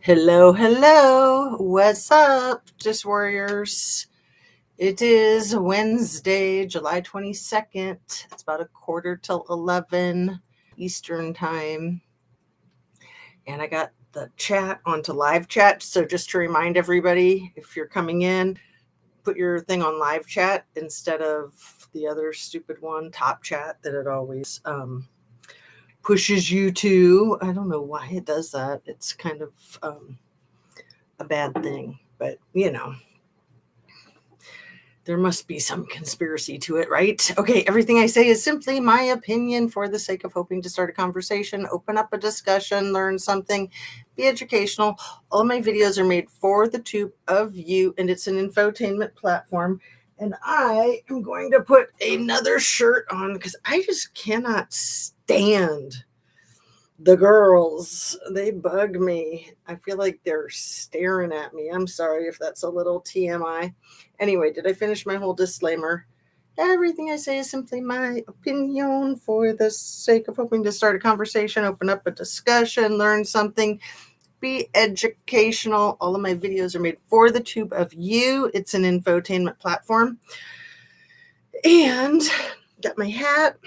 Hello, hello. What's up, Just Warriors? It is Wednesday, July 22nd. It's about 11:15 Eastern Time. And I got the chat onto live chat. So just to remind everybody, if you're coming in, put your thing on live chat instead of the other stupid one, top chat, that it always pushes you to. I don't know why it does that. It's kind of a bad thing, but there must be some conspiracy to it, right? Okay, everything I say is simply my opinion for the sake of hoping to start a conversation, open up a discussion, learn something, be educational. All of my videos are made for the tube of you, and it's an infotainment platform. And I am going to put another shirt on because I just cannot stand the girls. They bug me. I feel like they're staring at me. I'm sorry if that's a little TMI. Anyway, did I finish my whole disclaimer? Everything I say is simply my opinion for the sake of hoping to start a conversation, open up a discussion, learn something, be educational. All of my videos are made for the tube of you. It's an infotainment platform. And got my hat.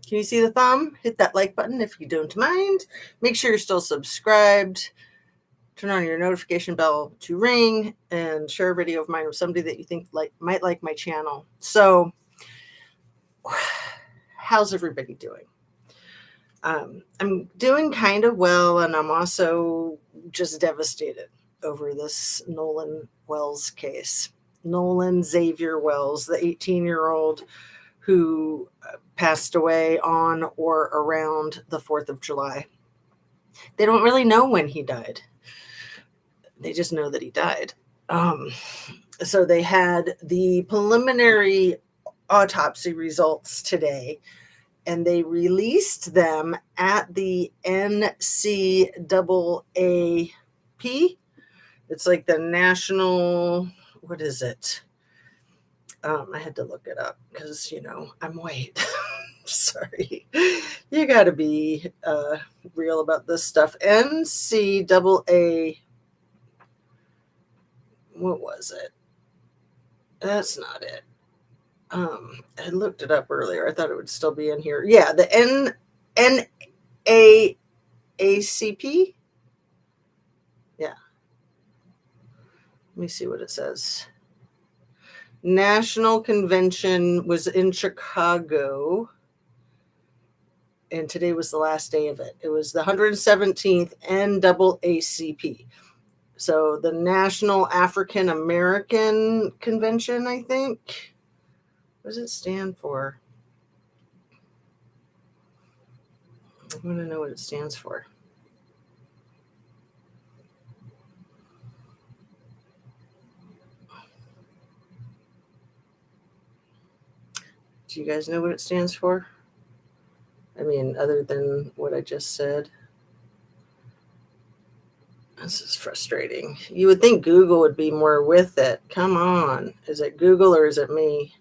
Can you see the thumb? Hit that like button if you don't mind. Make sure you're still subscribed. Turn on your notification bell to ring and share a video of mine with somebody that you think might like my channel. So, how's everybody doing? I'm doing kind of well, and I'm also just devastated over this Nolan Wells case. Nolan Xavier Wells, the 18-year-old who passed away on or around the 4th of July. They don't really know when he died. They just know that he died. So they had the preliminary autopsy results today, and they released them at the NCAAP. It's like the national, what is it? I had to look it up because, I'm white. Sorry. You got to be real about this stuff. NCAA. What was it? That's not it. I looked it up earlier. I thought it would still be in here. Yeah, the NAACP. Yeah. Let me see what it says. National Convention was in Chicago, and today was the last day of it. It was the 117th NAACP. So the National African American Convention, I think. What does it stand for? I want to know what it stands for. Do you guys know what it stands for? I mean, other than what I just said. This is frustrating. You would think Google would be more with it. Come on. Is it Google or is it me?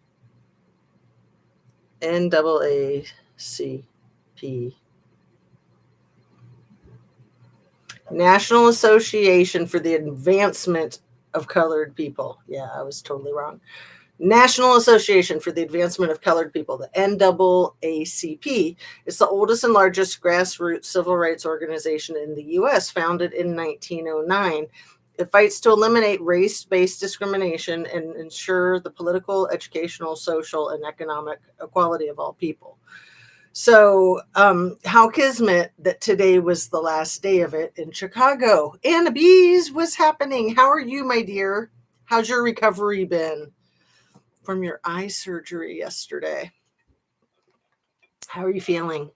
NAACP. National Association for the Advancement of Colored People. Yeah, I was totally wrong. National Association for the Advancement of Colored People, the NAACP, is the oldest and largest grassroots civil rights organization in the U.S., founded in 1909. It fights to eliminate race-based discrimination and ensure the political, educational, social, and economic equality of all people. So, how kismet that today was the last day of it in Chicago. Anna Bees, what's happening? How are you, my dear? How's your recovery been from your eye surgery yesterday? How are you feeling?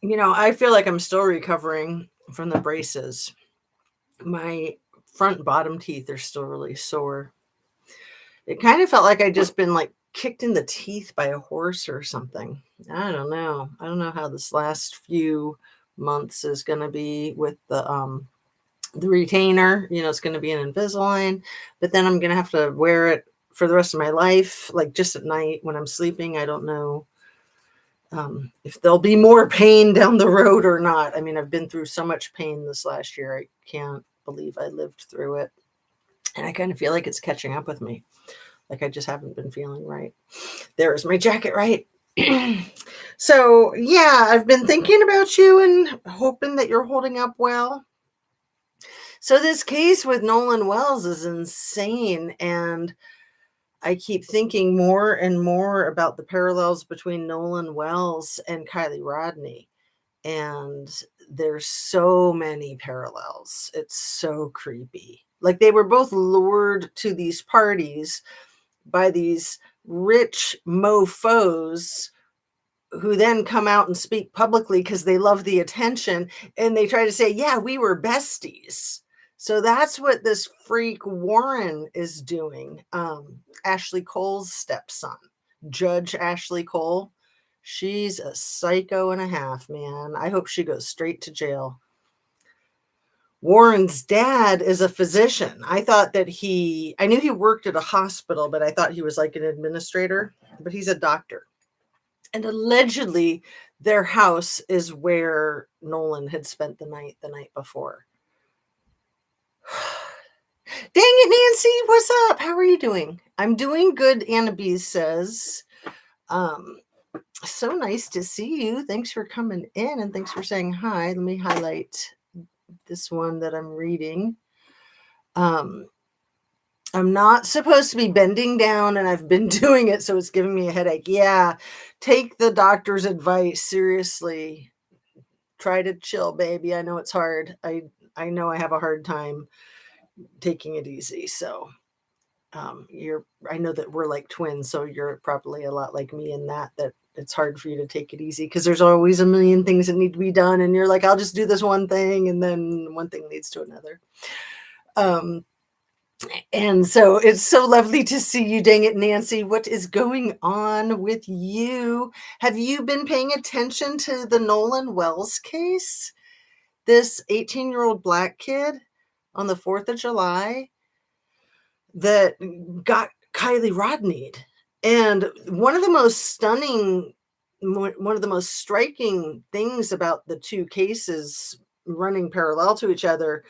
I feel like I'm still recovering from the braces. My front and bottom teeth are still really sore. It kind of felt like I'd just been kicked in the teeth by a horse or something. I don't know. I don't know how this last few months is going to be with the retainer. It's going to be an Invisalign, but then I'm going to have to wear it for the rest of my life, like just at night when I'm sleeping. I don't know If there'll be more pain down the road or not. I mean, I've been through so much pain this last year. I can't believe I lived through it. And I kind of feel like it's catching up with me. Like I just haven't been feeling right. There's my jacket, right? So, yeah, I've been thinking about you and hoping that you're holding up well. So, this case with Nolan Wells is insane. And I keep thinking more and more about the parallels between Nolan Wells and Kylie Rodney. And there's so many parallels. It's so creepy. Like they were both lured to these parties by these rich mofos who then come out and speak publicly because they love the attention and they try to say, yeah, we were besties. So that's what this freak Warren is doing. Ashley Cole's stepson, Judge Ashley Cole. She's a psycho and a half, man. I hope she goes straight to jail. Warren's dad is a physician. I knew he worked at a hospital, but I thought he was like an administrator, but he's a doctor. And allegedly, their house is where Nolan had spent the night before. Dang it, Nancy, what's up? How are you doing? I'm doing good, Anna B says. So nice to see you. Thanks for coming in and thanks for saying hi. Let me highlight this one that I'm reading. I'm not supposed to be bending down and I've been doing it, so it's giving me a headache. Yeah, take the doctor's advice seriously. Try to chill, baby. I know it's hard. I know I have a hard time taking it easy. So I know that we're like twins, so you're probably a lot like me in that it's hard for you to take it easy because there's always a million things that need to be done and you're like, I'll just do this one thing, and then one thing leads to another. And so it's so lovely to see you. Dang it, Nancy. What is going on with you? Have you been paying attention to the Nolan Wells case? This 18-year-old black kid on the 4th of July that got Kylie Rodney'd. And one of the most striking things about the two cases running parallel to each other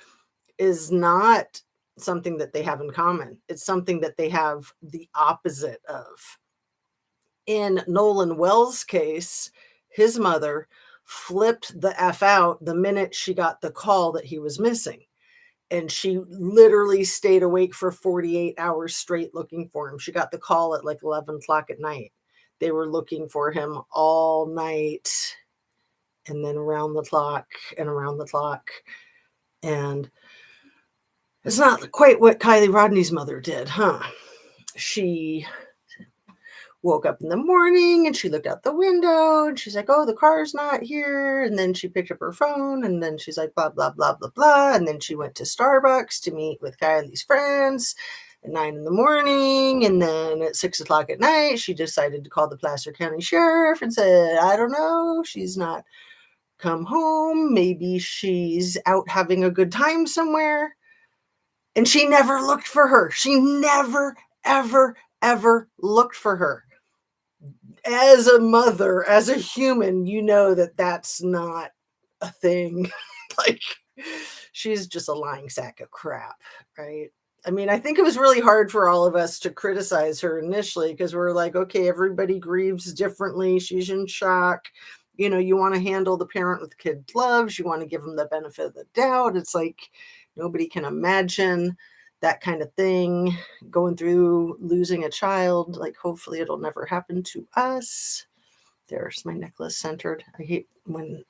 is not something that they have in common. It's something that they have the opposite of. In Nolan Wells' case, his mother flipped the F out the minute she got the call that he was missing. And she literally stayed awake for 48 hours straight looking for him. She got the call at like 11 o'clock at night. They were looking for him all night and then around the clock and around the clock. And it's not quite what Kylie Rodney's mother did, huh? She woke up in the morning and she looked out the window and she's like, oh, the car's not here. And then she picked up her phone and then she's like, blah, blah, blah, blah, blah. And then she went to Starbucks to meet with Kylie's friends at 9 in the morning. And then at 6 o'clock at night, she decided to call the Placer County Sheriff and said, I don't know, she's not come home. Maybe she's out having a good time somewhere. And she never looked for her. She never, ever, ever looked for her. As a mother, as a human, you know that that's not a thing. Like, she's just a lying sack of crap, right? I mean, I think it was really hard for all of us to criticize her initially because we're like, okay, everybody grieves differently. She's in shock. You know, you want to handle the parent with kid gloves. You want to give them the benefit of the doubt. It's like nobody can imagine that kind of thing, going through losing a child. Like, hopefully it'll never happen to us. There's my necklace centered. I hate when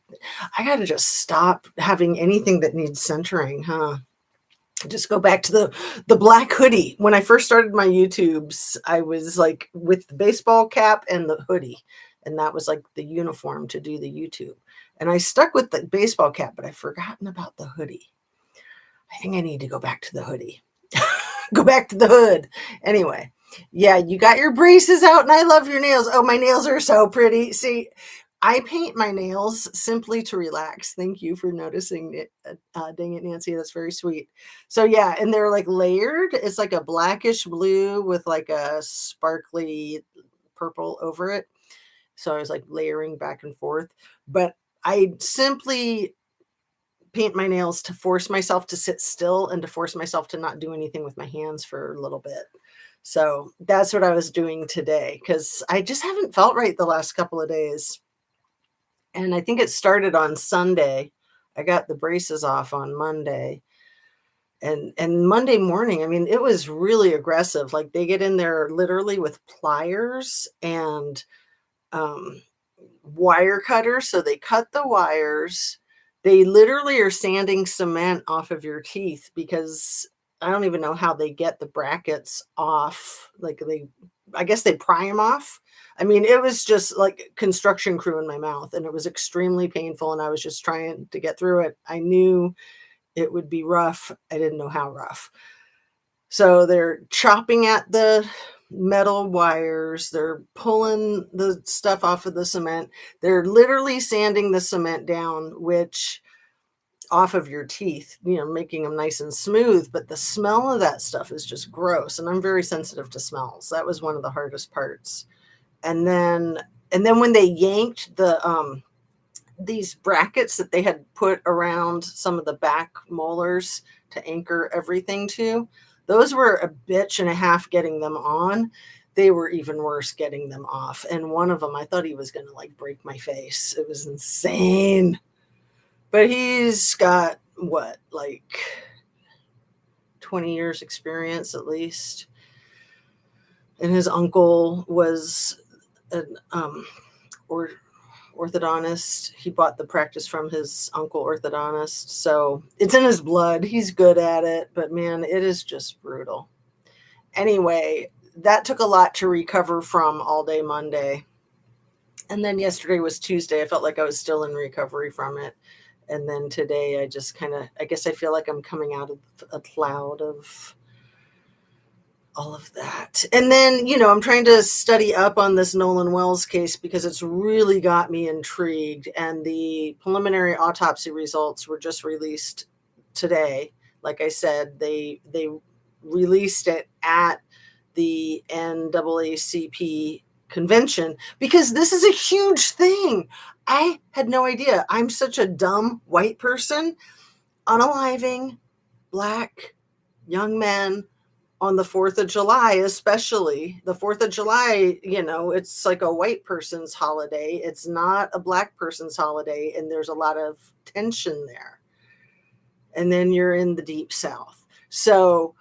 I gotta just stop having anything that needs centering, huh? Just go back to the black hoodie. When I first started my YouTubes, I was like with the baseball cap and the hoodie. And that was like the uniform to do the YouTube. And I stuck with the baseball cap, but I've forgotten about the hoodie. I think I need to go back to the hoodie. Go back to the hood. Anyway, yeah, you got your braces out and I love your nails. Oh, my nails are so pretty. See, I paint my nails simply to relax. Thank you for noticing it. Dang it, Nancy. That's very sweet. So yeah, and they're like layered. It's like a blackish blue with like a sparkly purple over it. So I was like layering back and forth. But I simply paint my nails to force myself to sit still and to force myself to not do anything with my hands for a little bit. So that's what I was doing today because I just haven't felt right the last couple of days. And I think it started on Sunday. I got the braces off on Monday. And Monday morning, I mean, it was really aggressive. Like they get in there literally with pliers and um, wire cutters. So they cut the wires. They literally are sanding cement off of your teeth because I don't even know how they get the brackets off. Like I guess they pry them off. I mean, it was just like construction crew in my mouth and it was extremely painful. And I was just trying to get through it. I knew it would be rough. I didn't know how rough. So they're chopping at the metal wires, they're pulling the stuff off of the cement. They're literally sanding the cement down, which off of your teeth, making them nice and smooth, but the smell of that stuff is just gross, and I'm very sensitive to smells. That was one of the hardest parts. And then when they yanked these brackets that they had put around some of the back molars to anchor everything to, those were a bitch and a half getting them on. They were even worse getting them off. And one of them, I thought he was going to like break my face. It was insane. But he's got what, like 20 years experience at least. And his uncle was an orthodontist. He bought the practice from his uncle orthodontist. So it's in his blood. He's good at it, but man, it is just brutal. Anyway, that took a lot to recover from all day Monday. And then yesterday was Tuesday. I felt like I was still in recovery from it. And then today I just I guess I feel like I'm coming out of a cloud of all of that. And then, I'm trying to study up on this Nolan Wells case because it's really got me intrigued. And the preliminary autopsy results were just released today. Like I said, they released it at the NAACP convention because this is a huge thing. I had no idea. I'm such a dumb white person. Unaliving Black young men on the 4th of July, especially the 4th of July, it's like a white person's holiday. It's not a Black person's holiday. And there's a lot of tension there. And then you're in the Deep South. So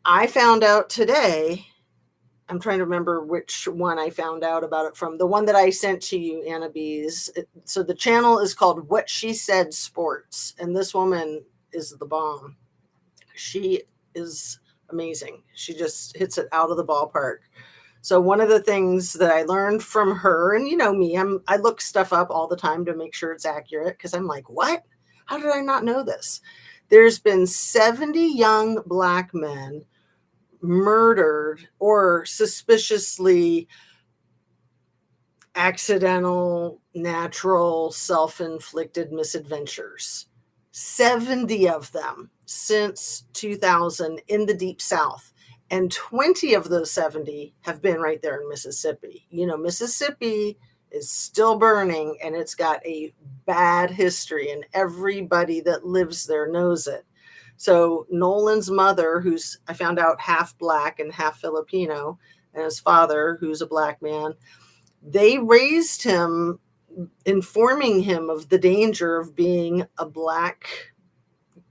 I found out today, I'm trying to remember which one I found out about it from. The one that I sent to you, Anna Bees. So the channel is called What She Said Sports. And this woman is the bomb. She is amazing. She just hits it out of the ballpark. So one of the things that I learned from her, and me, I look stuff up all the time to make sure it's accurate because I'm like, what? How did I not know this? There's been 70 young Black men murdered or suspiciously accidental, natural, self-inflicted misadventures. 70 of them since 2000 in the Deep South. And 20 of those 70 have been right there in Mississippi. Mississippi is still burning and it's got a bad history, and everybody that lives there knows it. So Nolan's mother, who's, I found out, half Black and half Filipino, and his father, who's a Black man, they raised him, informing him of the danger of being a Black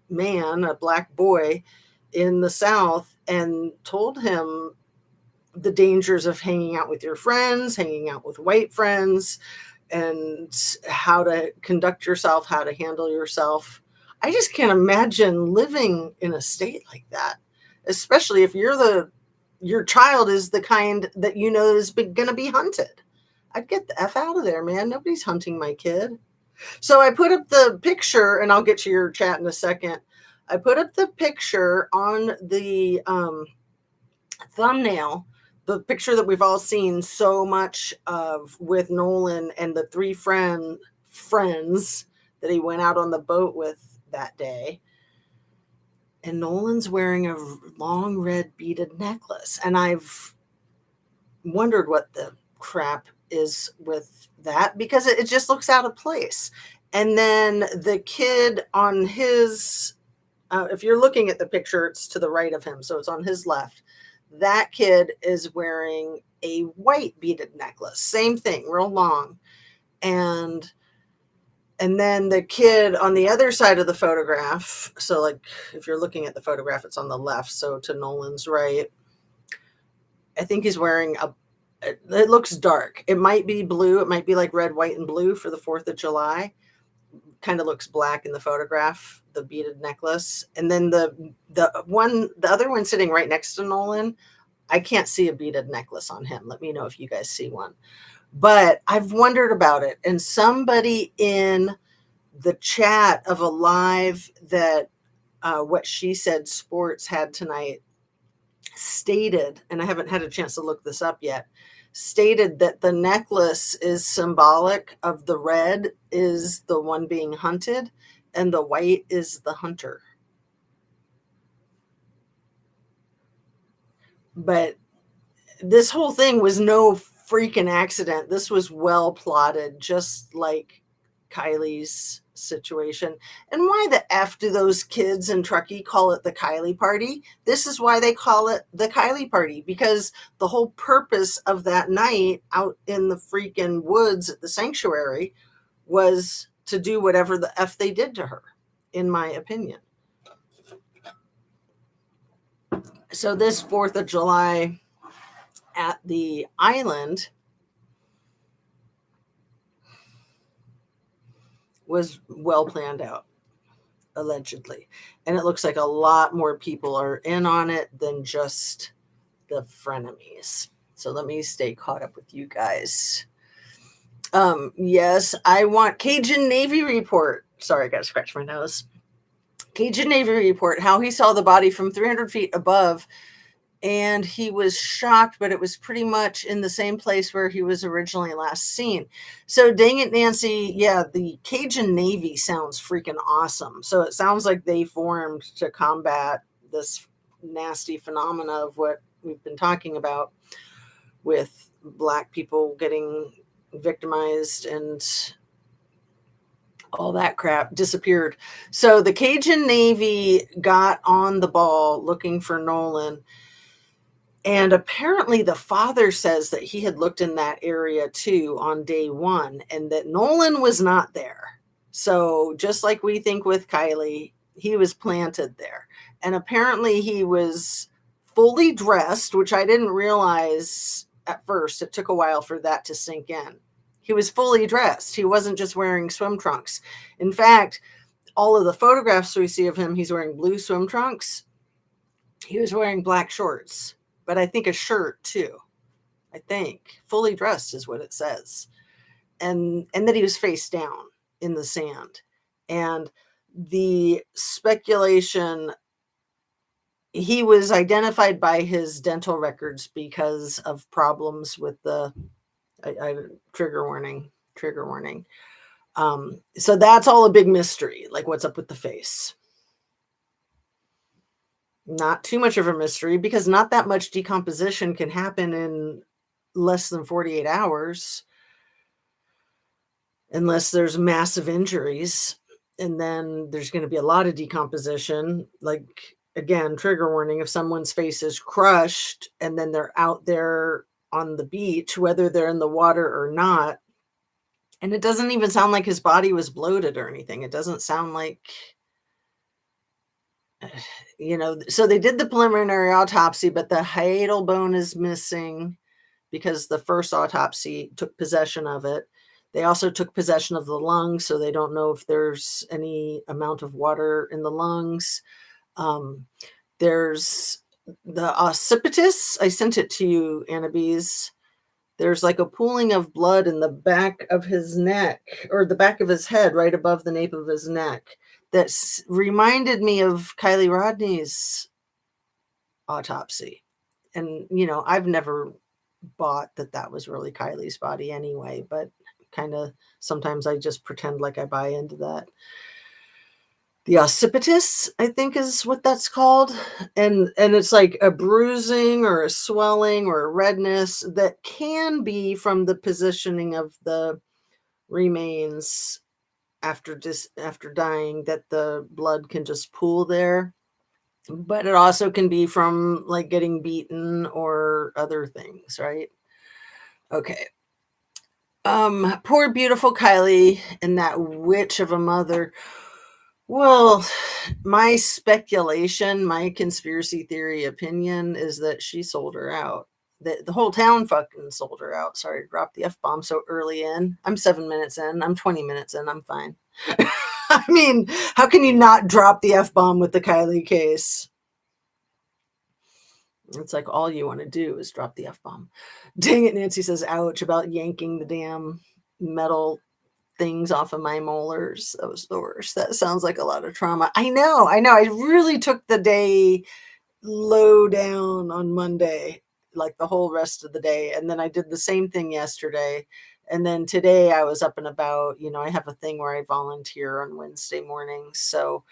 man, a Black boy in the South, and told him the dangers of hanging out with your friends, hanging out with white friends, and how to conduct yourself, how to handle yourself. I just can't imagine living in a state like that, especially if your child is the kind that is going to be hunted. I'd get the F out of there, man. Nobody's hunting my kid. So I put up the picture, and I'll get to your chat in a second. I put up the picture on the thumbnail, the picture that we've all seen so much of with Nolan and the three friends that he went out on the boat with that day. And Nolan's wearing a long red beaded necklace. And I've wondered what the crap is with that, because it just looks out of place. And then the kid on his, if you're looking at the picture, it's to the right of him, so it's on his left. That kid is wearing a white beaded necklace, same thing, real long. And then the kid on the other side of the photograph, so like if you're looking at the photograph, it's on the left, so to Nolan's right, I think he's wearing it looks dark. It might be blue. It might be like red, white, and blue for the 4th of July. Kind of looks black in the photograph, the beaded necklace. And then the other one sitting right next to Nolan, I can't see a beaded necklace on him. Let me know if you guys see one. But I've wondered about it. And somebody in the chat of a live that What She Said Sports had tonight stated, and I haven't had a chance to look this up yet, stated that the necklace is symbolic of the red is the one being hunted and the white is the hunter. But this whole thing was no freaking accident. This was well plotted, just like Kylie's situation. And why the F do those kids in Truckee call it the Kylie party? This is why they call it the Kylie party, because the whole purpose of that night out in the freaking woods at the sanctuary was to do whatever the F they did to her, in my opinion. So this 4th of July at the island was well planned out, allegedly. And it looks like a lot more people are in on it than just the frenemies. So let me stay caught up with you guys. Yes, I want Cajun Navy report. Sorry, I got to scratch my nose. Cajun Navy report, how he saw the body from 300 feet above, and he was shocked, but it was pretty much in the same place where he was originally last seen. So dang it, Nancy. Yeah, the Cajun Navy sounds freaking awesome. So it sounds like they formed to combat this nasty phenomena of what we've been talking about with Black people getting victimized and all that crap disappeared. So the Cajun Navy got on the ball looking for Nolan. And apparently the father says that he had looked in that area too on day one and that Nolan was not there. So just like we think with Kylie, he was planted there. And apparently he was fully dressed, which I didn't realize at first. It took a while for that to sink in. He was fully dressed. He wasn't just wearing swim trunks. In fact, all of the photographs we see of him, he's wearing blue swim trunks. He was wearing black shorts, but I think a shirt too. I think fully dressed is what it says. And that he was face down in the sand. And the speculation, he was identified by his dental records because of problems with the trigger warning. So that's all a big mystery, like what's up with the face. Not too much of a mystery, because not that much decomposition can happen in less than 48 hours unless there's massive injuries. And then there's going to be a lot of decomposition. Like, again, trigger warning, if someone's face is crushed and then they're out there on the beach, whether they're in the water or not, and it doesn't even sound like his body was bloated or anything. It doesn't sound like, so they did the preliminary autopsy, but the hiatal bone is missing because the first autopsy took possession of it. They also took possession of the lungs, so they don't know if there's any amount of water in the lungs. There's the occipitus. I sent it to you, Annabise. There's like a pooling of blood in the back of his neck, or the back of his head, right above the nape of his neck. That reminded me of Kylie Rodney's autopsy. And, I've never bought that was really Kylie's body anyway, but kind of sometimes I just pretend like I buy into that. The occipitus, I think is what that's called, and it's like a bruising or a swelling or a redness that can be from the positioning of the remains after dying, that the blood can just pool there, but it also can be from, like, getting beaten or other things, right? Okay. Poor beautiful Kylie and that witch of a mother. Well, my speculation, my conspiracy theory opinion is that she sold her out. The whole town fucking sold her out. Sorry to drop the F-bomb so early in. I'm 7 minutes in. I'm 20 minutes in. I'm fine. I mean, how can you not drop the F-bomb with the Kylie case? It's like all you want to do is drop the F-bomb. Dang it, Nancy says, ouch, about yanking the damn metal things off of my molars. That was the worst. That sounds like a lot of trauma. I know. I really took the day low down on Monday, like the whole rest of the day. And then I did the same thing yesterday. And then today I was up and about. I have a thing where I volunteer on Wednesday mornings. So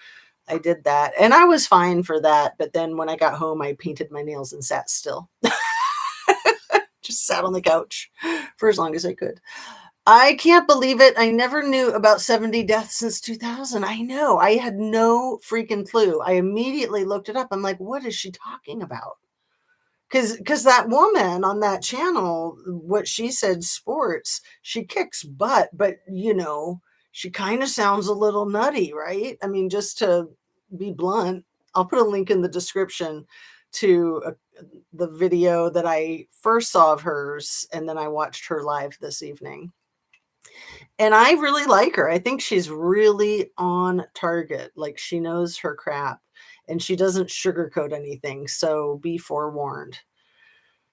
I did that. And I was fine for that. But then when I got home, I painted my nails and sat still. Just sat on the couch for as long as I could. I can't believe it. I never knew about 70 deaths since 2000. I know. I had no freaking clue. I immediately looked it up. I'm like, what is she talking about? Because that woman on that channel, what she said, sports, she kicks butt, but she kind of sounds a little nutty, right? I mean, just to be blunt, I'll put a link in the description to the video that I first saw of hers, and then I watched her live this evening. And I really like her. I think she's really on target. Like, she knows her crap and she doesn't sugarcoat anything. So be forewarned.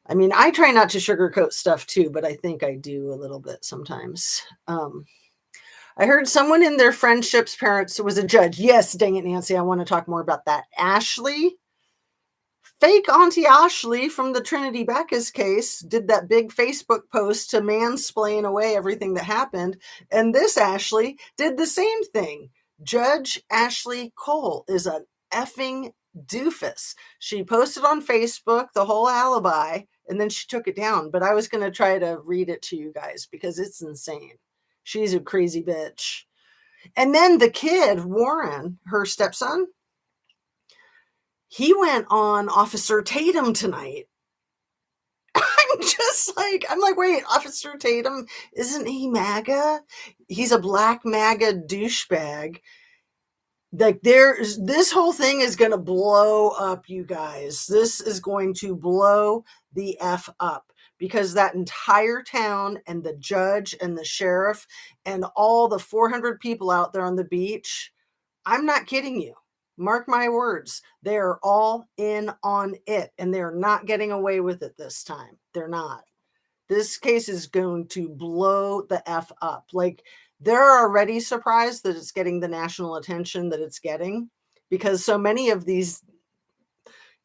I mean, I try not to sugarcoat stuff too, but I think I do a little bit sometimes. I heard someone in their friendship's parents was a judge. Yes, dang it, Nancy. I want to talk more about that. Ashley, fake Auntie Ashley from the Trinity Bacchus case, did that big Facebook post to mansplain away everything that happened. And this Ashley did the same thing. Judge Ashley Cole is an effing doofus. She posted on Facebook the whole alibi, and then she took it down. But I was going to try to read it to you guys because it's insane. She's a crazy bitch. And then the kid, Warren, her stepson, he went on Officer Tatum tonight. I'm like, wait, Officer Tatum, isn't he MAGA? He's a black MAGA douchebag. Like, this whole thing is going to blow up, you guys. This is going to blow the F up because that entire town and the judge and the sheriff and all the 400 people out there on the beach, I'm not kidding you. Mark my words, they are all in on it, and they're not getting away with it this time. They're not. This case is going to blow the F up. Like, they're already surprised that it's getting the national attention that it's getting because so many of these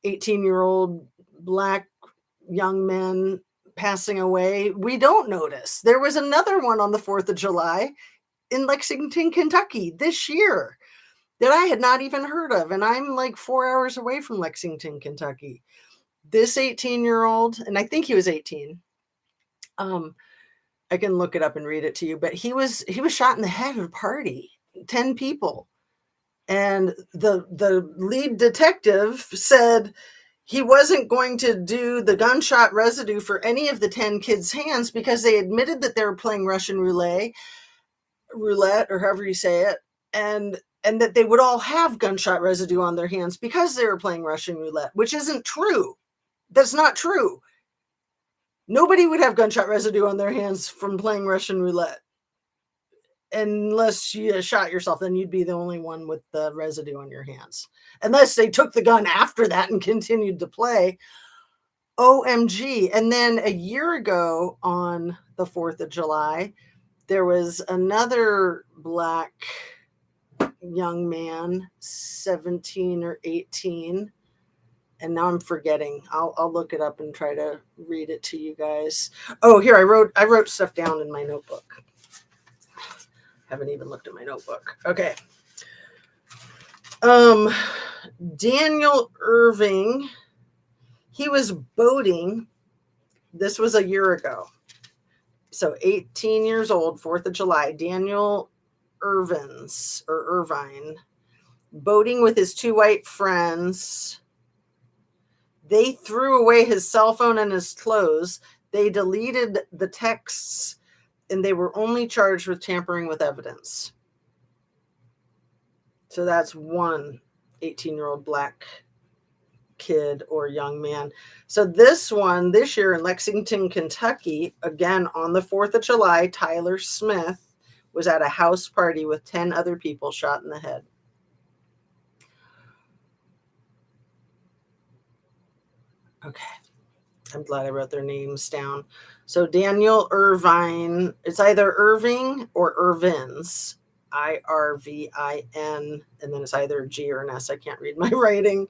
18-year-old black young men passing away, we don't notice. There was another one on the 4th of July in Lexington, Kentucky this year that I had not even heard of. And I'm like 4 hours away from Lexington, Kentucky. This 18-year-old, and I think he was 18. I can look it up and read it to you, but he was shot in the head at a party, 10 people. And the lead detective said he wasn't going to do the gunshot residue for any of the 10 kids' hands because they admitted that they were playing Russian roulette, or however you say it, and that they would all have gunshot residue on their hands because they were playing Russian roulette, which isn't true. That's not true. Nobody would have gunshot residue on their hands from playing Russian roulette. Unless you shot yourself, then you'd be the only one with the residue on your hands. Unless they took the gun after that and continued to play. OMG. And then a year ago on the 4th of July, there was another black young man, 17 or 18, and now I'm forgetting. I'll look it up and try to read it to you guys. Oh, here, I wrote stuff down in my notebook. Haven't even looked at my notebook. Okay. Daniel Irving, he was boating. This was a year ago. So 18 years old, 4th of July. Daniel Irvine, boating with his 2 white friends. They threw away his cell phone and his clothes. They deleted the texts, and they were only charged with tampering with evidence. So that's one 18-year-old black kid or young man. So this year in Lexington, Kentucky, again on the 4th of July, Tyler Smith was at a house party with 10 other people shot in the head. Okay. I'm glad I wrote their names down. So Daniel Irvine, it's either Irving or Irvins, IRVIN, and then it's either a G or an S. I can't read my writing.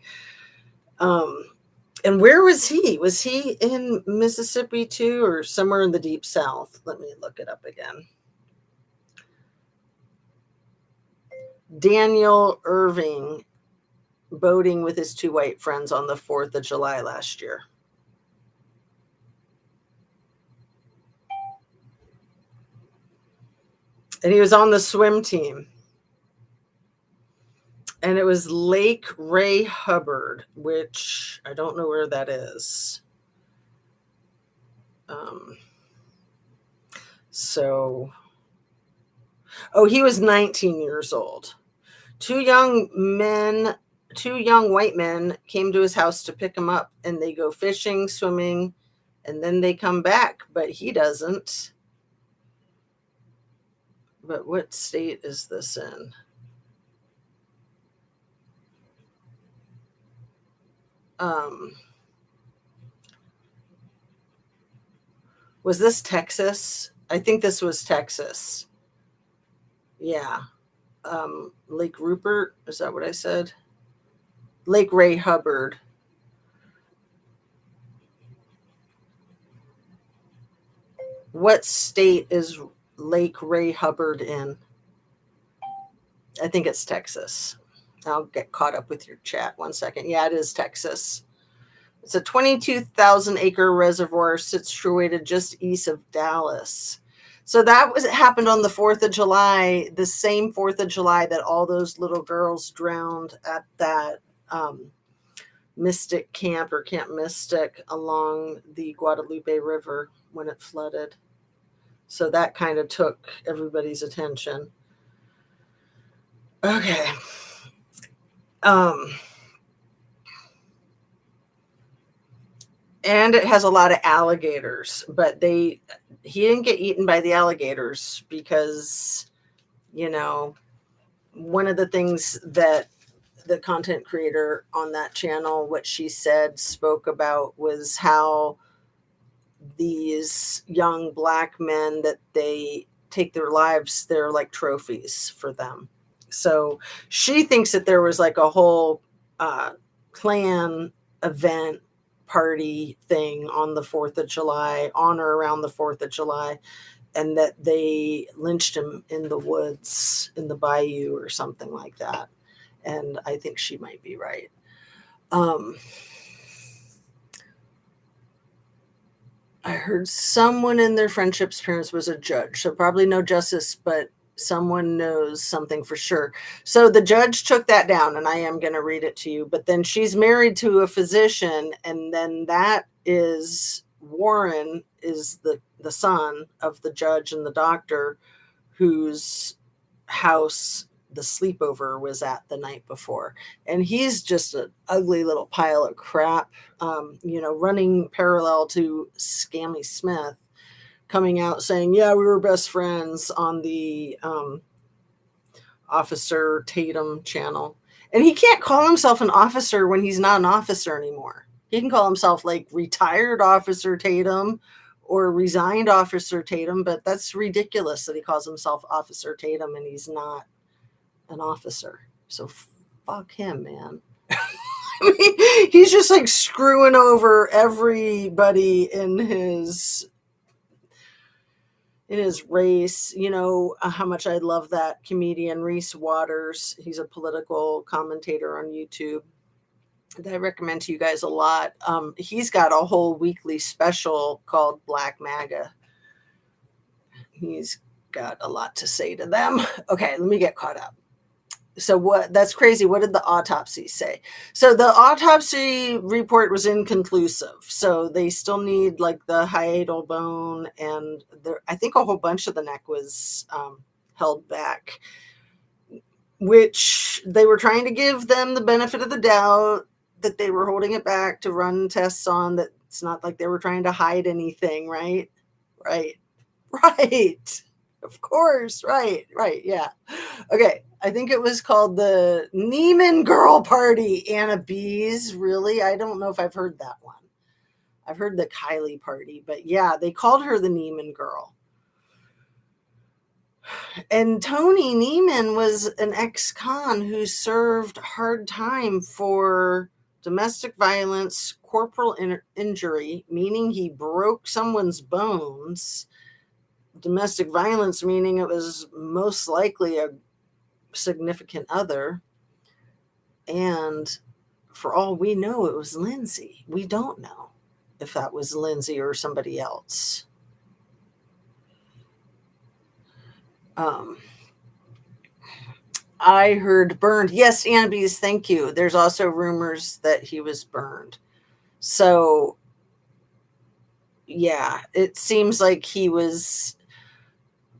And where was he? Was he in Mississippi too, or somewhere in the deep South? Let me look it up again. Daniel Irving boating with his 2 white friends on the 4th of July last year. And he was on the swim team. And it was Lake Ray Hubbard, which I don't know where that is. He was 19 years old. 2 young white men came to his house to pick him up, and they go fishing, swimming, and then they come back, but he doesn't. But what state is this in? Was this Texas? I think this was Texas. Yeah. Lake Rupert, is that what I said? Lake Ray Hubbard. What state is Lake Ray Hubbard in? I think it's Texas. I'll get caught up with your chat 1 second. Yeah, it is Texas. It's a 22,000 acre reservoir situated just east of Dallas. So it happened on the 4th of July, the same 4th of July that all those little girls drowned at that Mystic Camp or Camp Mystic along the Guadalupe River when it flooded. So that kind of took everybody's attention. Okay. And it has a lot of alligators, but he didn't get eaten by the alligators because, one of the things that the content creator on that channel, what she spoke about was how these young black men that they take their lives, they're like trophies for them. So she thinks that there was like a whole Klan event party thing on the 4th of July, on or around the 4th of July, and that they lynched him in the woods, in the bayou or something like that. And I think she might be right. I heard someone in their friendship's parents was a judge, so probably no justice, but someone knows something for sure. So the judge took that down, and I am going to read it to you. But then she's married to a physician, and then that is Warren is the son of the judge and the doctor whose house the sleepover was at the night before. And he's just an ugly little pile of crap, running parallel to Scammy Smith, coming out saying, yeah, we were best friends on the Officer Tatum channel. And he can't call himself an officer when he's not an officer anymore. He can call himself like retired Officer Tatum or resigned Officer Tatum, but that's ridiculous that he calls himself Officer Tatum and he's not an officer. So fuck him, man. I mean, he's just like screwing over everybody in his in his race. You know how much I love that comedian Reese Waters. He's a political commentator on YouTube that I recommend to you guys a lot. He's got a whole weekly special called Black MAGA. He's got a lot to say to them. Okay, let me get caught up. So what, that's crazy. What did the autopsy say? So the autopsy report was inconclusive. So they still need like the hiatal bone, and there, I think a whole bunch of the neck was held back, which they were trying to give them the benefit of the doubt that they were holding it back to run tests on, that it's not like they were trying to hide anything, right? Right. Right. Of course. Right. Right. Yeah. Okay. I think it was called the Neiman Girl Party. Anna Bees. Really? I don't know if I've heard that one. I've heard the Kylie Party, but yeah, they called her the Neiman Girl. And Tony Neiman was an ex-con who served hard time for domestic violence, corporal injury, meaning he broke someone's bones. Domestic violence, meaning it was most likely a significant other. And for all we know, it was Lindsay. We don't know if that was Lindsay or somebody else. I heard burned. Yes, Annabees, thank you. There's also rumors that he was burned. So, yeah, it seems like he was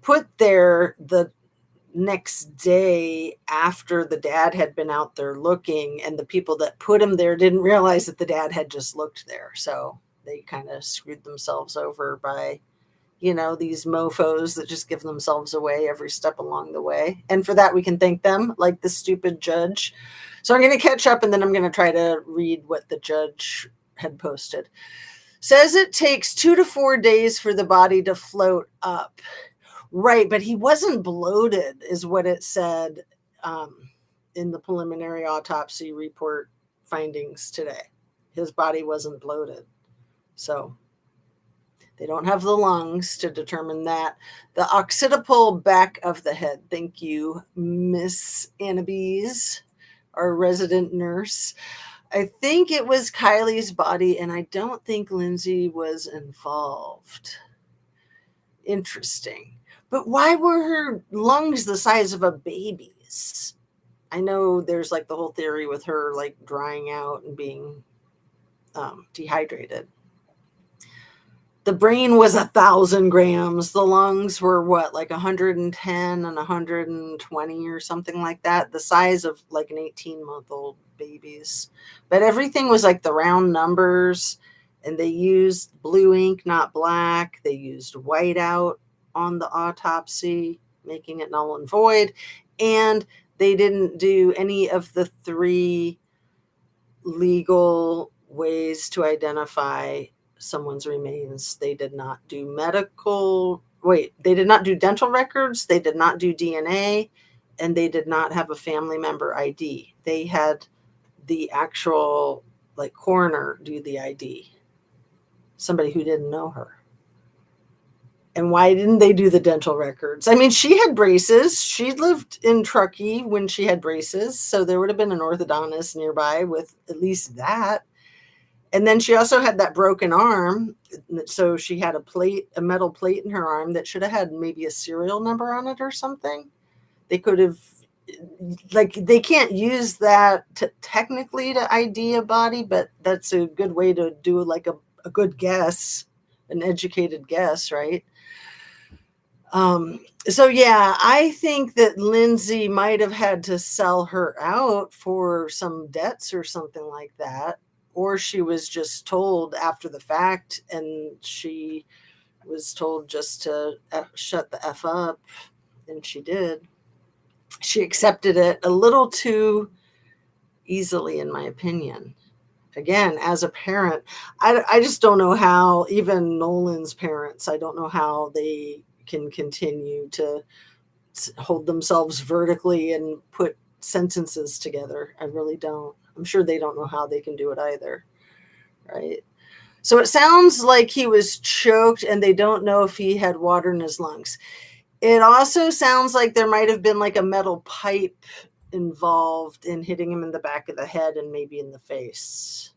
put there the next day after the dad had been out there looking, and the people that put him there didn't realize that the dad had just looked there. So they kind of screwed themselves over by, you know, these mofos that just give themselves away every step along the way. And for that, we can thank them, like the stupid judge. So I'm going to catch up, and then I'm going to try to read what the judge had posted. Says it takes 2 to 4 days for the body to float up. Right, but he wasn't bloated, is what it said in the preliminary autopsy report findings today. His body wasn't bloated. So they don't have the lungs to determine that. The occipital back of the head. Thank you, Miss Annabees, our resident nurse. I think it was Kylie's body, and I don't think Lindsay was involved. Interesting. But why were her lungs the size of a baby's? I know there's like the whole theory with her like drying out and being dehydrated. The brain was 1,000 grams. The lungs were what, like 110 and 120 or something like that. The size of like an 18-month-old baby's. But everything was like the round numbers, and they used blue ink, not black. They used whiteout on the autopsy, making it null and void. And they didn't do any of the 3 legal ways to identify someone's remains. They did not do they did not do dental records, they did not do DNA, and they did not have a family member ID. They had the actual like coroner do the ID, somebody who didn't know her. And why didn't they do the dental records? I mean, she had braces. She lived in Truckee when she had braces, so there would have been an orthodontist nearby with at least that. And then she also had that broken arm, so she had a metal plate in her arm that should have had maybe a serial number on it or something. They could have, like, they can't use that technically to ID a body, but that's a good way to do like a good guess, an educated guess, right? So yeah, I think that Lindsay might have had to sell her out for some debts or something like that. Or she was just told after the fact, and she was told just to shut the F up, and she did. She accepted it a little too easily, in my opinion. Again, as a parent, I just don't know how, even Nolan's parents, I don't know how they can continue to hold themselves vertically and put sentences together. I really don't. I'm sure they don't know how they can do it either, right? So it sounds like he was choked and they don't know if he had water in his lungs. It also sounds like there might have been like a metal pipe involved in hitting him in the back of the head and maybe in the face.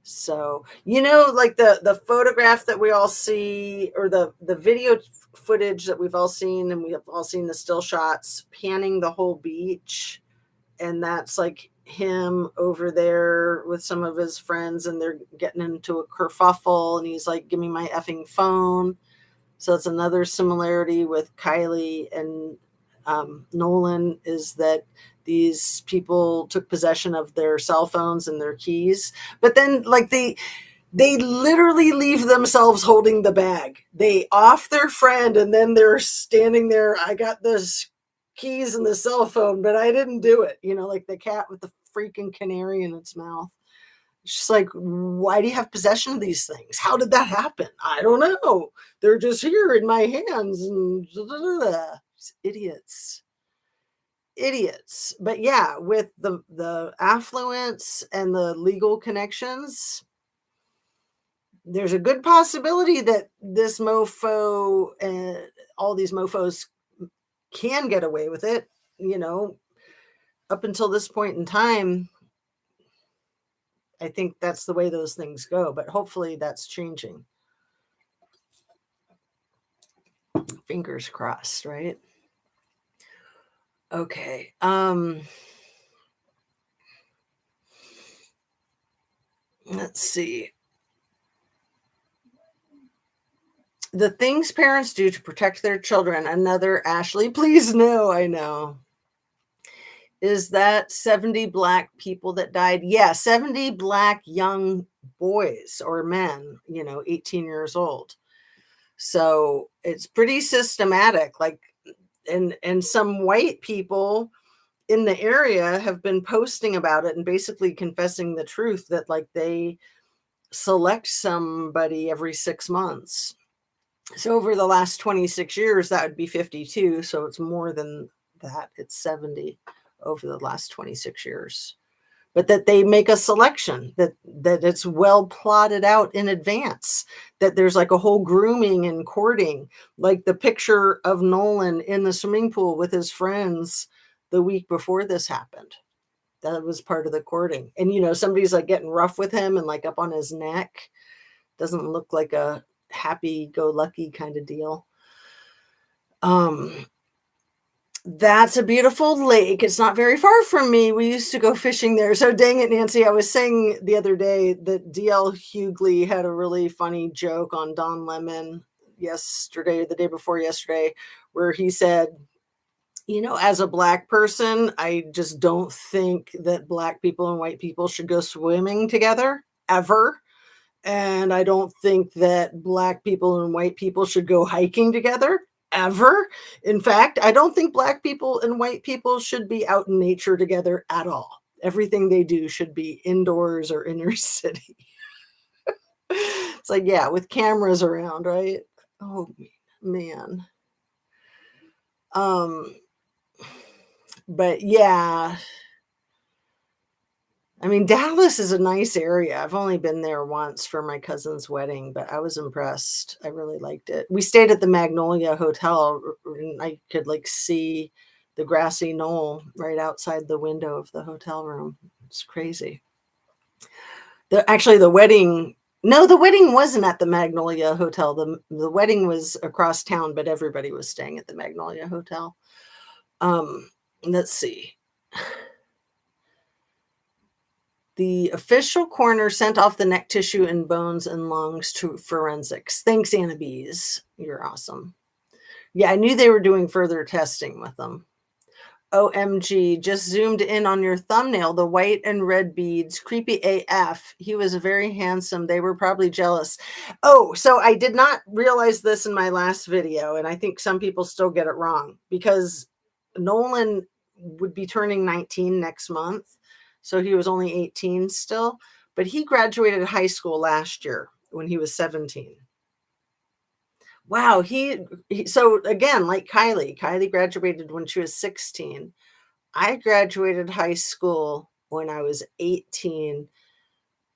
So, like the photograph that we all see, or the video footage that we've all seen, and we have all seen the still shots panning the whole beach, and that's like him over there with some of his friends, and they're getting into a kerfuffle, and he's like, "Give me my effing phone." So it's another similarity with Kylie and Nolan, is that these people took possession of their cell phones and their keys, but then like they literally leave themselves holding the bag. They off their friend, and then they're standing there. I got the keys and the cell phone, but I didn't do it. Like the cat with the freaking canary in its mouth. It's just like, why do you have possession of these things? How did that happen? I don't know. They're just here in my hands, and idiots. But yeah, with the affluence and the legal connections, there's a good possibility that this mofo and all these mofos can get away with it. Up until this point in time, I think that's the way those things go, but hopefully that's changing. Fingers crossed, right? Okay. Let's see. The things parents do to protect their children. Another Ashley, please no, I know. Is that 70 Black people that died? Yeah, 70 Black young boys or men, 18 years old. So it's pretty systematic. Like, and some white people in the area have been posting about it and basically confessing the truth that like they select somebody every 6 months. So over the last 26 years, that would be 52. So it's more than that. It's 70 over the last 26 years. But that they make a selection, that it's well plotted out in advance, that there's like a whole grooming and courting, like the picture of Nolan in the swimming pool with his friends the week before this happened. That was part of the courting. And, somebody's like getting rough with him and like up on his neck. Doesn't look like a happy-go-lucky kind of deal. That's a beautiful lake. It's not very far from me. We used to go fishing there. So dang it, Nancy. I was saying the other day that D.L. Hughley had a really funny joke on Don Lemon yesterday, the day before yesterday, where he said, as a Black person, I just don't think that Black people and white people should go swimming together ever. And I don't think that Black people and white people should go hiking together ever. In fact, I don't think Black people and white people should be out in nature together at all. Everything they do should be indoors or inner city. It's like, yeah, with cameras around, right? Oh, man. But yeah, I mean, Dallas is a nice area. I've only been there once for my cousin's wedding, but I was impressed. I really liked it. We stayed at the Magnolia Hotel, and I could like see the grassy knoll right outside the window of the hotel room. It's crazy. The wedding, no, the wedding wasn't at the Magnolia Hotel. The wedding was across town, but everybody was staying at the Magnolia Hotel. Let's see. The official coroner sent off the neck tissue and bones and lungs to forensics. Thanks, Anna Bees. You're awesome. Yeah, I knew they were doing further testing with them. OMG, just zoomed in on your thumbnail, the white and red beads, creepy AF. He was very handsome. They were probably jealous. Oh, so I did not realize this in my last video, and I think some people still get it wrong, because Nolan would be turning 19 next month. So he was only 18 still, but he graduated high school last year when he was 17. Wow. So again, like Kylie graduated when she was 16. I graduated high school when I was 18,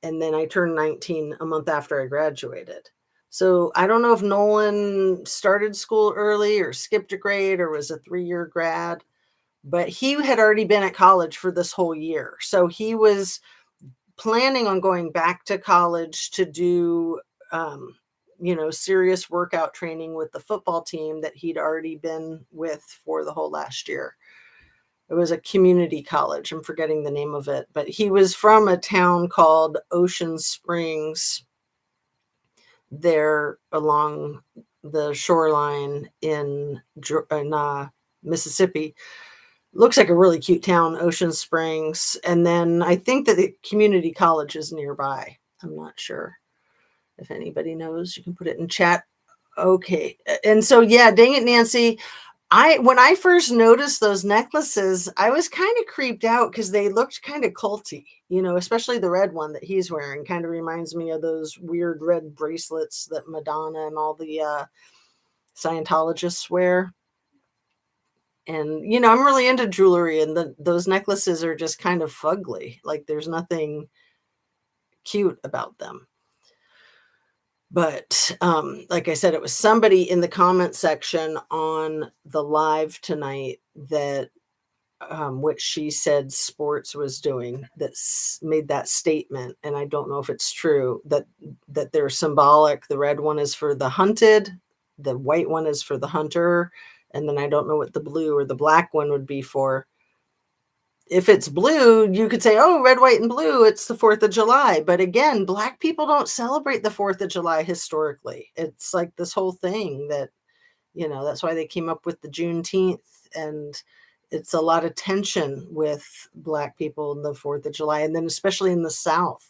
And then I turned 19 a month after I graduated. So I don't know if Nolan started school early or skipped a grade or was a 3-year grad, but he had already been at college for this whole year. So he was planning on going back to college to do, serious workout training with the football team that he'd already been with for the whole last year. It was a community college. I'm forgetting the name of it, but he was from a town called Ocean Springs there along the shoreline in Mississippi. Looks like a really cute town, Ocean Springs. And then I think that the community college is nearby. I'm not sure if anybody knows. You can put it in chat. Okay. And so, yeah, dang it, Nancy. When I first noticed those necklaces, I was kind of creeped out because they looked kind of culty, especially the red one that he's wearing kind of reminds me of those weird red bracelets that Madonna and all the Scientologists wear. And, I'm really into jewelry, and those necklaces are just kind of fugly. Like there's nothing cute about them. But like I said, it was somebody in the comment section on the live tonight that which she said sports was doing that made that statement. And I don't know if it's true that they're symbolic. The red one is for the hunted, the white one is for the hunter. And then I don't know what the blue or the black one would be for. If it's blue, you could say, oh, red, white, and blue, it's the 4th of July. But again, Black people don't celebrate the 4th of July historically. It's like this whole thing that, that's why they came up with the Juneteenth. And it's a lot of tension with Black people in the 4th of July. And then especially in the South.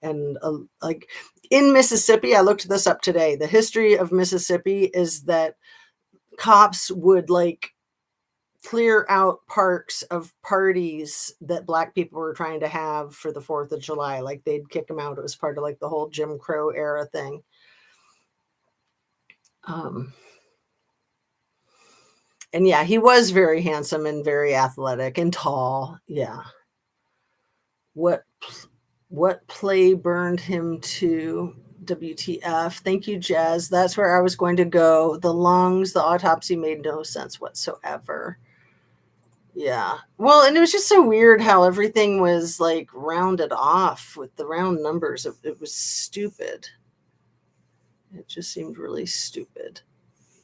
And like in Mississippi, I looked this up today. The history of Mississippi is that cops would clear out parks of parties that Black people were trying to have for the 4th of July. Like they'd kick them out. It was part of the whole Jim Crow era thing. And yeah, he was very handsome and very athletic and tall. Yeah. What play burned him to WTF? Thank you, Jazz. That's where I was going to go. The lungs, the autopsy made no sense whatsoever. Yeah. Well, and it was just so weird how everything was rounded off with the round numbers. It was stupid. It just seemed really stupid.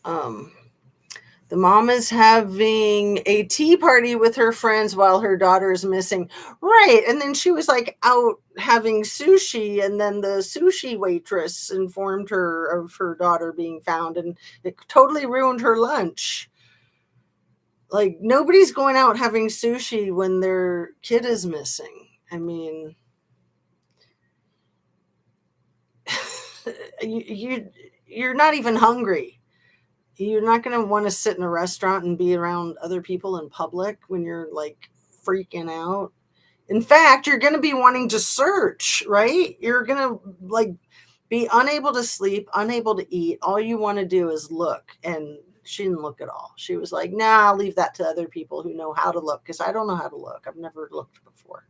The mom is having a tea party with her friends while her daughter is missing. Right. And then she was out having sushi, and then the sushi waitress informed her of her daughter being found, and it totally ruined her lunch. Nobody's going out having sushi when their kid is missing. I mean, you're not even hungry. You're not going to want to sit in a restaurant and be around other people in public when you're freaking out. In fact, you're going to be wanting to search, right? You're going to be unable to sleep, unable to eat. All you want to do is look. And she didn't look at all. She was like, nah, I'll leave that to other people who know how to look, because I don't know how to look. I've never looked before.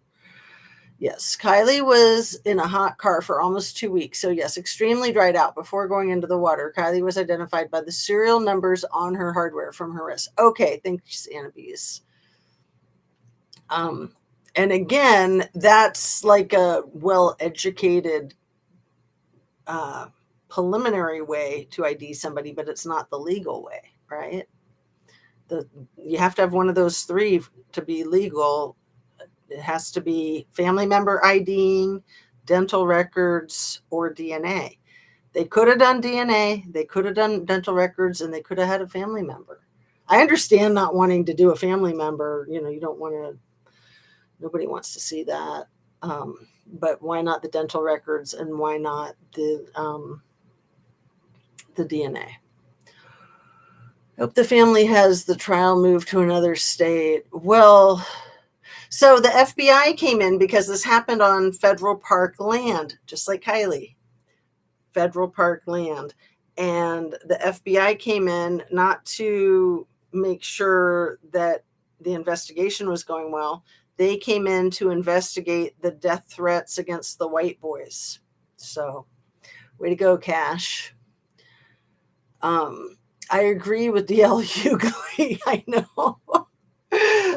Yes, Kylie was in a hot car for almost 2 weeks. So yes, extremely dried out before going into the water. Kylie was identified by the serial numbers on her hardware from her wrist. Okay, thanks, Annabise. And again, that's a well-educated preliminary way to ID somebody, but it's not the legal way, right? You have to have one of those three to be legal. It has to be family member IDing, dental records, or DNA. They could have done DNA, they could have done dental records, and they could have had a family member. I understand not wanting to do a family member. You don't want to, nobody wants to see that. But why not the dental records, and why not the DNA? Hope the family has the trial moved to another state. Well, so the FBI came in because this happened on federal park land, just like Kylie. Federal park land. And the FBI came in not to make sure that the investigation was going well. They came in to investigate the death threats against the white boys. So, way to go, Cash. I agree with DL Hughley. I know.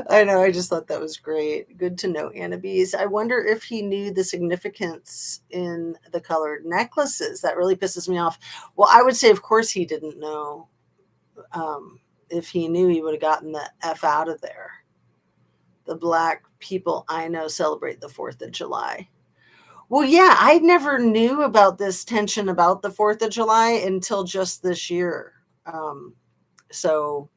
I know. I just thought that was great. Good to know, Anna Bees. I wonder if he knew the significance in the colored necklaces. That really pisses me off. Well, I would say, of course, he didn't know. If he knew, he would have gotten the F out of there. The black people I know celebrate the 4th of July. Well, yeah, I never knew about this tension about the 4th of July until just this year. So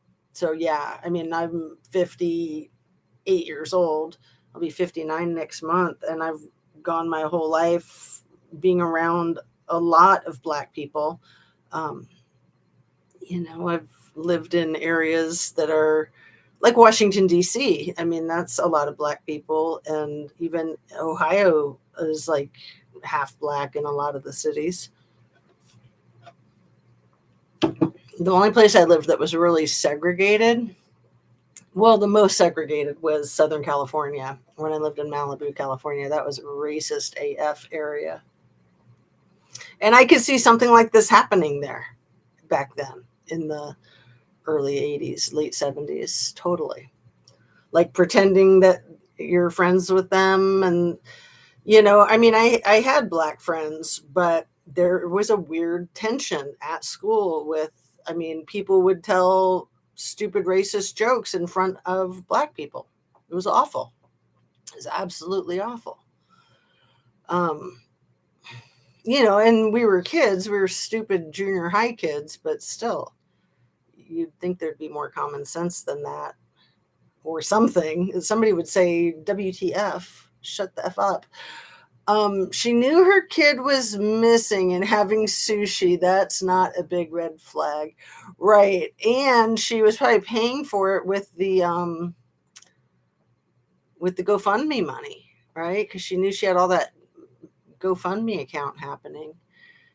yeah, I mean, I'm 58 years old. I'll be 59 next month, and I've gone my whole life being around a lot of black people. I've lived in areas that are like Washington, D.C. I mean, that's a lot of black people, and even Ohio is like half black in a lot of the cities. The only place I lived that was really segregated, well, the most segregated was Southern California. When I lived in Malibu, California, that was a racist AF area. And I could see something like this happening there back then in the early 80s, late 70s, totally. Like pretending that you're friends with them. And, I mean, I had black friends, but there was a weird tension at school with, I mean, people would tell stupid racist jokes in front of black people. It was awful. It was absolutely awful. And we were kids, we were stupid junior high kids, but still, you'd think there'd be more common sense than that, or something. Somebody would say, WTF, shut the F up. She knew her kid was missing and having sushi. That's not a big red flag. Right. And she was probably paying for it with the GoFundMe money, right? Because she knew she had all that GoFundMe account happening.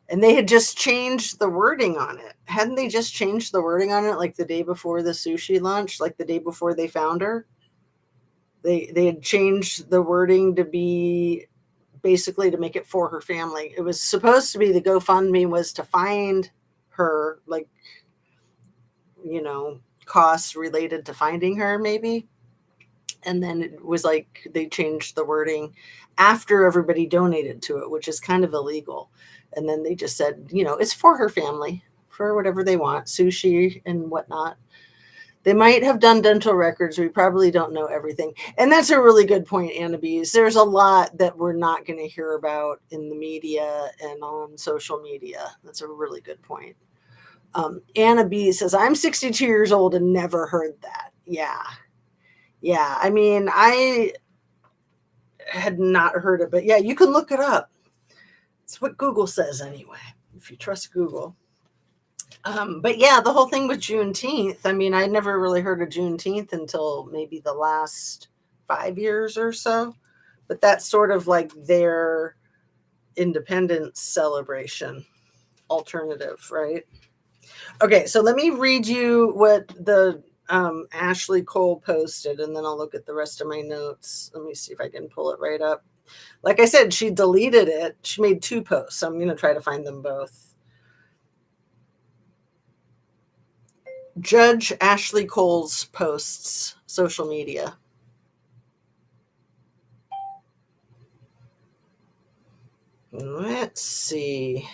And they had just changed the wording on it. Hadn't they just changed the wording on it like the day before the sushi lunch, like the day before they found her? They had changed the wording to be basically to make it for her family. It was supposed to be the GoFundMe was to find her, like, costs related to finding her, maybe. And then it was like they changed the wording after everybody donated to it, which is kind of illegal. And then they just said, it's for her family, for whatever they want, sushi and whatnot. They might have done dental records. We probably don't know everything. And that's a really good point, Anna Bees. There's a lot that we're not going to hear about in the media and on social media. That's a really good point. Anna Bees says, I'm 62 years old and never heard that. Yeah. Yeah. I mean, I had not heard it, but yeah, you can look it up. It's what Google says anyway, if you trust Google. But yeah, the whole thing with Juneteenth, I mean, I never really heard of Juneteenth until maybe the last 5 years or so. But that's sort of like their independence celebration alternative, right? Okay, so let me read you what the Ashley Cole posted, and then I'll look at the rest of my notes. Let me see if I can pull it right up. Like I said, she deleted it. She made 2 posts, so I'm going to try to find them both. Judge Ashley Cole's posts, social media. Let's see.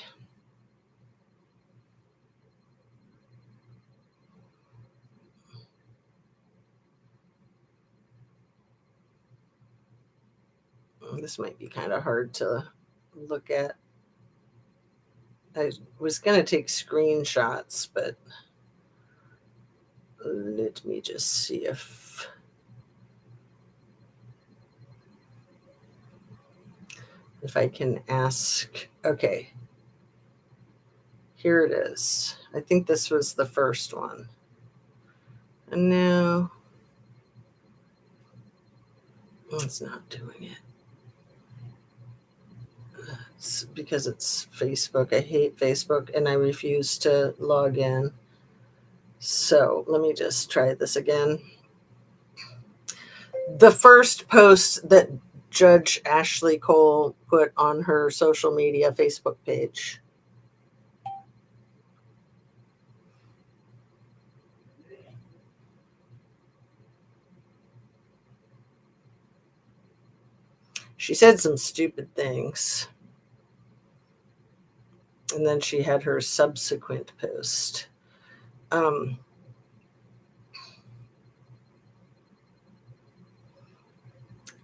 This might be kind of hard to look at. I was going to take screenshots, but let me just see if I can ask. Okay. Here it is. I think this was the first one. And now it's not doing it. It's because it's Facebook. I hate Facebook and I refuse to log in. So let me just try this again. The first post that Judge Ashley Cole put on her social media Facebook page. She said some stupid things. And then she had her subsequent post.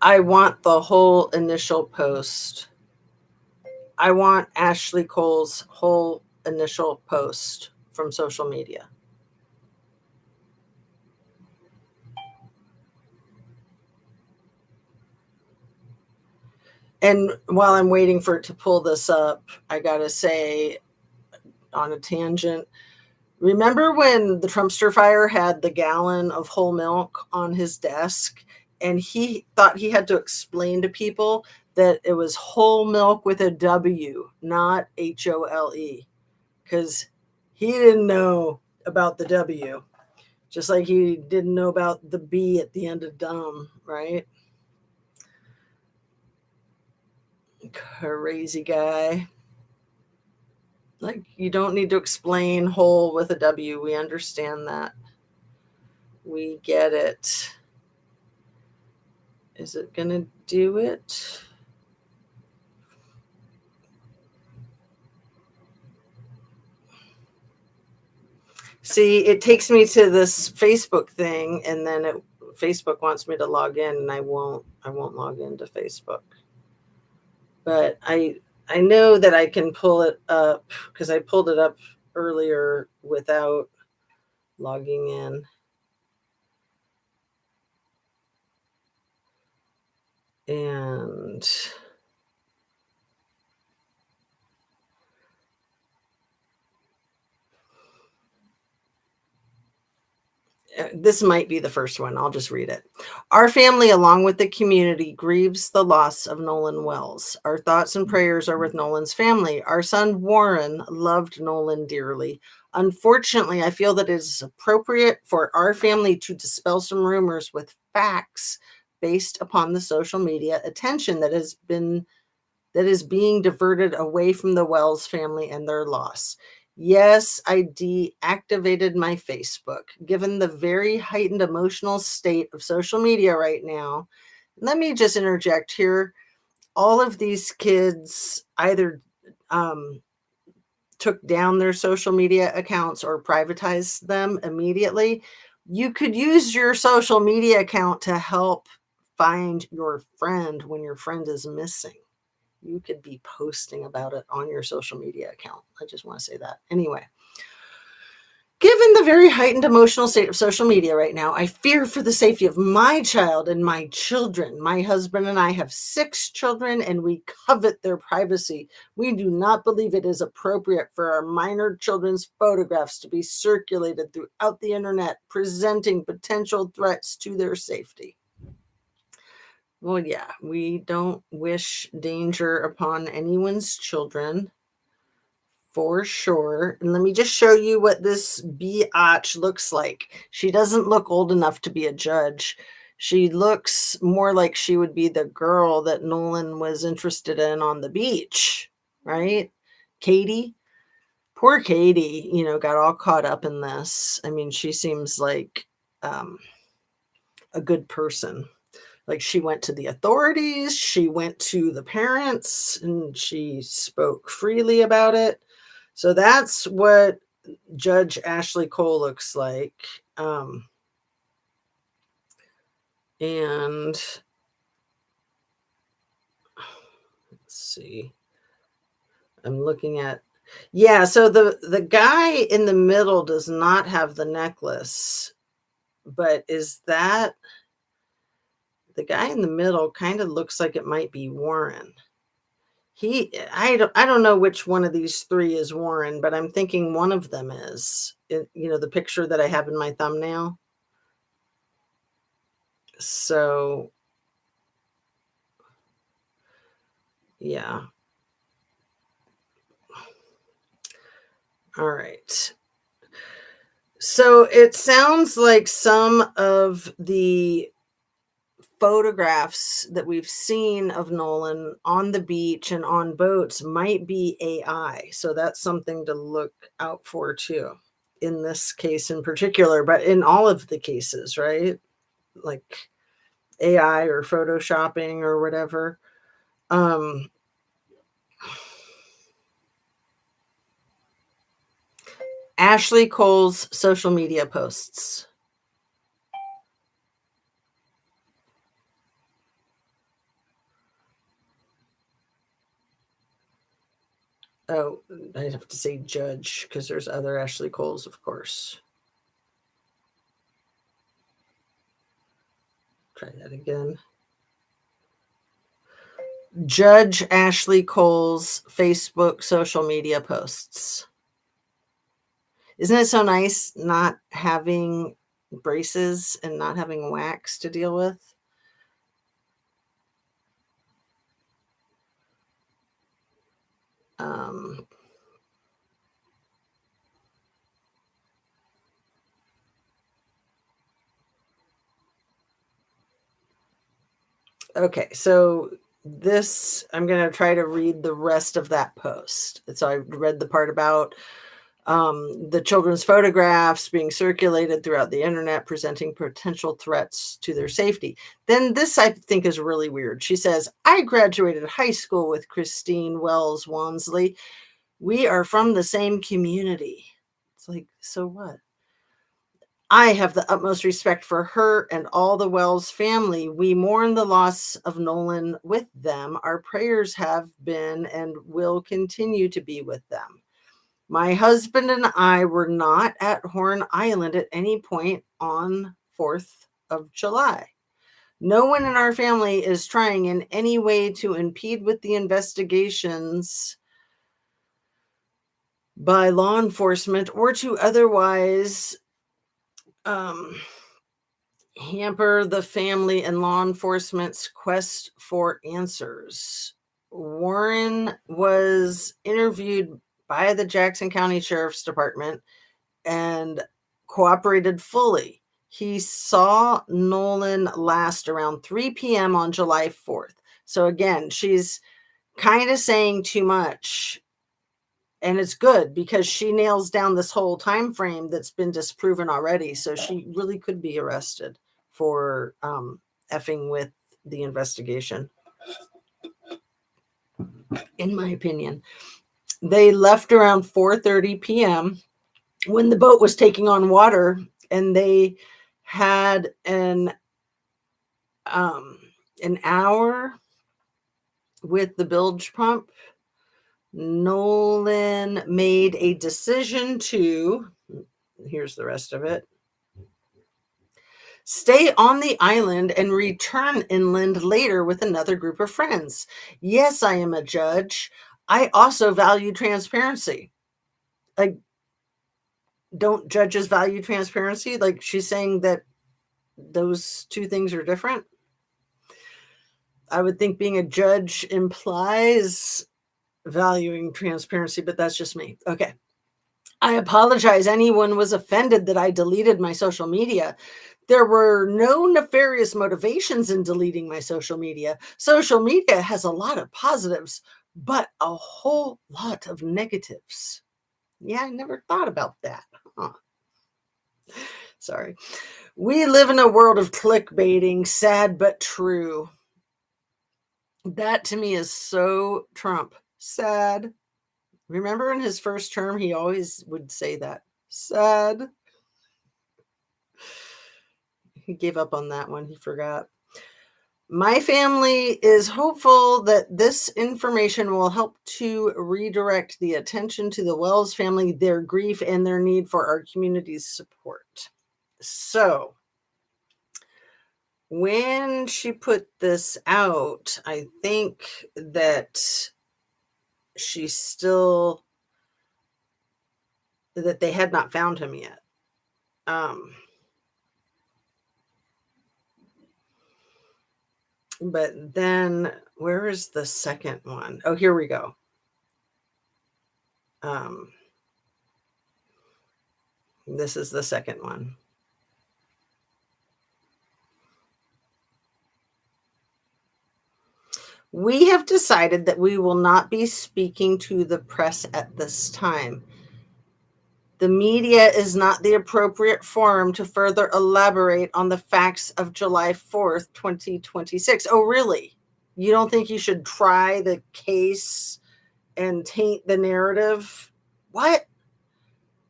I want the whole initial post. I want Ashley Cole's whole initial post from social media. And while I'm waiting for it to pull this up, I got to say, on a tangent, remember when the Trumpster fire had the gallon of whole milk on his desk and he thought he had to explain to people that it was whole milk with a W, not HOLE, because he didn't know about the W, just like he didn't know about the B at the end of dumb, right? Crazy guy. Like, you don't need to explain whole with a W. We understand that. We get it. Is it going to do it? See, it takes me to this Facebook thing, and then Facebook wants me to log in, and I won't log into Facebook. But I know that I can pull it up because I pulled it up earlier without logging in. And this might be the first one. I'll just read it. Our family, along with the community, grieves the loss of Nolan Wells. Our thoughts and prayers are with Nolan's family. Our son Warren loved Nolan dearly. Unfortunately, I feel that it is appropriate for our family to dispel some rumors with facts based upon the social media attention that is being diverted away from the Wells family and their loss. Yes, I deactivated my Facebook. Given the very heightened emotional state of social media right now, let me just interject here. All of these kids either took down their social media accounts or privatized them immediately. You could use your social media account to help find your friend when your friend is missing. You could be posting about it on your social media account. I just want to say that. Anyway, given the very heightened emotional state of social media right now, I fear for the safety of my child and my children. My husband and I have 6 children and we covet their privacy. We do not believe it is appropriate for our minor children's photographs to be circulated throughout the internet, presenting potential threats to their safety. Well, yeah, we don't wish danger upon anyone's children, for sure. And let me just show you what this biatch looks like. She doesn't look old enough to be a judge. She looks more like she would be the girl that Nolan was interested in on the beach, right? Katie. Poor Katie, got all caught up in this. I mean, she seems like a good person. Like, she went to the authorities, she went to the parents, and she spoke freely about it. So that's what Judge Ashley Cole looks like. And let's see. I'm looking at, yeah, so the guy in the middle does not have the necklace, but is that the guy in the middle kind of looks like it might be Warren. I don't know which one of these 3 is Warren, but I'm thinking one of them is, the picture that I have in my thumbnail. So, yeah. All right. So it sounds like some of the photographs that we've seen of Nolan on the beach and on boats might be AI. So that's something to look out for too, in this case in particular, but in all of the cases, right? Like AI or photoshopping or whatever. Ashley Cole's social media posts. Oh, I'd have to say judge because there's other Ashley Coles, of course. Try that again. Judge Ashley Cole's Facebook social media posts. Isn't it so nice not having braces and not having wax to deal with? Okay, so this, I'm going to try to read the rest of that post. So I read the part about the children's photographs being circulated throughout the internet, presenting potential threats to their safety. Then this I think is really weird. She says, I graduated high school with Christine Wells Wansley. We are from the same community. It's like, so what? I have the utmost respect for her and all the Wells family. We mourn the loss of Nolan with them. Our prayers have been and will continue to be with them. My husband and I were not at Horn Island at any point on 4th of July. No one in our family is trying in any way to impede with the investigations by law enforcement or to otherwise hamper the family and law enforcement's quest for answers. Warren was interviewed by the Jackson County Sheriff's Department and cooperated fully. He saw Nolan last around 3 p.m. on July 4th. So again, she's kind of saying too much. And it's good because she nails down this whole time frame that's been disproven already. So she really could be arrested for effing with the investigation, in my opinion. They left around 4:30 p.m. when the boat was taking on water, and they had an hour with the bilge pump. Nolan made a decision to, here's the rest of it, stay on the island and return inland later with another group of friends. Yes, I am a judge. I also value transparency. Like, don't judges value transparency? Like, she's saying that those two things are different. I would think being a judge implies valuing transparency, but that's just me. Okay. I apologize. Anyone was offended that I deleted my social media. There were no nefarious motivations in deleting my social media. Social media has a lot of positives, but a whole lot of negatives. Yeah, I never thought about that. Huh. Sorry. We live in a world of clickbaiting, sad but true. That to me is so Trump. Sad. Remember in his first term, he always would say that. Sad. He gave up on that one. He forgot. My family is hopeful that this information will help to redirect the attention to the Wells family, their grief, and their need for our community's support. So, when she put this out, I think that she's still, that they had not found him yet. But then where is the second one? Oh, here we go. This is the second one. We have decided that we will not be speaking to the press at this time. The media is not the appropriate forum to further elaborate on the facts of July 4th, 2026. Oh, really? You don't think you should try the case and taint the narrative? What?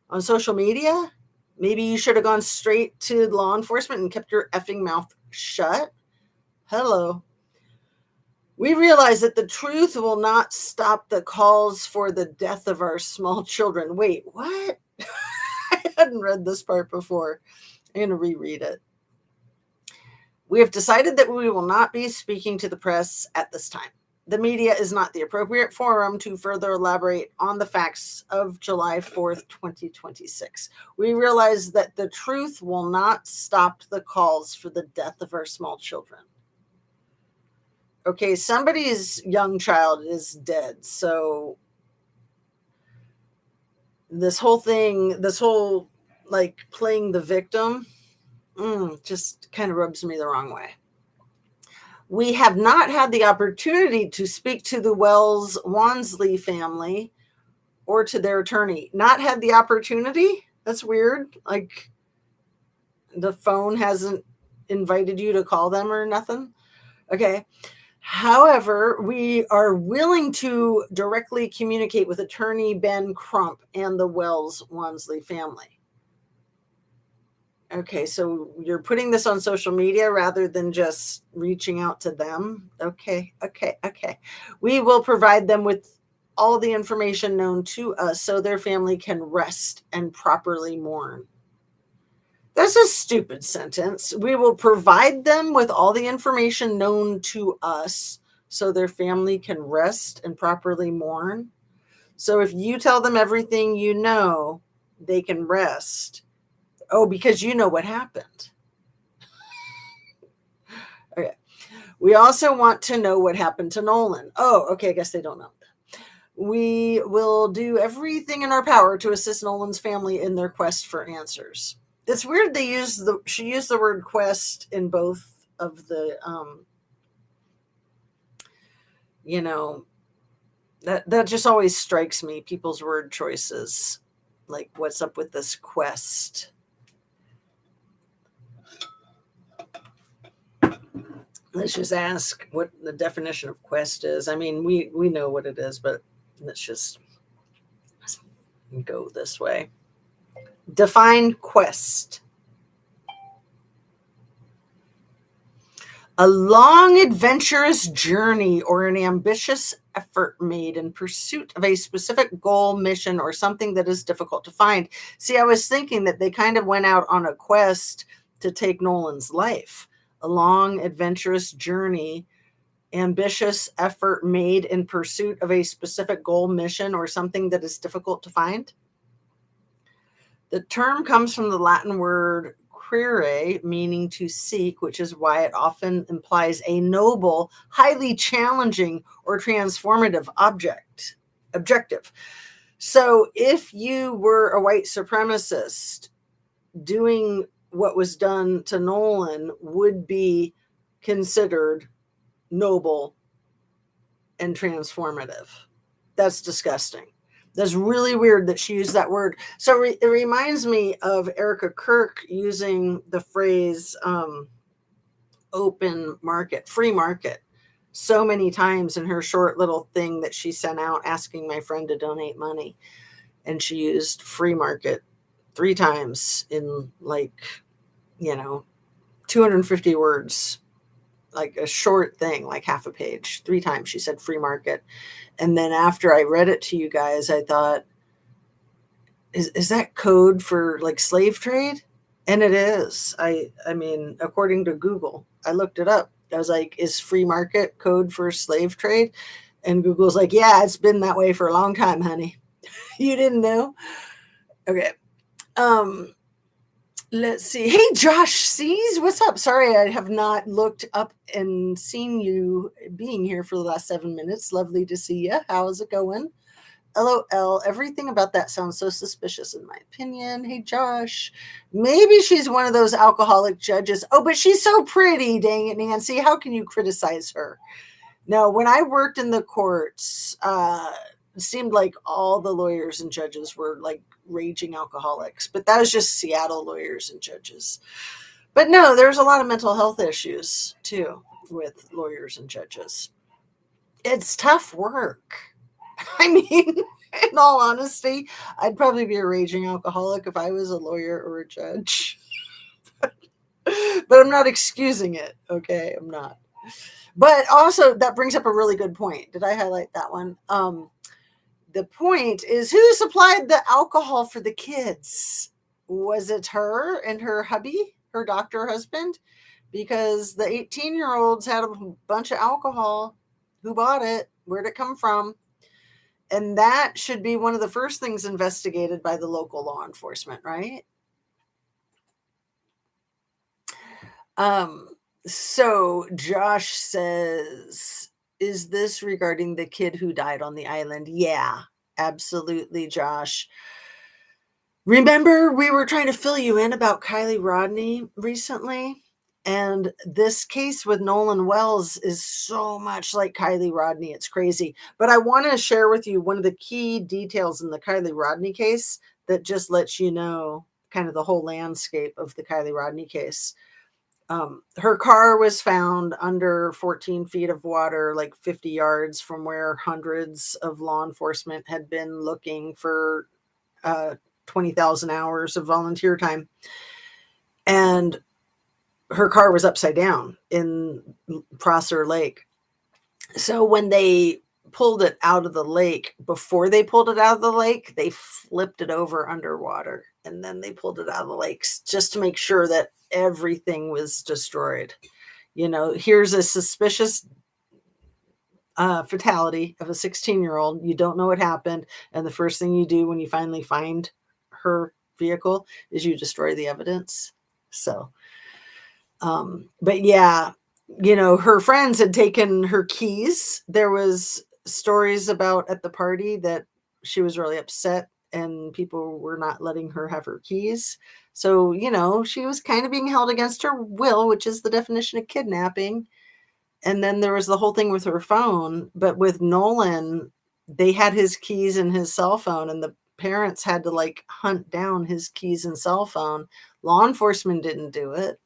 On social media? Maybe you should have gone straight to law enforcement and kept your effing mouth shut? Hello. We realize that the truth will not stop the calls for the death of our small children. Wait, what? I hadn't read this part before. I'm going to reread it. We have decided that we will not be speaking to the press at this time. The media is not the appropriate forum to further elaborate on the facts of July 4th, 2026. We realize that the truth will not stop the calls for the death of our small children. Okay, somebody's young child is dead. So this whole thing, like playing the victim, just kind of rubs me the wrong way. We have not had the opportunity to speak to the Wells Wansley family or to their attorney. Not had the opportunity? That's weird. Like the phone hasn't invited you to call them or nothing? Okay. However, we are willing to directly communicate with attorney Ben Crump and the Wells Wansley family. Okay, so you're putting this on social media rather than just reaching out to them. Okay. We will provide them with all the information known to us so their family can rest and properly mourn. That's a stupid sentence. We will provide them with all the information known to us so their family can rest and properly mourn. So if you tell them everything you know, they can rest. Oh, because you know what happened. Okay. We also want to know what happened to Nolan. Oh, okay. I guess they don't know that. We will do everything in our power to assist Nolan's family in their quest for answers. It's weird she used the word quest in both of the that just always strikes me, people's word choices. Like, what's up with this quest? Let's just ask what the definition of quest is. I mean, we know what it is, but let's go this way. Define quest. A long, adventurous journey or an ambitious effort made in pursuit of a specific goal, mission, or something that is difficult to find. See, I was thinking that they kind of went out on a quest to take Nolan's life. A long, adventurous journey, ambitious effort made in pursuit of a specific goal, mission, or something that is difficult to find. The term comes from the Latin word quere, meaning to seek, which is why it often implies a noble, highly challenging, or transformative objective. So if you were a white supremacist, doing what was done to Nolan would be considered noble and transformative. That's disgusting. That's really weird that she used that word. So it reminds me of Erica Kirk using the phrase open market, free market, so many times in her short little thing that she sent out asking my friend to donate money. And she used free market 3 times in 250 words, like a short thing, like half a page. 3 times she said free market. And then after I read it to you guys, I thought, is that code for like slave trade? And it is. I mean, according to Google, I looked it up. I was like, is free market code for slave trade? And Google's like, yeah, it's been that way for a long time, honey. You didn't know? Okay. Let's see. Hey, Josh C's, what's up? Sorry, I have not looked up and seen you being here for the last 7 minutes. Lovely to see you. How's it going? LOL. Everything about that sounds so suspicious in my opinion. Hey, Josh. Maybe she's one of those alcoholic judges. Oh, but she's so pretty. Dang it, Nancy. How can you criticize her? Now, when I worked in the courts, it seemed like all the lawyers and judges were like raging alcoholics, but that was just Seattle lawyers and judges. But no, there's a lot of mental health issues too with lawyers and judges. It's tough work. I mean, in all honesty, I'd probably be a raging alcoholic if I was a lawyer or a judge. But I'm not excusing it. Okay, I'm not. But also, that brings up a really good point. Did I highlight that one? The point is, who supplied the alcohol for the kids? Was it her and her hubby, her doctor husband? Because the 18-year-olds had a bunch of alcohol. Who bought it? Where'd it come from? And that should be one of the first things investigated by the local law enforcement, right? So Josh says, is this regarding the kid who died on the island? Yeah, absolutely, Josh. Remember, we were trying to fill you in about Kylie Rodney recently? And this case with Nolan Wells is so much like Kylie Rodney. It's crazy. But I want to share with you one of the key details in the Kylie Rodney case that just lets you know kind of the whole landscape of the Kylie Rodney case. Her car was found under 14 feet of water, like 50 yards from where hundreds of law enforcement had been looking for 20,000 hours of volunteer time. And her car was upside down in Prosser Lake. So when they pulled it out of the lake, before they pulled it out of the lake, they flipped it over underwater. And then they pulled it out of the lakes just to make sure that everything was destroyed. You know, here's a suspicious fatality of a 16-year-old. You don't know what happened. And the first thing you do when you finally find her vehicle is you destroy the evidence. So, but yeah, you know, her friends had taken her keys. There was stories about at the party that she was really upset and people were not letting her have her keys. So, you know, she was kind of being held against her will, which is the definition of kidnapping. And then there was the whole thing with her phone. But with Nolan, they had his keys and his cell phone, and the parents had to like hunt down his keys and cell phone. Law enforcement didn't do it.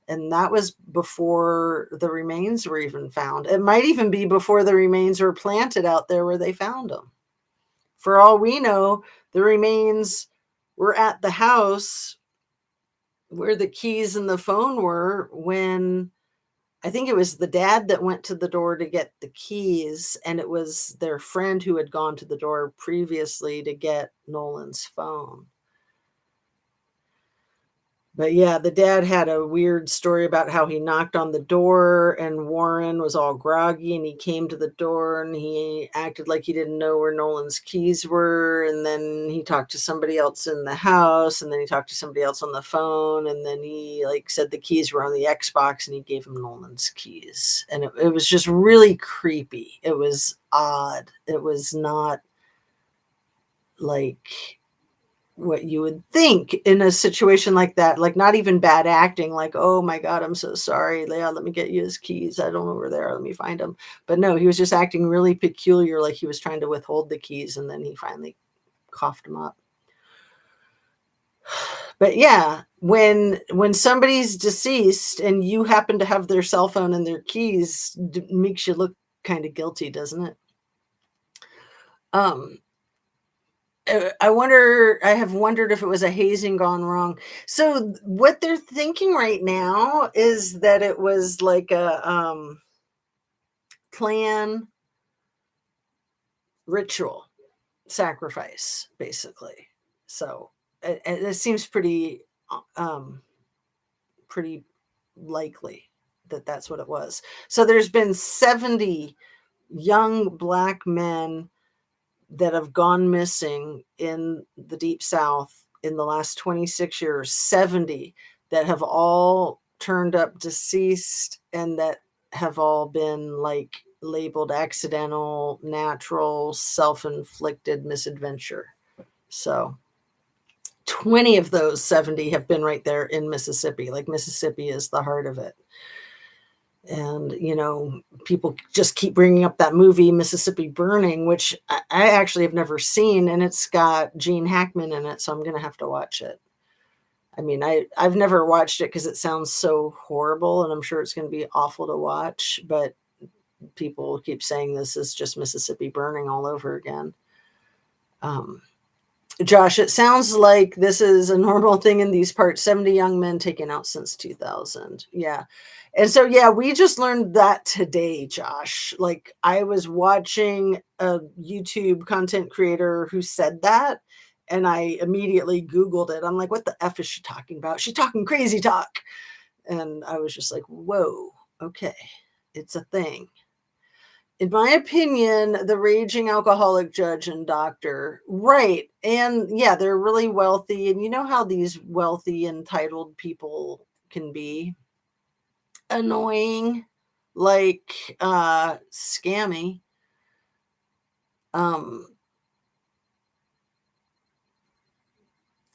And that was before the remains were even found. It might even be before the remains were planted out there where they found them. For all we know, the remains were at the house where the keys and the phone were when I think it was the dad that went to the door to get the keys, and it was their friend who had gone to the door previously to get Nolan's phone. But yeah, the dad had a weird story about how he knocked on the door and Warren was all groggy and he came to the door and he acted like he didn't know where Nolan's keys were. And then he talked to somebody else in the house and then he talked to somebody else on the phone. And then he like said the keys were on the Xbox and he gave him Nolan's keys. And it was just really creepy. It was odd. It was not like what you would think in a situation like that, like not even bad acting, like, oh my God, I'm so sorry. Yeah, let me get you his keys. I don't know where they are. Let me find them. But no, he was just acting really peculiar, like he was trying to withhold the keys, and then he finally coughed them up. But yeah, when somebody's deceased and you happen to have their cell phone and their keys, makes you look kind of guilty, doesn't it? I have wondered if it was a hazing gone wrong. So what they're thinking right now is that it was like a clan ritual sacrifice, basically. So it seems pretty likely that that's what it was. So there's been 70 young Black men that have gone missing in the Deep South in the last 26 years, 70 that have all turned up deceased and that have all been like labeled accidental, natural, self-inflicted misadventure. So 20 of those 70 have been right there in Mississippi. Like Mississippi is the heart of it. And, people just keep bringing up that movie, Mississippi Burning, which I actually have never seen, and it's got Gene Hackman in it, so I'm going to have to watch it. I mean, I've never watched it because it sounds so horrible, and I'm sure it's going to be awful to watch, but people keep saying this is just Mississippi Burning all over again. Josh, it sounds like this is a normal thing in these parts. 70 young men taken out since 2000. Yeah. And so, yeah, we just learned that today, Josh. Like, I was watching a YouTube content creator who said that, and I immediately Googled it. I'm like, what the F is she talking about? She's talking crazy talk. And I was just like, whoa, okay, it's a thing. In my opinion, the raging alcoholic judge and doctor, right? And yeah, they're really wealthy. And you know how these wealthy, entitled people can be annoying, like scammy.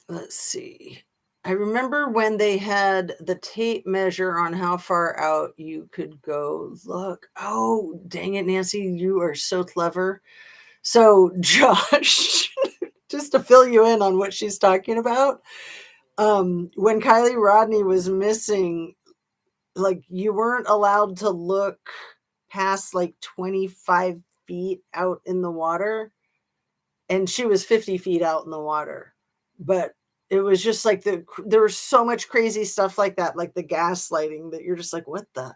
Let's see. I remember when they had the tape measure on how far out you could go. Look, oh, dang it, Nancy, you are so clever. So, Josh, just to fill you in on what she's talking about, when Kylie Rodney was missing, like, you weren't allowed to look past like 25 feet out in the water, and she was 50 feet out in the water. But it was just like there was so much crazy stuff like that, like the gaslighting, that you're just like, what the?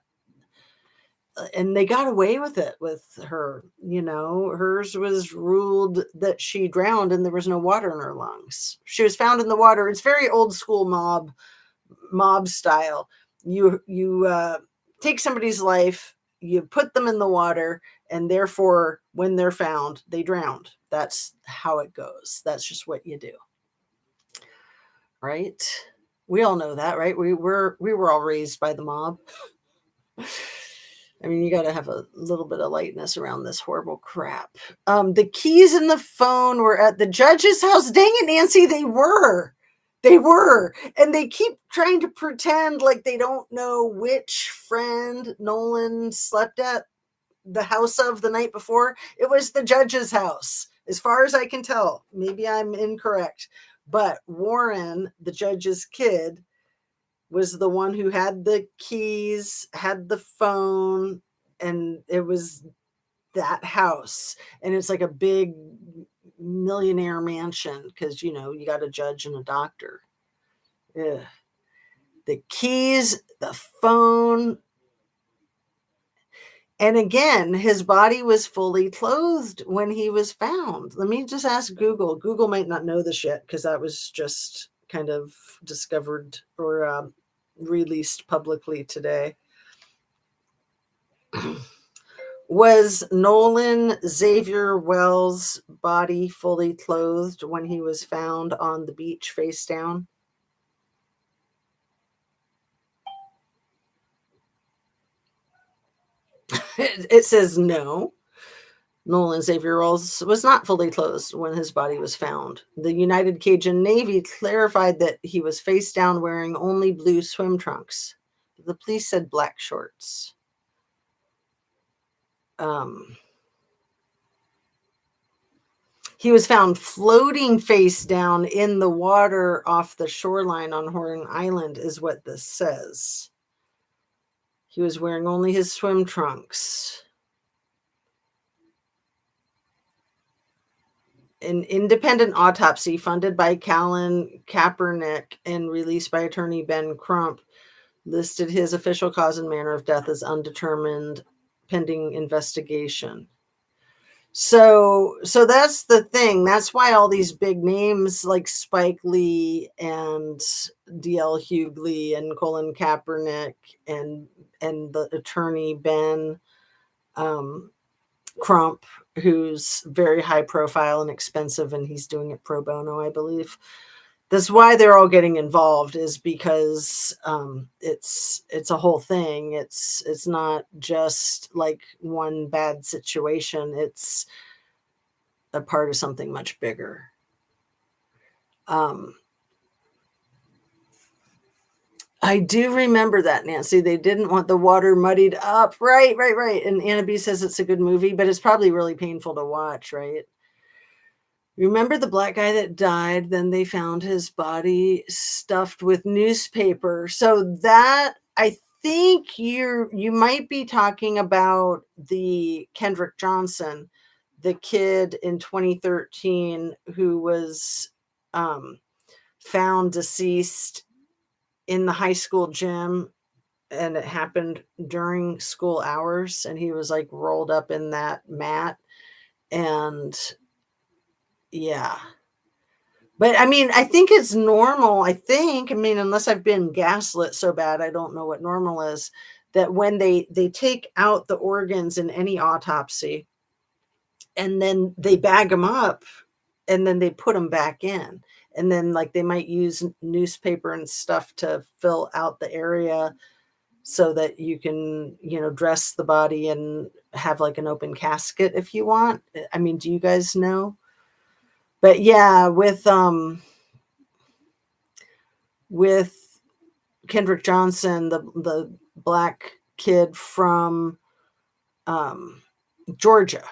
And they got away with it with her. Hers was ruled that she drowned and there was no water in her lungs. She was found in the water. It's very old school mob style. You take somebody's life, you put them in the water, and therefore when they're found, they drowned. That's how it goes. That's just what you do, right? We all know that, right? We were all raised by the mob. I mean, you got to have a little bit of lightness around this horrible crap. The keys in the phone were at the judge's house. Dang it, Nancy, they were. And they keep trying to pretend like they don't know which friend Nolan slept at the house of the night before. It was the judge's house, as far as I can tell. Maybe I'm incorrect. But Warren, the judge's kid, was the one who had the keys, had the phone, and it was that house. And it's like a big millionaire mansion because, you got a judge and a doctor. Ugh. The keys, the phone. And again, his body was fully clothed when he was found. Let me just ask Google. Google might not know this yet because that was just kind of discovered or released publicly today. Was Nolan Xavier Wells' body fully clothed when he was found on the beach face down? It says no. Nolan Xavier Wells was not fully clothed when his body was found. The United Cajun Navy clarified that he was face down wearing only blue swim trunks. The police said black shorts. He was found floating face down in the water off the shoreline on Horn Island, is what this says. He was wearing only his swim trunks. An independent autopsy funded by Callan Kaepernick and released by attorney Ben Crump listed his official cause and manner of death as undetermined, pending investigation. So that's the thing. That's why all these big names like Spike Lee and D.L. Hughley and Colin Kaepernick and the attorney Ben Crump, who's very high profile and expensive, and he's doing it pro bono, I believe. That's why they're all getting involved, is because it's a whole thing. It's not just like one bad situation. It's a part of something much bigger. I do remember that, Nancy. They didn't want the water muddied up. Right, right, right. And Anna B says it's a good movie, but it's probably really painful to watch, right? Remember the black guy that died? Then they found his body stuffed with newspaper. So that I think you might be talking about the Kendrick Johnson, the kid in 2013 who was um, found deceased in the high school gym, and it happened during school hours, and he was like rolled up in that mat. And yeah, but I mean, I think it's normal. I mean, unless I've been gaslit so bad, I don't know what normal is, that when they take out the organs in any autopsy and then they bag them up and then they put them back in, and then like they might use newspaper and stuff to fill out the area so that you can, dress the body and have like an open casket if you want. I mean, do you guys know? But yeah, with Kendrick Johnson, the black kid from um, Georgia.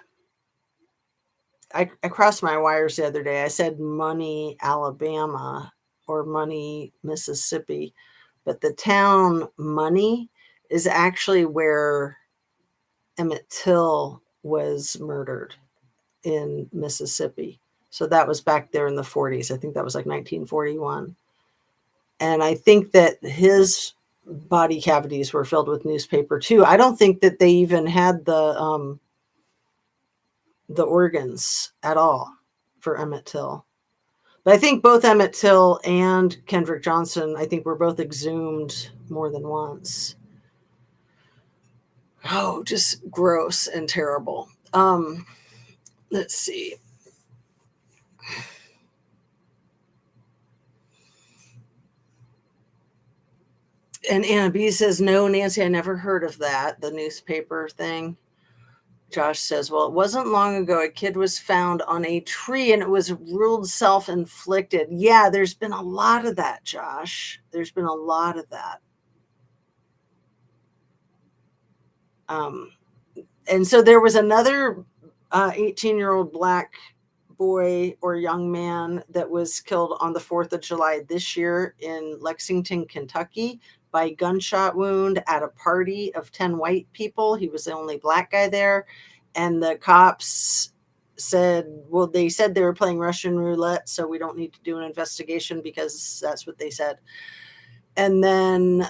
I crossed my wires the other day. I said Money, Alabama, or Money, Mississippi, but the town Money is actually where Emmett Till was murdered in Mississippi. So that was back there in the 40s. I think that was like 1941. And I think that his body cavities were filled with newspaper too. I don't think that they even had the organs at all for Emmett Till. But I think both Emmett Till and Kendrick Johnson, I think, were both exhumed more than once. Oh, just gross and terrible. Let's see. And Anna B says, no, Nancy, I never heard of that, the newspaper thing. Josh says, well, it wasn't long ago a kid was found on a tree and it was ruled self-inflicted. Yeah, there's been a lot of that, Josh. There's been a lot of that. And so there was another 18-year-old black boy or young man that was killed on the 4th of July this year in Lexington, Kentucky, by gunshot wound at a party of 10 white people. He was the only black guy there. And the cops said, well, they said they were playing Russian roulette, so we don't need to do an investigation, because that's what they said. And then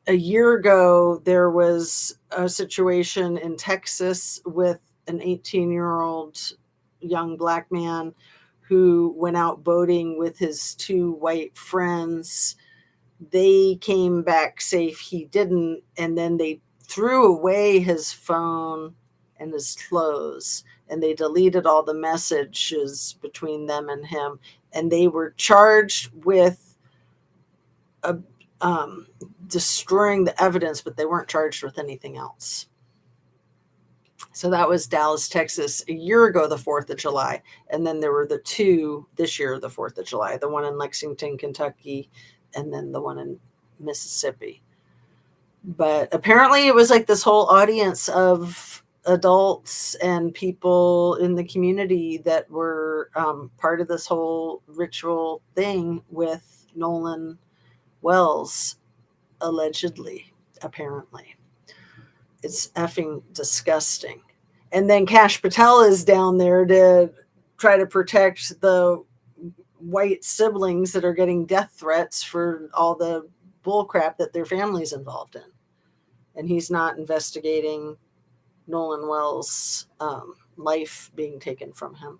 a year ago, there was a situation in Texas with an 18-year-old young black man who went out boating with his 2 white friends. They came back safe. He didn't. And then they threw away his phone and his clothes, and they deleted all the messages between them and him. And they were charged with destroying the evidence, but they weren't charged with anything else. So that was Dallas, Texas, a year ago, the 4th of July. And then there were the 2 this year, the 4th of July, the one in Lexington, Kentucky, and then the one in Mississippi. But apparently it was like this whole audience of adults and people in the community that were part of this whole ritual thing with Nolan Wells, allegedly, apparently. It's effing disgusting. And then Kash Patel is down there to try to protect the white siblings that are getting death threats for all the bullcrap that their family's involved in. And he's not investigating Nolan Wells' life being taken from him.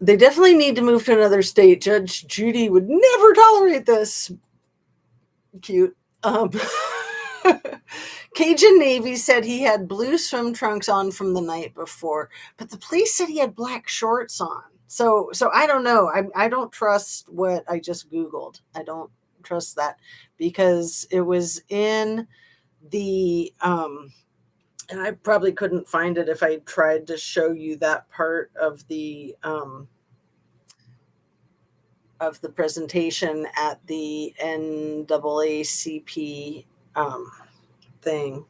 They definitely need to move to another state. Judge Judy would never tolerate this. Cute. Cajun Navy said he had blue swim trunks on from the night before, but the police said he had black shorts on. So I don't know. I don't trust what I just Googled. I don't trust that, because it was in the and I probably couldn't find it if I tried to show you that part of the of the presentation at the NAACP thing.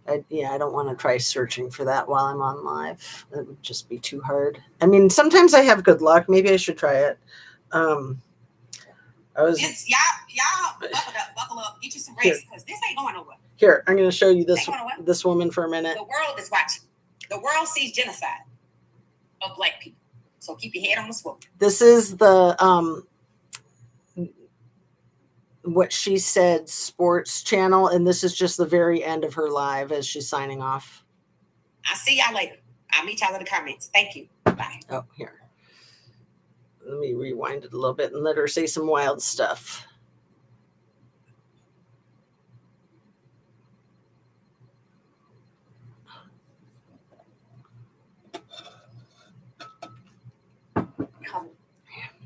I don't want to try searching for that while I'm on live. It would just be too hard. I mean, sometimes I have good luck. Maybe I should try it. I was y'all buckle up, get you some rest, because this ain't going nowhere. Here, I'm going to show you this woman for a minute. The world is watching. The world sees genocide of Black people. So keep your head on the swivel. This is the What She Said sports channel, and this is just the very end of her live as she's signing off. I'll see y'all later. I'll meet y'all in the comments. Thank you. Bye. Oh, here. Let me rewind it a little bit and let her say some wild stuff.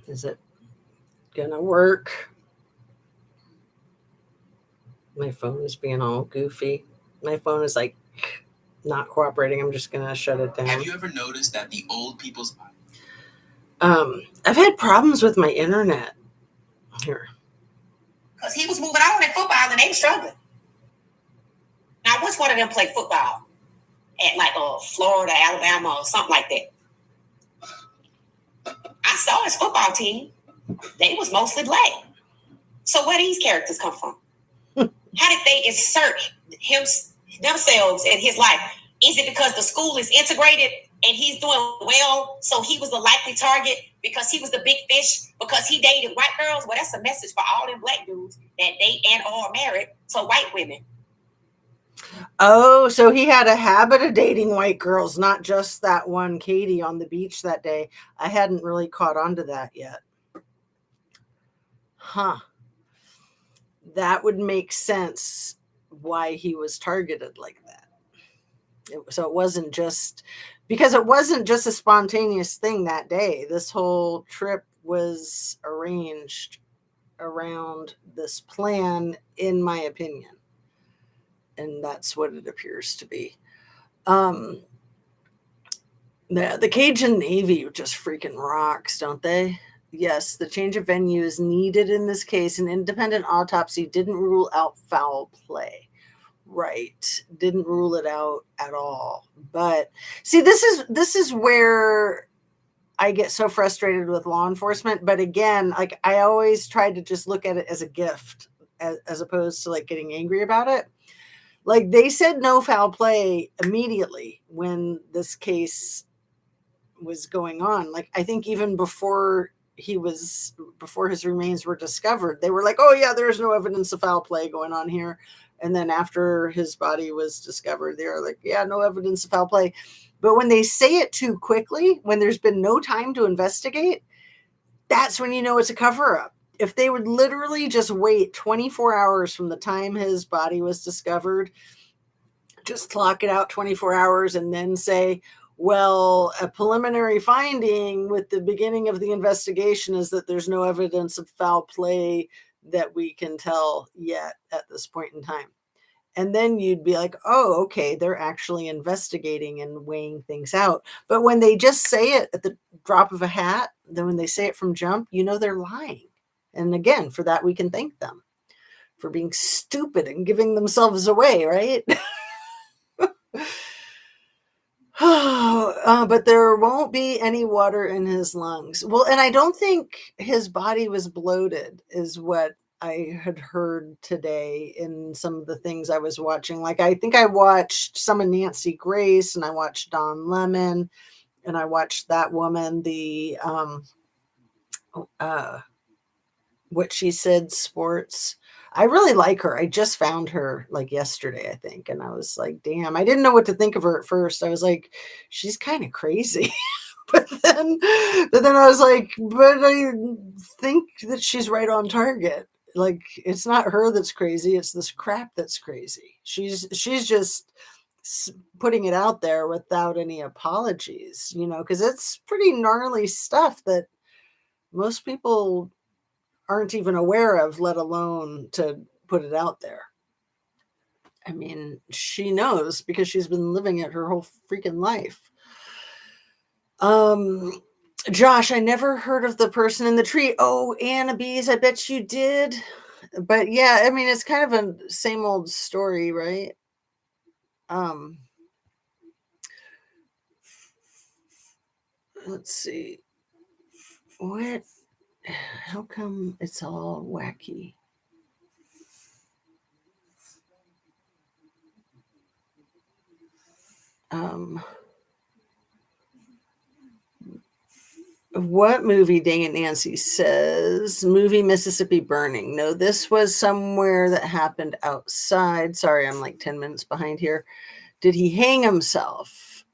Is it gonna work? My phone is being all goofy. My phone is like not cooperating. I'm just gonna shut it down. Have you ever noticed that the old people's... I've had problems with my internet. Here. Because he was moving on in football and they were struggling. Now, which one of them played football? At like Florida, Alabama, or something like that. I saw his football team. They was mostly Black. So where these characters come from? How did they insert themselves in his life? Is it because the school is integrated and he's doing well, so he was the likely target because he was the big fish, because he dated white girls? Well, that's a message for all them Black dudes that date and are married to white women. Oh, so he had a habit of dating white girls, not just that one Katie on the beach that day. I hadn't really caught on to that yet. Huh. That would make sense why he was targeted like that. So it wasn't just because it wasn't just a spontaneous thing that day. This whole trip was arranged around this plan, in my opinion. And that's what it appears to be. The Cajun Navy just freaking rocks, don't they? Yes, the change of venue is needed in this case. An independent autopsy didn't rule out foul play. Right. Didn't rule it out at all. But see, this is where I get so frustrated with law enforcement. But again, like I always try to just look at it as a gift as opposed to like getting angry about it. Like they said no foul play immediately when this case was going on. Like I think even before his remains were discovered, they were like, oh yeah, there's no evidence of foul play going on here. And then after his body was discovered, they were like, yeah, no evidence of foul play. But when they say it too quickly, when there's been no time to investigate, that's when you know it's a cover-up. If they would literally just wait 24 hours from the time his body was discovered, just clock it out 24 hours and then say, well, a preliminary finding with the beginning of the investigation is that there's no evidence of foul play that we can tell yet at this point in time. And then you'd be like, oh, okay, they're actually investigating and weighing things out. But when they just say it at the drop of a hat, then when they say it from jump, you know they're lying. And again, for that, we can thank them for being stupid and giving themselves away, right? But there won't be any water in his lungs. Well, and I don't think his body was bloated, is what I had heard today in some of the things I was watching. Like, I think I watched some of Nancy Grace, and I watched Don Lemon, and I watched that woman, the What She Said sports. I really like her. I just found her like yesterday, I think. And I was like, damn, I didn't know what to think of her at first. I was like, she's kind of crazy. but then I was like, but I think that she's right on target. Like, it's not her that's crazy. It's this crap that's crazy. She's just putting it out there without any apologies, you know, because it's pretty gnarly stuff that most people aren't even aware of, let alone to put it out there. I mean, she knows because she's been living it her whole freaking life. Josh, I never heard of the person in the tree. Oh, Annabees, I bet you did. But yeah, I mean, it's kind of a same old story, right? Let's see. What? How come it's all wacky? What movie? Dang it, Nancy says. Movie Mississippi Burning. No, this was somewhere that happened outside. Sorry, I'm like 10 minutes behind here. Did he hang himself?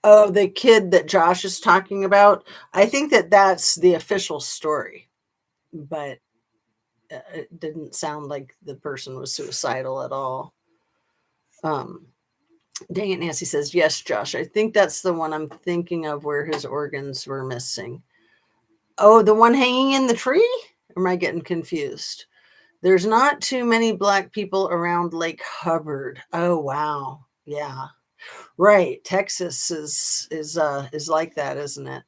Oh, the kid that Josh is talking about. I think that that's the official story, but it didn't sound like the person was suicidal at all. Dang it, Nancy says, yes, Josh. I think that's the one I'm thinking of where his organs were missing. Oh, the one hanging in the tree? Or am I getting confused? There's not too many Black people around Lake Hubbard. Oh, wow. Yeah. Right. Texas is like that, isn't it?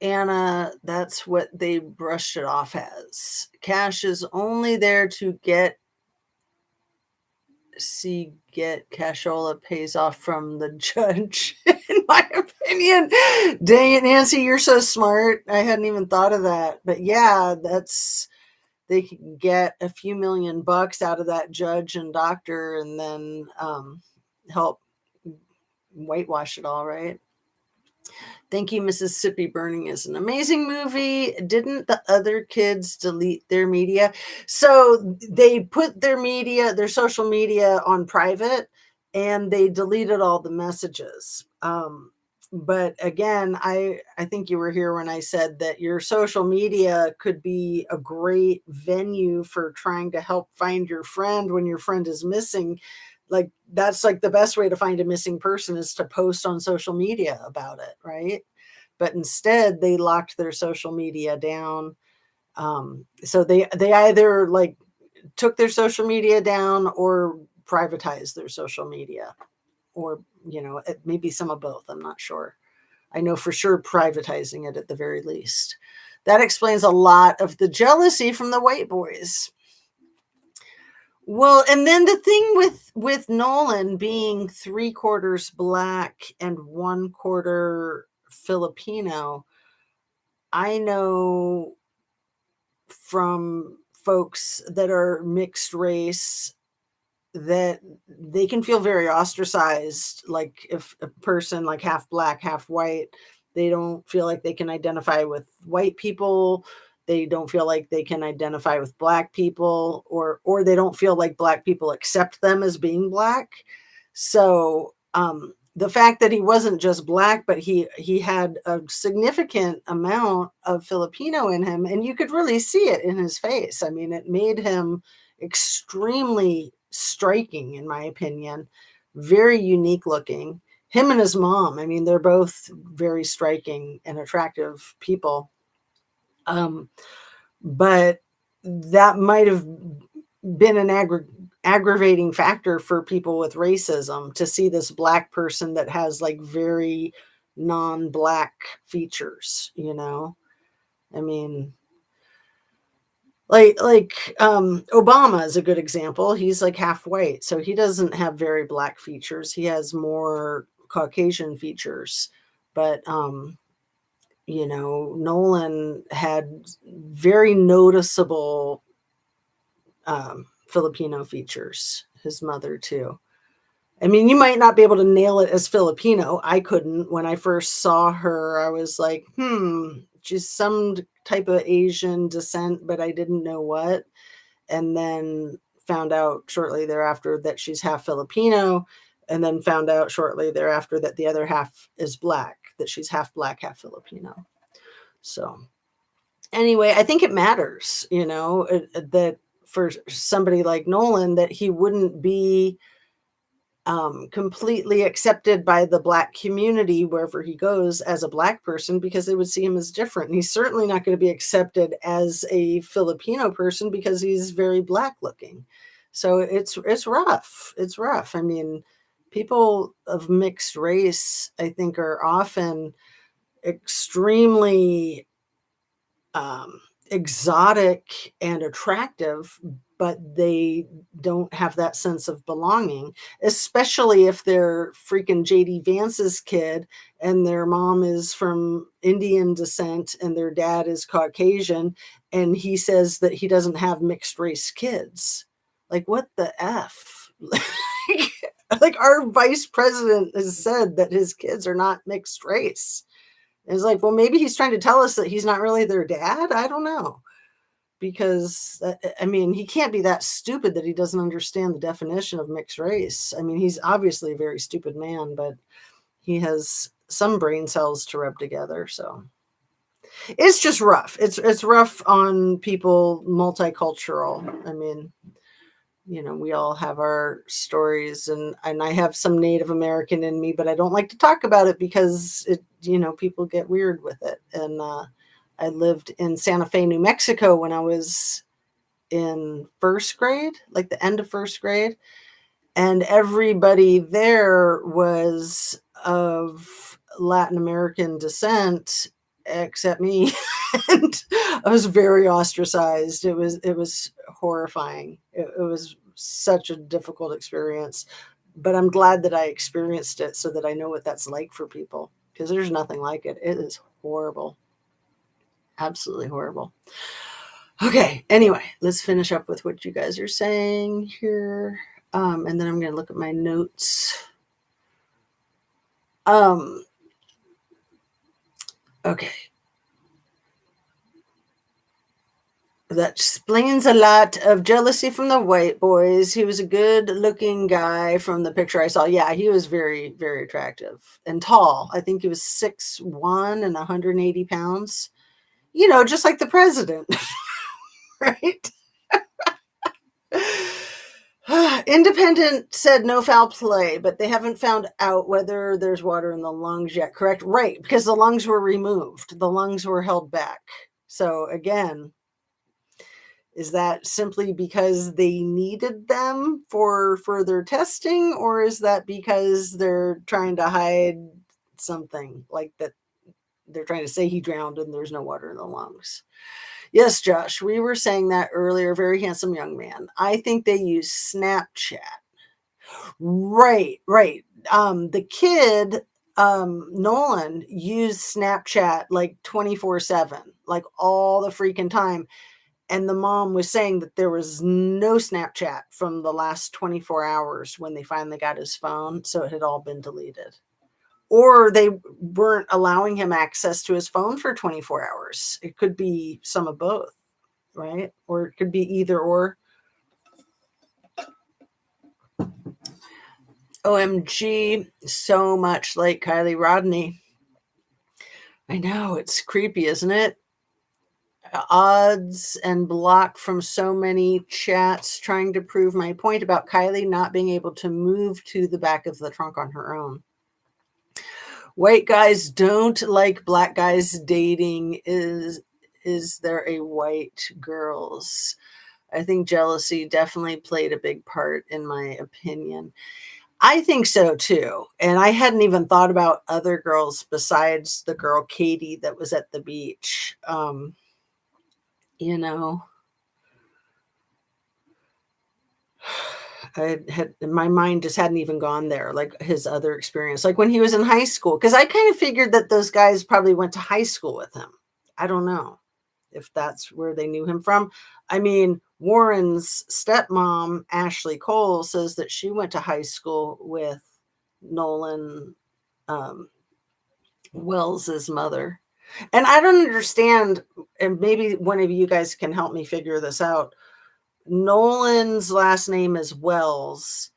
Anna, that's what they brushed it off as. Cash is only there to get cashola pays off from the judge, in my opinion. Dang it, Nancy, you're so smart. I hadn't even thought of that. But yeah, they can get a few $1,000,000 out of that judge and doctor and then help whitewash it all, right? Thank you, Mississippi Burning is an amazing movie. Didn't the other kids delete their media? So they put their social media on private, and they deleted all the messages. But again, I think you were here when I said that your social media could be a great venue for trying to help find your friend when your friend is missing. Like that's like the best way to find a missing person is to post on social media about it, right? But instead they locked their social media down. So they either like took their social media down or privatized their social media, or maybe some of both. I'm not sure. I know for sure privatizing it at the very least. That explains a lot of the jealousy from the white boys. Well, and then the thing with Nolan being 3/4 Black and 1/4 Filipino, I know from folks that are mixed race that they can feel very ostracized. Like if a person like half Black, half white, they don't feel like they can identify with white people. They don't feel like they can identify with Black people, or they don't feel like Black people accept them as being Black. So the fact that he wasn't just Black, but he had a significant amount of Filipino in him, and you could really see it in his face. I mean, it made him extremely striking, in my opinion, very unique looking. Him and his mom, I mean, they're both very striking and attractive people. But that might have been an aggravating factor for people with racism to see this Black person that has like very non-Black features, I mean, like Obama is a good example. He's like half white, so he doesn't have very Black features. He has more Caucasian features. But Nolan had very noticeable Filipino features. His mother too. I mean, you might not be able to nail it as Filipino. I couldn't. When I first saw her, I was like, she's some type of Asian descent, but I didn't know what. And then found out shortly thereafter that she's half Filipino, and then found out shortly thereafter that the other half is Black, that she's half Black, half Filipino. So anyway, I think it matters, that for somebody like Nolan, that he wouldn't be completely accepted by the Black community wherever he goes as a Black person, because they would see him as different. And he's certainly not going to be accepted as a Filipino person because he's very Black looking. So it's rough. It's rough. I mean, people of mixed race, I think, are often extremely exotic and attractive, but they don't have that sense of belonging, especially if they're freaking JD Vance's kid and their mom is from Indian descent and their dad is Caucasian, and he says that he doesn't have mixed race kids. Like, what the F? Like, our vice president has said that his kids are not mixed race. And it's like, well, maybe he's trying to tell us that he's not really their dad. I don't know. Because, I mean, he can't be that stupid that he doesn't understand the definition of mixed race. I mean, he's obviously a very stupid man, but he has some brain cells to rub together. So it's just rough. It's rough on people, multicultural. I mean, you know, we all have our stories, and I have some Native American in me, but I don't like to talk about it because it, you know, people get weird with it. And I lived in Santa Fe, New Mexico when I was in first grade, like the end of first grade, and everybody there was of Latin American descent except me. And I was very ostracized. It was horrifying. It was such a difficult experience, but I'm glad that I experienced it so that I know what that's like for people, because there's nothing like it. It is horrible. Absolutely horrible. Okay, anyway, let's finish up with what you guys are saying here. And then I'm going to look at my notes. Okay. That explains a lot of jealousy from the white boys. He was a good looking guy from the picture I saw. Yeah, he was very, very attractive and tall. I think he was 6'1" and 180 pounds. You know, just like the president, right? Independent said no foul play, but they haven't found out whether there's water in the lungs yet. Correct? Right, because the lungs were removed. The lungs were held back. So again, is that simply because they needed them for further testing, or is that because they're trying to hide something, like that they're trying to say he drowned and there's no water in the lungs? Yes, Josh, we were saying that earlier. Very handsome young man. I think they use Snapchat. Right. The kid, Nolan, used Snapchat like 24/7, like all the freaking time. And the mom was saying that there was no Snapchat from the last 24 hours when they finally got his phone. So it had all been deleted. Or they weren't allowing him access to his phone for 24 hours. It could be some of both, right? Or it could be either or. OMG, so much like Kylie Rodney. I know, it's creepy, isn't it? Odds and blocked from so many chats trying to prove my point about Kylie not being able to move to the back of the trunk on her own. White guys don't like black guys dating. Is there a white girls? I think jealousy definitely played a big part, in my opinion. I think so too. And I hadn't even thought about other girls besides the girl Katie that was at the beach. You know, my mind just hadn't even gone there, like his other experience, like when he was in high school, because I kind of figured that those guys probably went to high school with him. I don't know if that's where they knew him from. I mean, Warren's stepmom, Ashley Cole, says that she went to high school with Nolan Wells's mother. And I don't understand, and maybe one of you guys can help me figure this out. Nolan's last name is Wells.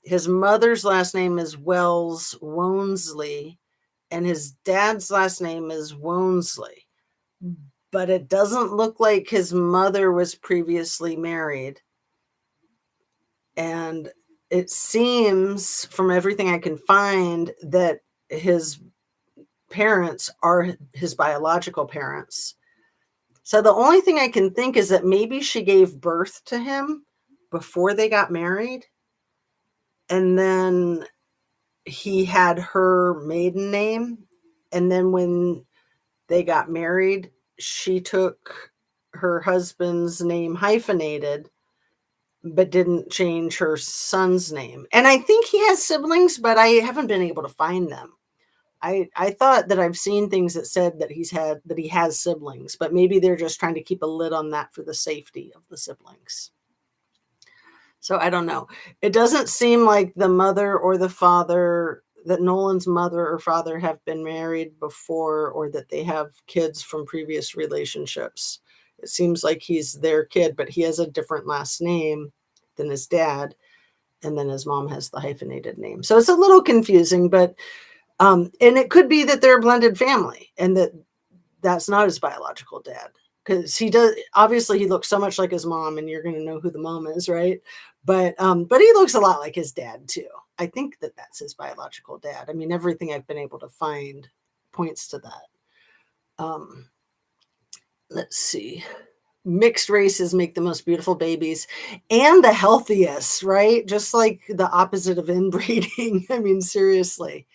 His mother's last name is Wells Wonesley, and his dad's last name is Wonesley. But it doesn't look like his mother was previously married. And it seems, from everything I can find, that his parents are his biological parents. So the only thing I can think is that maybe she gave birth to him before they got married. And then he had her maiden name, and then when they got married, she took her husband's name hyphenated, but didn't change her son's name. And I think he has siblings, but I haven't been able to find them. I thought that I've seen things that said that he has siblings, but maybe they're just trying to keep a lid on that for the safety of the siblings. So I don't know. It doesn't seem like the mother or the father, that Nolan's mother or father have been married before, or that they have kids from previous relationships. It seems like he's their kid, but he has a different last name than his dad. And then his mom has the hyphenated name. So it's a little confusing, but and it could be that they're a blended family and that's not his biological dad, because he looks so much like his mom, and you're going to know who the mom is, right? But he looks a lot like his dad too. I think that that's his biological dad. I mean, everything I've been able to find points to that. Let's see. Mixed races make the most beautiful babies and the healthiest, right? Just like the opposite of inbreeding. I mean, seriously.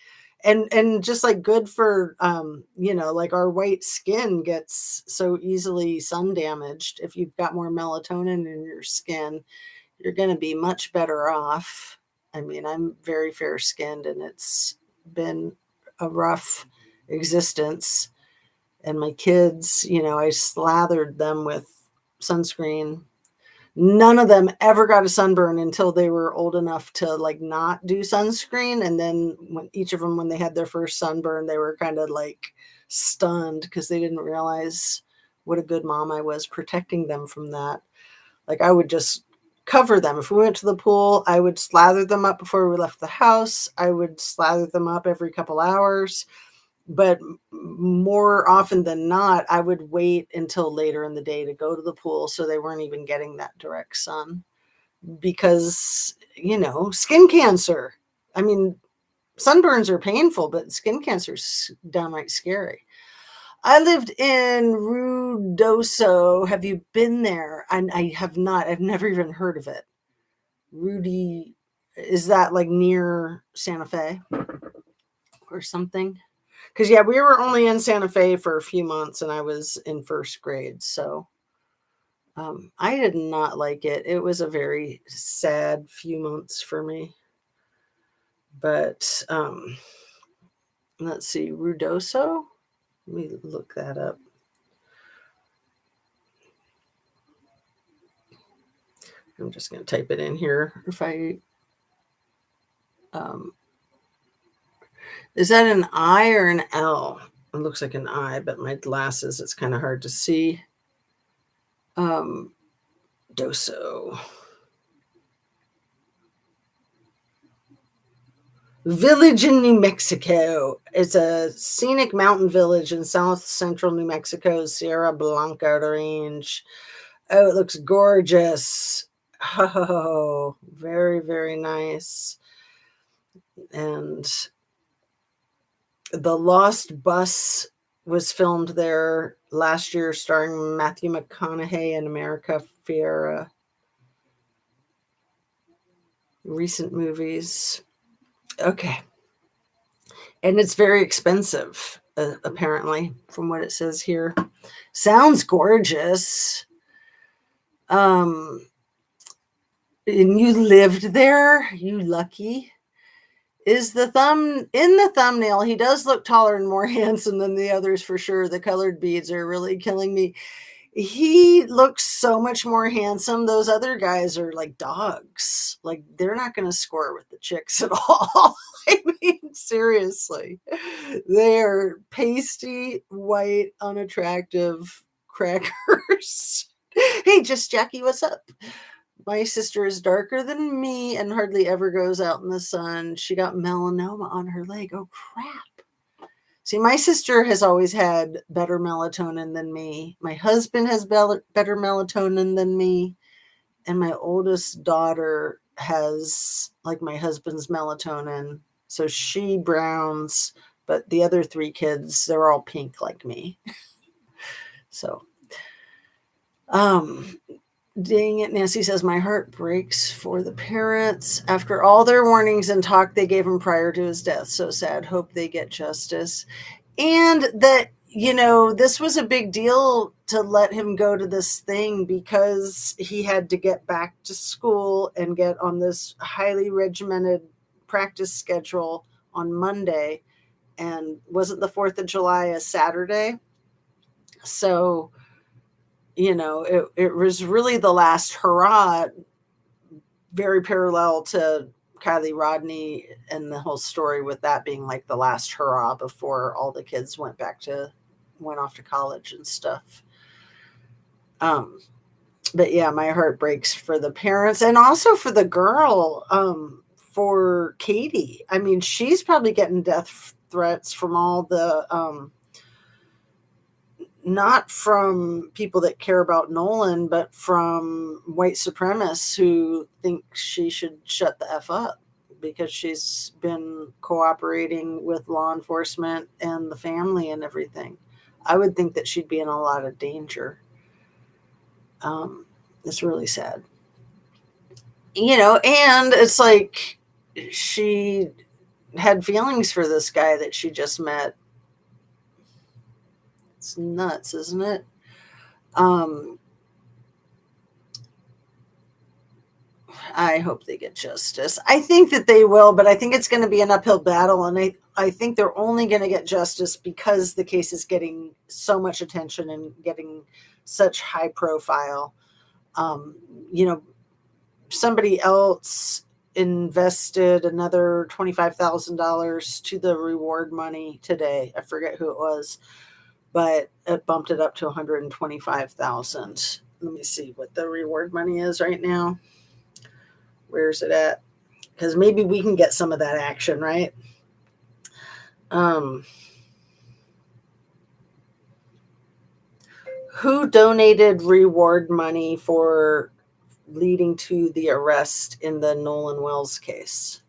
And just like good for like our white skin gets so easily sun damaged. If you've got more melatonin in your skin, you're going to be much better off. I mean, I'm very fair skinned, and it's been a rough existence. And my kids, I slathered them with sunscreen. None of them ever got a sunburn until they were old enough to like not do sunscreen. And then when they had their first sunburn, they were kind of like stunned because they didn't realize what a good mom I was protecting them from that. Like I would just cover them. If we went to the pool, I would slather them up before we left the house. I would slather them up every couple hours. But more often than not, I would wait until later in the day to go to the pool, so they weren't even getting that direct sun, because, skin cancer. I mean, sunburns are painful, but skin cancer is downright scary. I lived in Ruidoso. Have you been there? I have not. I've never even heard of it. Rudy, is that like near Santa Fe or something? Because, we were only in Santa Fe for a few months, and I was in first grade. So I did not like it. It was a very sad few months for me. But let's see, Ruidoso? Let me look that up. I'm just going to type it in here. Is that an I or an L? It looks like an I, but my glasses, it's kind of hard to see. Doso. Village in New Mexico. It's a scenic mountain village in south central New Mexico's Sierra Blanca range. Oh, it looks gorgeous. Oh, very, very nice. And The Lost Bus was filmed there last year, starring Matthew McConaughey and America Ferrera. Recent movies. Okay. And it's very expensive, apparently, from what it says here. Sounds gorgeous. And you lived there? You lucky. Is the in the thumbnail? He does look taller and more handsome than the others for sure. The colored beads are really killing me. He looks so much more handsome. Those other guys are like dogs. Like they're not going to score with the chicks at all. I mean, seriously, they're pasty, white, unattractive crackers. Hey, just Jackie, what's up? My sister is darker than me and hardly ever goes out in the sun. She got melanoma on her leg. Oh, crap. See, my sister has always had better melatonin than me. My husband has better melatonin than me. And my oldest daughter has like my husband's melatonin. So she browns, but the other three kids, they're all pink like me. So, Dang it, Nancy says, my heart breaks for the parents. After all their warnings and talk they gave him prior to his death. So sad. Hope they get justice. And that, this was a big deal to let him go to this thing because he had to get back to school and get on this highly regimented practice schedule on Monday. And wasn't the 4th of July a Saturday? So, it was really the last hurrah, very parallel to Kylie Rodney and the whole story with that being like the last hurrah before all the kids went off to college and stuff. But yeah, my heart breaks for the parents and also for the girl, for Katie. I mean, she's probably getting death threats from all the, not from people that care about Nolan, but from white supremacists who think she should shut the F up because she's been cooperating with law enforcement and the family and everything. I would think that she'd be in a lot of danger. It's really sad. And it's like she had feelings for this guy that she just met. It's nuts, isn't it? I hope they get justice. I think that they will, but I think it's going to be an uphill battle. And I think they're only going to get justice because the case is getting so much attention and getting such high profile. Somebody else invested another $25,000 to the reward money today. I forget who it was, but it bumped it up to $125,000. Let me see what the reward money is right now. Where's it at? Because maybe we can get some of that action, right? Who donated reward money for leading to the arrest in the Nolan Wells case?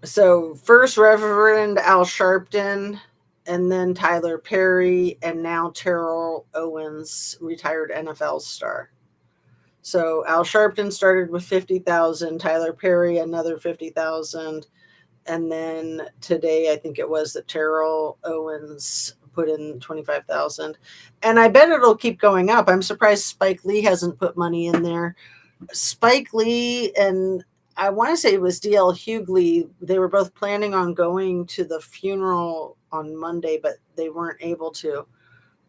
So first Reverend Al Sharpton, and then Tyler Perry, and now Terrell Owens, retired NFL star. So Al Sharpton started with $50,000, Tyler Perry another $50,000, and then today I think it was that Terrell Owens put in $25,000, and I bet it'll keep going up. I'm surprised Spike Lee hasn't put money in there. Spike Lee and I want to say it was D.L. Hughley. They were both planning on going to the funeral on Monday, but they weren't able to.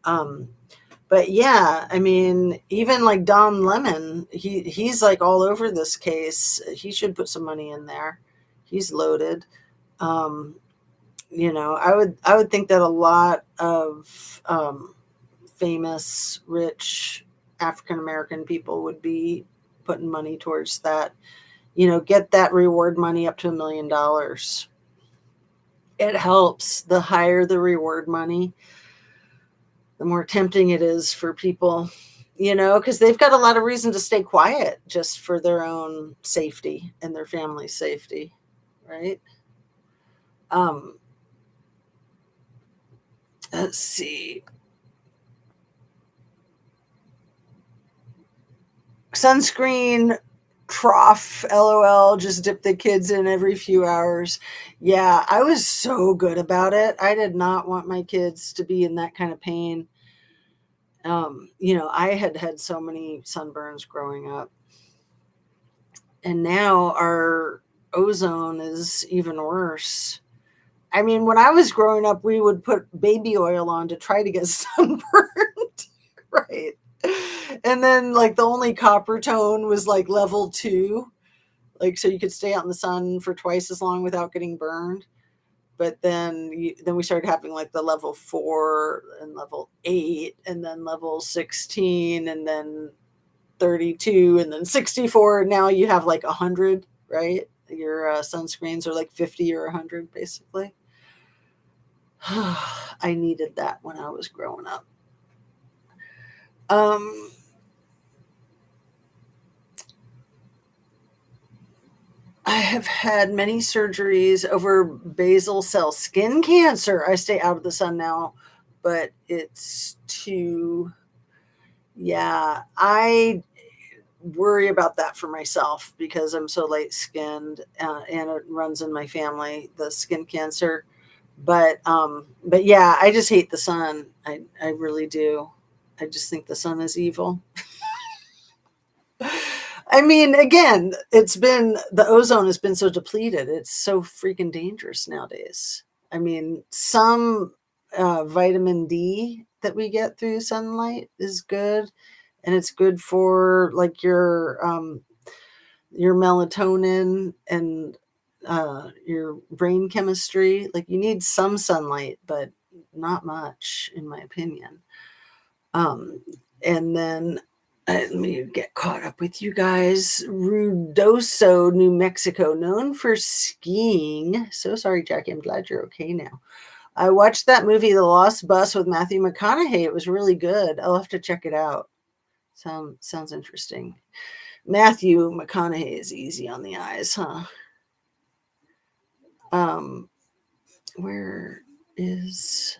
But yeah, I mean, even like Don Lemon, he's like all over this case. He should put some money in there. He's loaded. I would think that a lot of famous, rich African-American people would be putting money towards that. Get that reward money up to $1 million. It helps. The higher the reward money, the more tempting it is for people, because they've got a lot of reason to stay quiet just for their own safety and their family's safety, right? Let's see. Sunscreen trough, LOL, just dip the kids in every few hours. Yeah, I was so good about it. I did not want my kids to be in that kind of pain. I had so many sunburns growing up, and now our ozone is even worse. I mean, when I was growing up, we would put baby oil on to try to get sunburned, right? And then like the only copper tone was like level 2, like so you could stay out in the sun for twice as long without getting burned. But then we started having like the level 4 and level 8 and then level 16 and then 32 and then 64. And now you have like 100, right? Your sunscreens are like 50 or 100 basically. I needed that when I was growing up. I have had many surgeries over basal cell skin cancer. I stay out of the sun now, but it's too, yeah, I worry about that for myself because I'm so light skinned and it runs in my family, the skin cancer. But yeah, I just hate the sun. I really do. I just think the sun is evil. I mean, again, the ozone has been so depleted. It's so freaking dangerous nowadays. I mean, some vitamin D that we get through sunlight is good, and it's good for like your melatonin and your brain chemistry. Like you need some sunlight, but not much, in my opinion. Um, and then let me get caught up with you guys. Ruidoso, New Mexico, known for skiing. So sorry, Jackie. I'm glad you're okay now. I watched that movie, The Lost Bus, with Matthew McConaughey. It was really good. I'll have to check it out. Sounds interesting. Matthew McConaughey is easy on the eyes, huh? Where is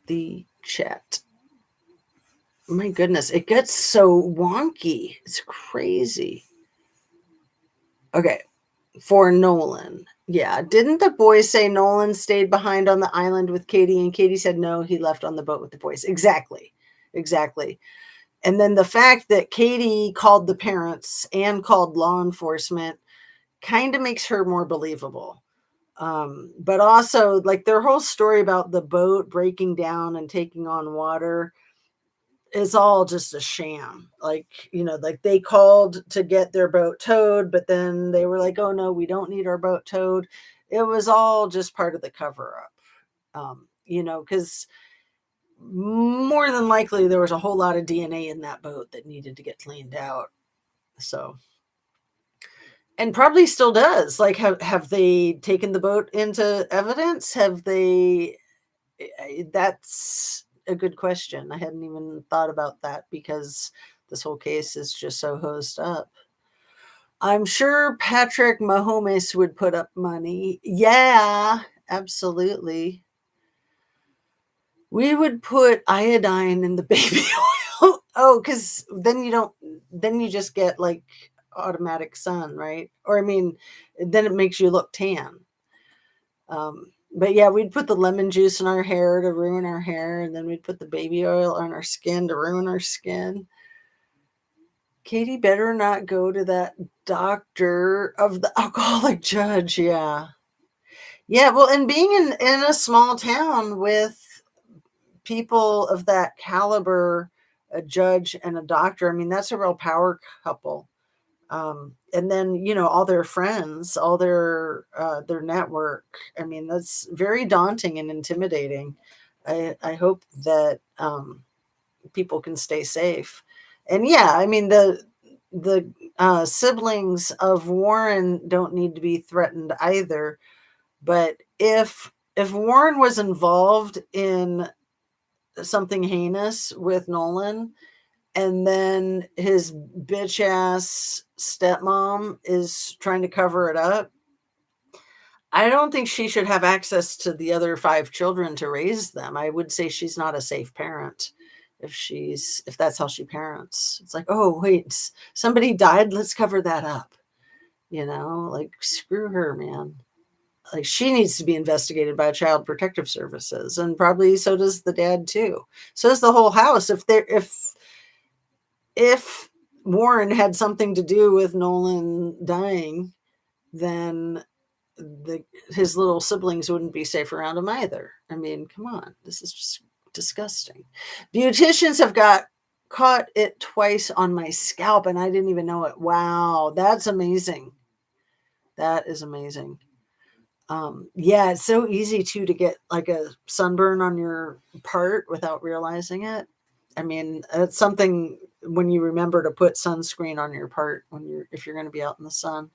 the chat? My goodness, it gets so wonky. It's crazy. Okay, for Nolan. Yeah, didn't the boys say Nolan stayed behind on the island with Katie and Katie said no, he left on the boat with the boys? Exactly. And then the fact that Katie called the parents and called law enforcement kind of makes her more believable. But also, like, their whole story about the boat breaking down and taking on water is all just a sham. Like, like they called to get their boat towed, but then they were like, oh no, we don't need our boat towed. It was all just part of the cover up. Because more than likely there was a whole lot of DNA in that boat that needed to get cleaned out. So, and probably still does. Like, have they taken the boat into evidence? That's a good question. I hadn't even thought about that because this whole case is just so hosed up. I'm sure Patrick Mahomes would put up money. Yeah, absolutely. We would put iodine in the baby oil. Oh, because then you just get like automatic sun, right? Or I mean, then it makes you look tan. But yeah, we'd put the lemon juice in our hair to ruin our hair, and then we'd put the baby oil on our skin to ruin our skin. Katie better not go to that doctor of the alcoholic judge. Yeah. Well, and being in a small town with people of that caliber, a judge and a doctor, I mean, that's a real power couple. And then, all their friends, all their network. I mean, that's very daunting and intimidating. I hope that people can stay safe. And yeah, I mean, the siblings of Warren don't need to be threatened either. But if Warren was involved in something heinous with Nolan, and then his bitch ass stepmom is trying to cover it up, I don't think she should have access to the other 5 children to raise them. I would say she's not a safe parent if that's how she parents. It's like, oh wait, somebody died, let's cover that up. Like, screw her, man. Like, she needs to be investigated by Child Protective Services, and probably so does the dad too. So does the whole house. If Warren had something to do with Nolan dying, then his little siblings wouldn't be safe around him either. I mean, come on, this is just disgusting. Beauticians have caught it twice on my scalp, and I didn't even know it. Wow, that's amazing. That is amazing. Yeah, it's so easy too to get like a sunburn on your part without realizing it. I mean, it's something when you remember to put sunscreen on your part if you're going to be out in the sun.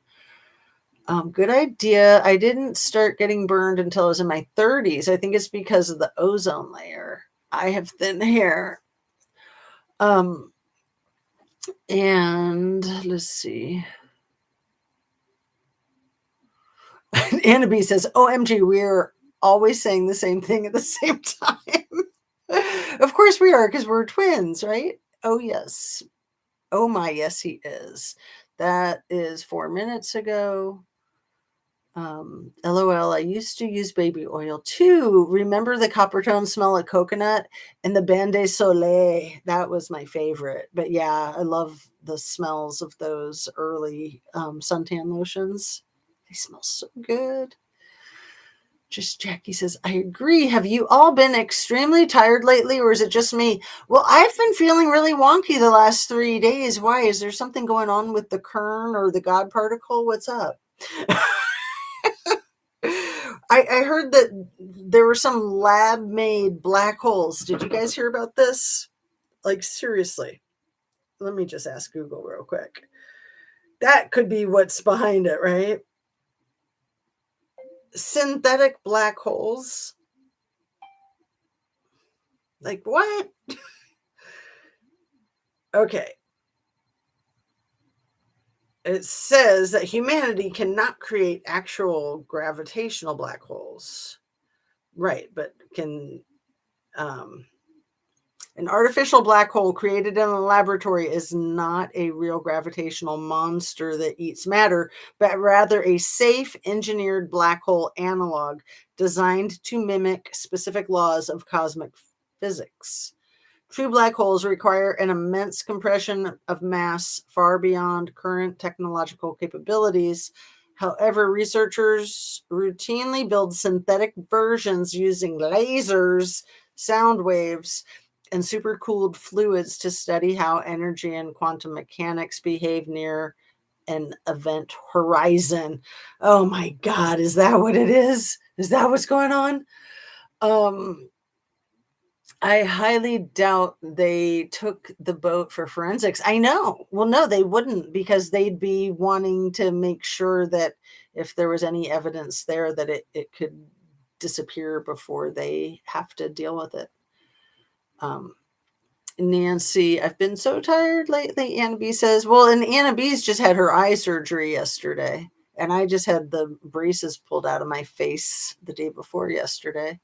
Good idea. I didn't start getting burned until I was in my 30s. I think it's because of the ozone layer. I have thin hair. And let's see. Anna B says, OMG, we're always saying the same thing at the same time. Of course we are, because we're twins, right? Oh, yes. Oh, my, yes, he is. That is 4 minutes ago. LOL, I used to use baby oil too. Remember the Coppertone smell like coconut and the Bain de Soleil? That was my favorite. But yeah, I love the smells of those early suntan lotions. They smell so good. Just Jackie says, I agree. Have you all been extremely tired lately, or is it just me? Well, I've been feeling really wonky the last 3 days. Why? Is there something going on with the kern or the God particle? What's up? I heard that there were some lab-made black holes. Did you guys hear about this? Like, seriously. Let me just ask Google real quick. That could be what's behind it, right? Synthetic black holes. Like, what? Okay. It says that humanity cannot create actual gravitational black holes. Right, but can an artificial black hole created in a laboratory is not a real gravitational monster that eats matter, but rather a safe engineered black hole analog designed to mimic specific laws of cosmic physics. True black holes require an immense compression of mass far beyond current technological capabilities. However, researchers routinely build synthetic versions using lasers, sound waves, and supercooled fluids to study how energy and quantum mechanics behave near an event horizon. Oh my God, is that what it is? Is that what's going on? I highly doubt they took the boat for forensics. I know. Well, no, they wouldn't, because they'd be wanting to make sure that if there was any evidence there that it could disappear before they have to deal with it. Nancy, I've been so tired lately, Anna B says. Well, and Anna B's just had her eye surgery yesterday, and I just had the braces pulled out of my face the day before yesterday.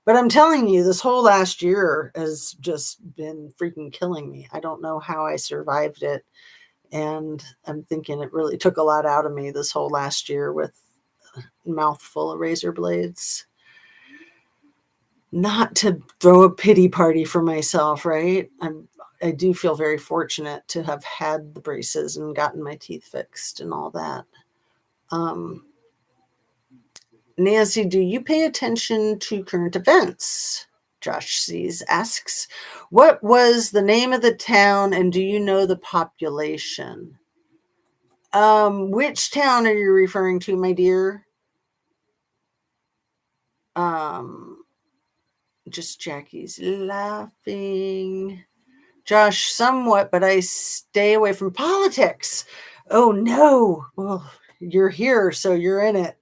But I'm telling you, this whole last year has just been freaking killing me. I don't know how I survived it. And I'm thinking it really took a lot out of me this whole last year with a mouthful of razor blades. Not to throw a pity party for myself, right? I do feel very fortunate to have had the braces and gotten my teeth fixed and all that. Nancy, do you pay attention to current events? Josh Sees asks, what was the name of the town and do you know the population? Which town are you referring to, my dear? Just Jackie's laughing. Josh, somewhat, but I stay away from politics. Oh no. Well, you're here, so you're in it.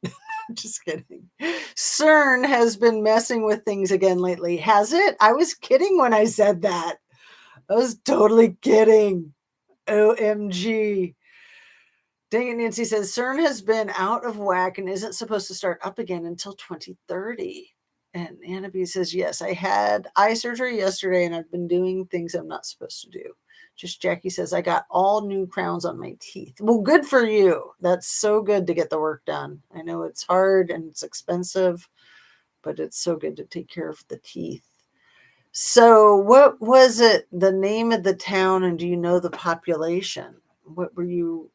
Just kidding. CERN has been messing with things again lately. Has it? I was kidding when I said that. I was totally kidding. OMG. Dang it, Nancy says CERN has been out of whack and isn't supposed to start up again until 2030. And Anna B says, yes, I had eye surgery yesterday and I've been doing things I'm not supposed to do. Just Jackie says, I got all new crowns on my teeth. Well, good for you. That's so good to get the work done. I know it's hard and it's expensive, but it's so good to take care of the teeth. So what was it, the name of the town, and do you know the population? What were you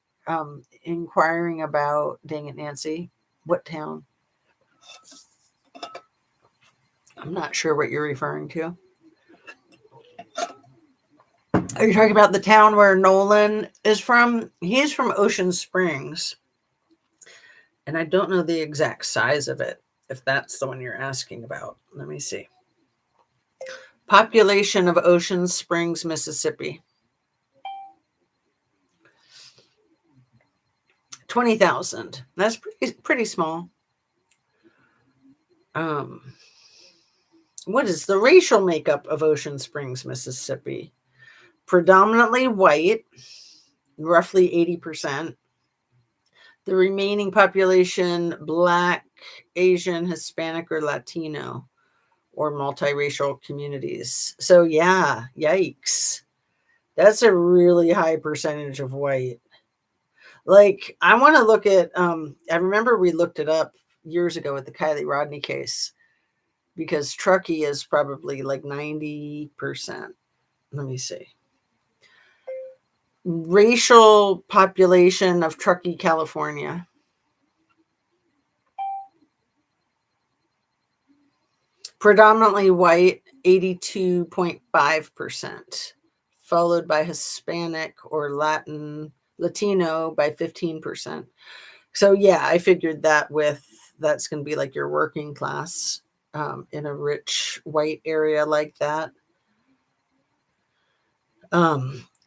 inquiring about? Dang it, Nancy. What town? I'm not sure what you're referring to. Are you talking about the town where Nolan is from? He's from Ocean Springs. And I don't know the exact size of it, if that's the one you're asking about. Let me see. Population of Ocean Springs, Mississippi. 20,000. That's pretty small. What is the racial makeup of Ocean Springs, Mississippi? Predominantly white, roughly 80%. The remaining population, Black, Asian, Hispanic, or Latino, or multiracial communities. So yeah, yikes. That's a really high percentage of white. Like, I want to look at, I remember we looked it up years ago with the Kylie Rodney case, because Truckee is probably like 90%. Let me see. Racial population of Truckee, California. Predominantly white, 82.5%, followed by Hispanic or Latino by 15%. So yeah, I figured that that's going to be like your working class in a rich white area like that.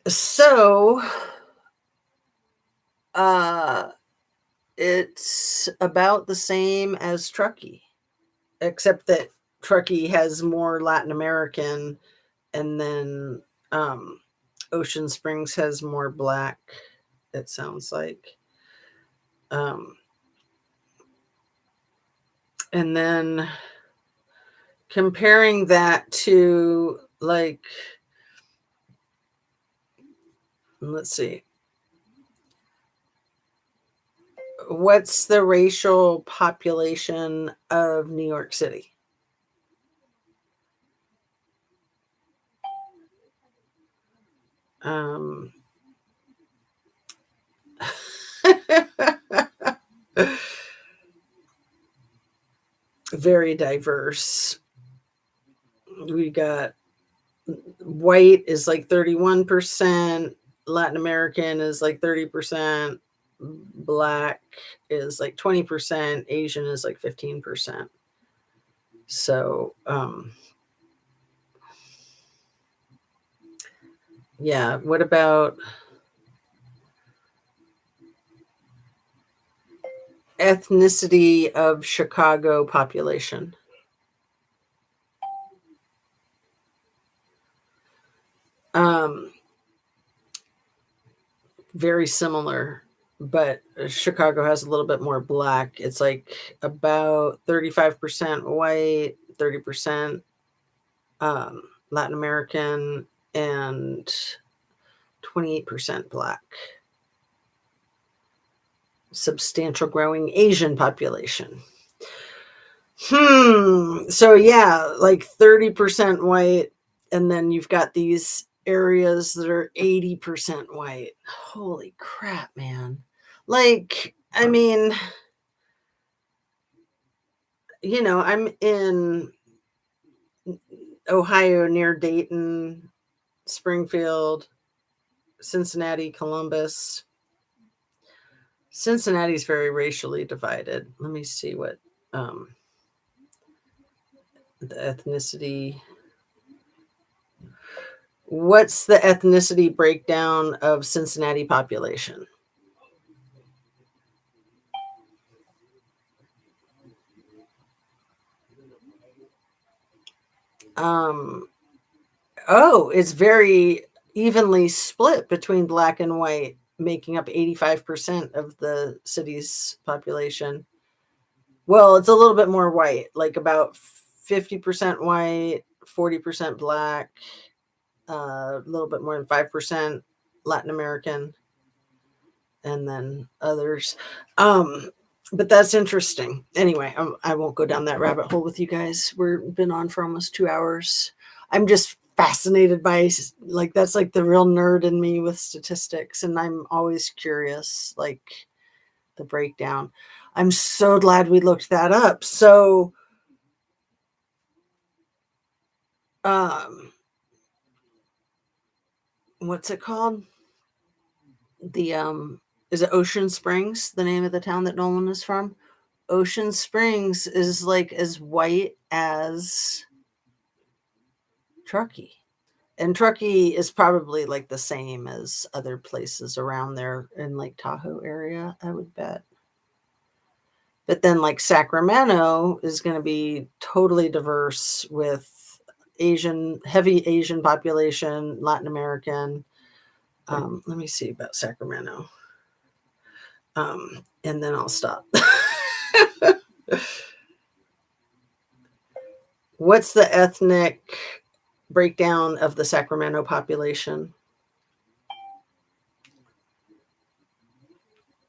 So it's about the same as Truckee, except that Truckee has more Latin American, and then Ocean Springs has more Black, it sounds like. And then comparing that to, like, let's see, what's the racial population of New York City? Very diverse. We got white is like 31%, Latin American is like 30%, Black is like 20%, Asian is like 15%. So yeah, what about ethnicity of Chicago population? Very similar, but Chicago has a little bit more Black. It's like about 35% white, 30% Latin American, and 28% Black. Substantial growing Asian population. So yeah, like 30% white, and then you've got these areas that are 80% white. Holy crap, man. Like, I mean, I'm in Ohio near Dayton, Springfield, Cincinnati, Columbus. Cincinnati's very racially divided. Let me see what the ethnicity. What's the ethnicity breakdown of Cincinnati population? It's very evenly split between Black and white, making up 85% of the city's population. Well, it's a little bit more white, like about 50% white, 40% Black, a little bit more than 5% Latin American, and then others. But that's interesting. Anyway, I won't go down that rabbit hole with you guys. We've been on for almost 2 hours. I'm just fascinated by, like, that's like the real nerd in me with statistics, and I'm always curious, like, the breakdown. I'm so glad we looked that up. So what's it called? Is it Ocean Springs, the name of the town that Nolan is from? Ocean Springs is like as white as Truckee. And Truckee is probably like the same as other places around there in Lake Tahoe area, I would bet. But then like Sacramento is going to be totally diverse with heavy Asian population, Latin American. Let me see about Sacramento. And then I'll stop. What's the ethnic breakdown of the Sacramento population?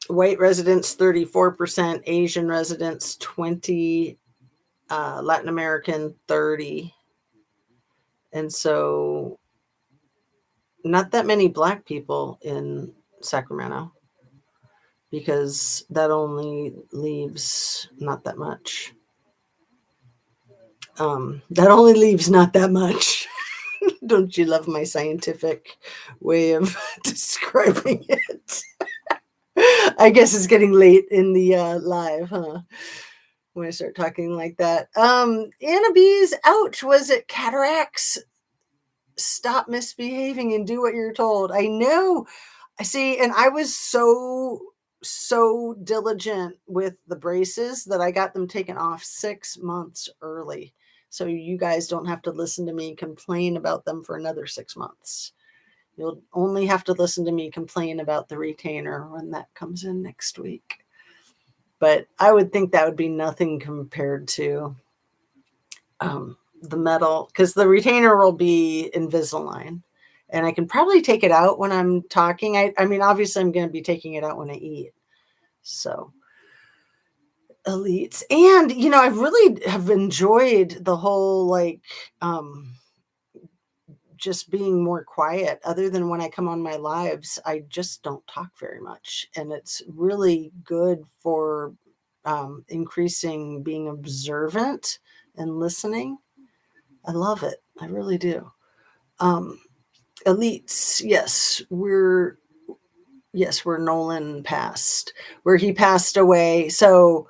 White residents 34%, Asian residents 20, Latin American 30. And so not that many Black people in Sacramento, because that only leaves not that much. That only leaves not that much. Don't you love my scientific way of describing it? I guess it's getting late in the live, huh? When I start talking like that. Anna B's, ouch, was it cataracts? Stop misbehaving and do what you're told. I know. I see, and I was so diligent with the braces that I got them taken off 6 months early. So you guys don't have to listen to me complain about them for another 6 months. You'll only have to listen to me complain about the retainer when that comes in next week. But I would think that would be nothing compared to the metal, because the retainer will be Invisalign. And I can probably take it out when I'm talking. I mean, obviously, I'm going to be taking it out when I eat. So, elites. And, I really have enjoyed the whole, just being more quiet. Other than when I come on my lives, I just don't talk very much. And it's really good for increasing being observant and listening. I love it. I really do. Elites. Yes, where Nolan passed, where he passed away. So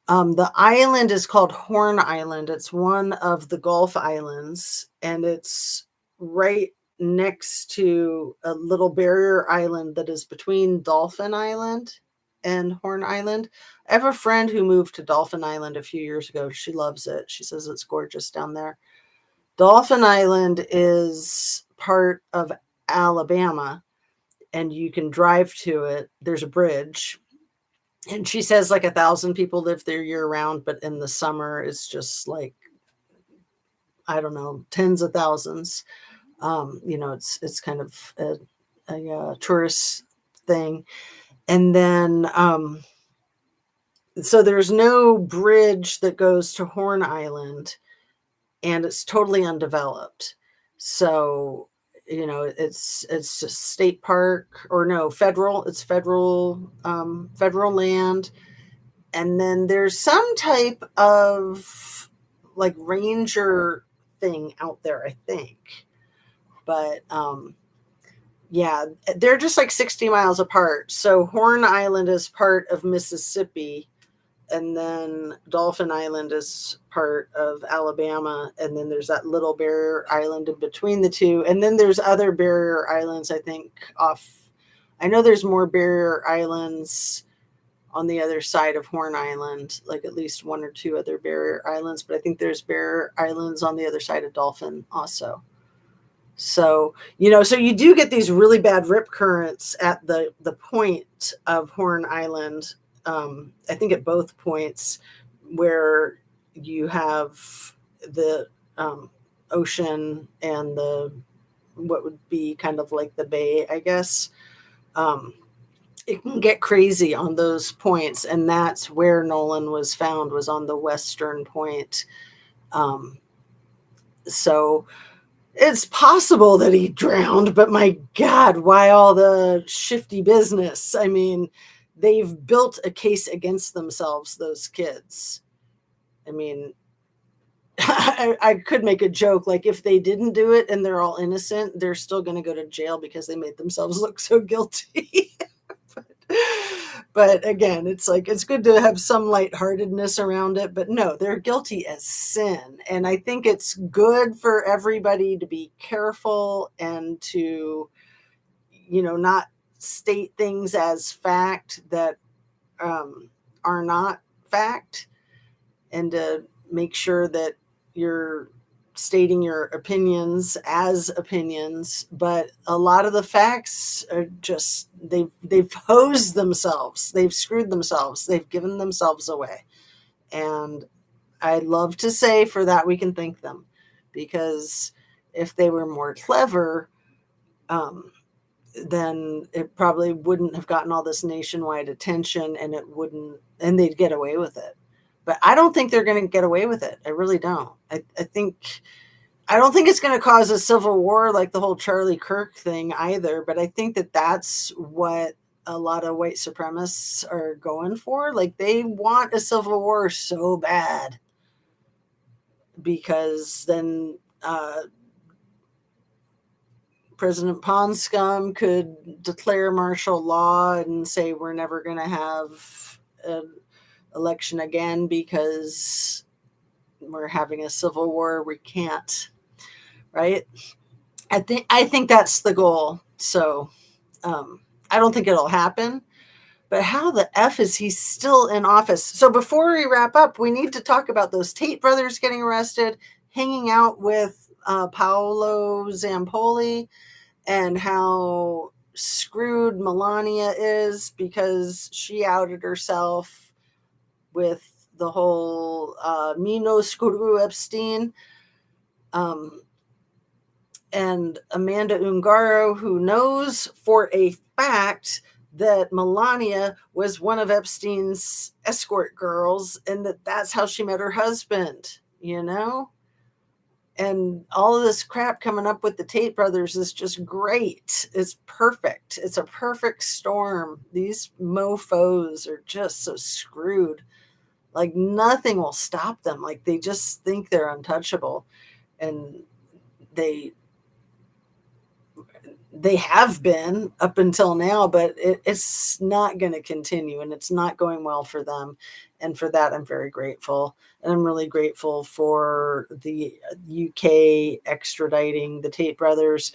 the island is called Horn Island. It's one of the Gulf Islands, and it's right next to a little barrier island that is between Dolphin Island and Horn Island. I have a friend who moved to Dolphin Island a few years ago. She loves it. She says it's gorgeous down there. Dolphin Island is part of Alabama, and you can drive to it. There's a bridge. And she says 1,000 people live there year round, but in the summer it's just I don't know, tens of thousands. It's kind of a tourist thing. And then, so there's no bridge that goes to Horn Island, and it's totally undeveloped. So, it's just state park, or no, federal. It's federal land. And then there's some type of ranger thing out there, I think. But yeah, they're just 60 miles apart. So Horn Island is part of Mississippi, and then Dolphin Island is part of Alabama, and then there's that little barrier island in between the two, and then there's other barrier islands, I think, I know there's more barrier islands on the other side of Horn Island, at least one or two other barrier islands, but I think there's barrier islands on the other side of Dolphin also. So, so you do get these really bad rip currents at the point of Horn Island. I think at both points, where you have the ocean and what would be kind of like the bay, I guess. It can get crazy on those points, and that's where Nolan was found, was on the western point. So it's possible that he drowned, but my God, why all the shifty business? I mean, they've built a case against themselves, those kids. I mean, I could make a joke, if they didn't do it and they're all innocent, they're still going to go to jail because they made themselves look so guilty. But again, it's it's good to have some lightheartedness around it, but no, they're guilty as sin. And I think it's good for everybody to be careful and to, not state things as fact that are not fact, and to make sure that you're stating your opinions as opinions, but a lot of the facts are just they've hosed themselves, they've screwed themselves, they've given themselves away. And I love to say for that we can thank them, because if they were more clever, then it probably wouldn't have gotten all this nationwide attention, and and they'd get away with it. But I don't think they're going to get away with it. I really don't. I don't think it's going to cause a civil war like the whole Charlie Kirk thing either. But I think that that's what a lot of white supremacists are going for. Like, they want a civil war so bad, because then President Ponscom could declare martial law and say we're never going to have an election again because we're having a civil war. We can't, right? I think that's the goal. So I don't think it'll happen. But how the F is he still in office? So before we wrap up, we need to talk about those Tate brothers getting arrested, hanging out with Paolo Zampoli, and how screwed Melania is because she outed herself with the whole Mino Screw Epstein. And Amanda Ungaro, who knows for a fact that Melania was one of Epstein's escort girls, and that's how she met her husband, And all of this crap coming up with the Tate brothers is just great. It's perfect. It's a perfect storm. These mofos are just so screwed. Like, nothing will stop them. Like, they just think they're untouchable. And they have been up until now, but it's not going to continue, and it's not going well for them. And for that, I'm very grateful. And I'm really grateful for the UK extraditing the Tate brothers.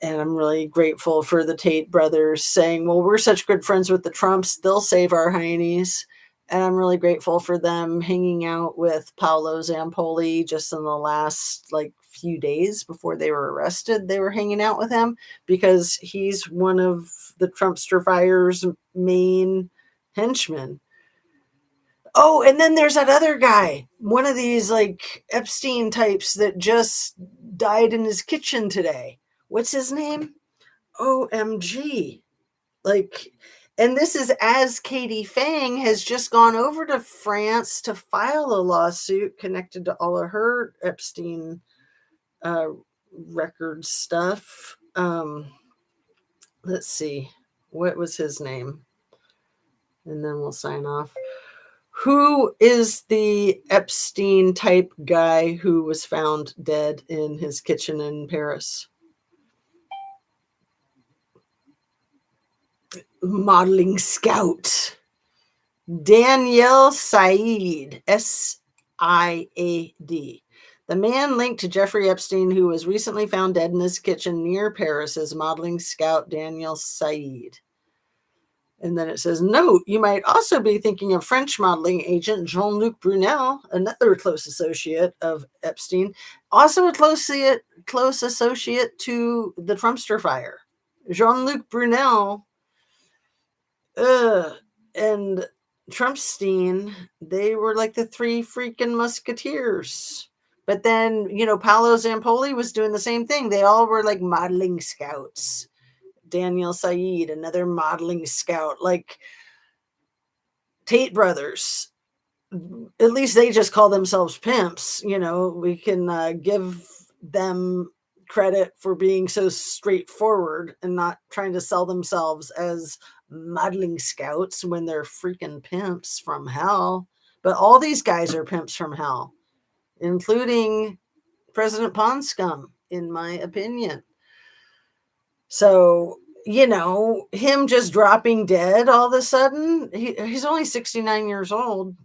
And I'm really grateful for the Tate brothers saying, well, we're such good friends with the Trumps, they'll save our heinies. And I'm really grateful for them hanging out with Paolo Zampoli just in the last few days before they were arrested. They were hanging out with him because he's one of the Trumpster fire's main henchmen. Oh, and then there's that other guy, one of these Epstein types that just died in his kitchen today. What's his name? OMG. And this is as Katie Fang has just gone over to France to file a lawsuit connected to all of her Epstein record stuff. Let's see. What was his name? And then we'll sign off. Who is the Epstein type guy who was found dead in his kitchen in Paris? Modeling scout. Daniel Said, S-I-A-D. The man linked to Jeffrey Epstein, who was recently found dead in his kitchen near Paris, is modeling scout Daniel Said. And then it says, note, you might also be thinking of French modeling agent Jean-Luc Brunel, another close associate of Epstein, also a close associate to the Trumpster fire. Jean-Luc Brunel and Trumpstein, they were like the three freaking musketeers. But then, Paolo Zampoli was doing the same thing. They all were like modeling scouts. Daniel Said, another modeling scout. Tate brothers, at least they just call themselves pimps. We can give them credit for being so straightforward and not trying to sell themselves as modeling scouts when they're freaking pimps from hell. But all these guys are pimps from hell, including President Ponscom, in my opinion. So, him just dropping dead all of a sudden, he's only 69 years old.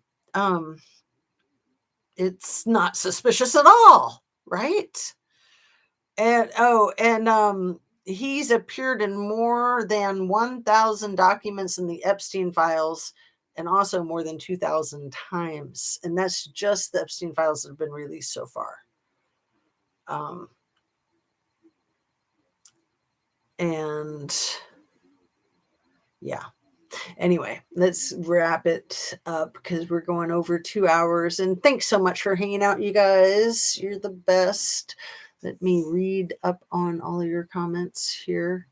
It's not suspicious at all, right? And he's appeared in more than 1,000 documents in the Epstein files, and also more than 2,000 times. And that's just the Epstein files that have been released so far. And yeah. Anyway, let's wrap it up because we're going over 2 hours. And thanks so much for hanging out, you guys. You're the best. Let me read up on all of your comments here.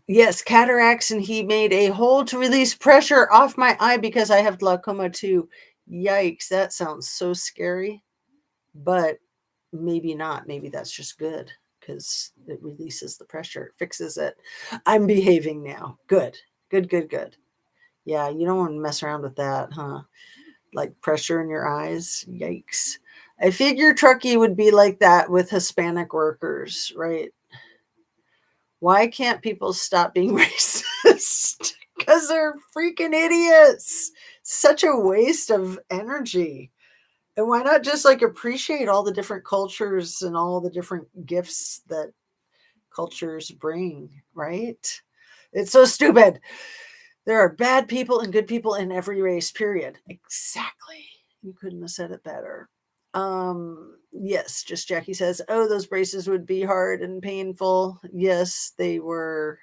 Yes, cataracts, and he made a hole to release pressure off my eye because I have glaucoma too. Yikes, that sounds so scary. But maybe not. Maybe that's just good because it releases the pressure, it fixes it. I'm behaving now. Good. Good. Yeah, you don't want to mess around with that, huh? Like pressure in your eyes. Yikes. I figure Truckee would be like that with Hispanic workers, right? Why can't people stop being racist? Because they're freaking idiots. Such a waste of energy. And why not just like appreciate all the different cultures and all the different gifts that cultures bring, right? It's so stupid. There are bad people and good people in every race, period. Exactly. You couldn't have said it better. Yes, just Jackie says, oh, those braces would be hard and painful. Yes, they were.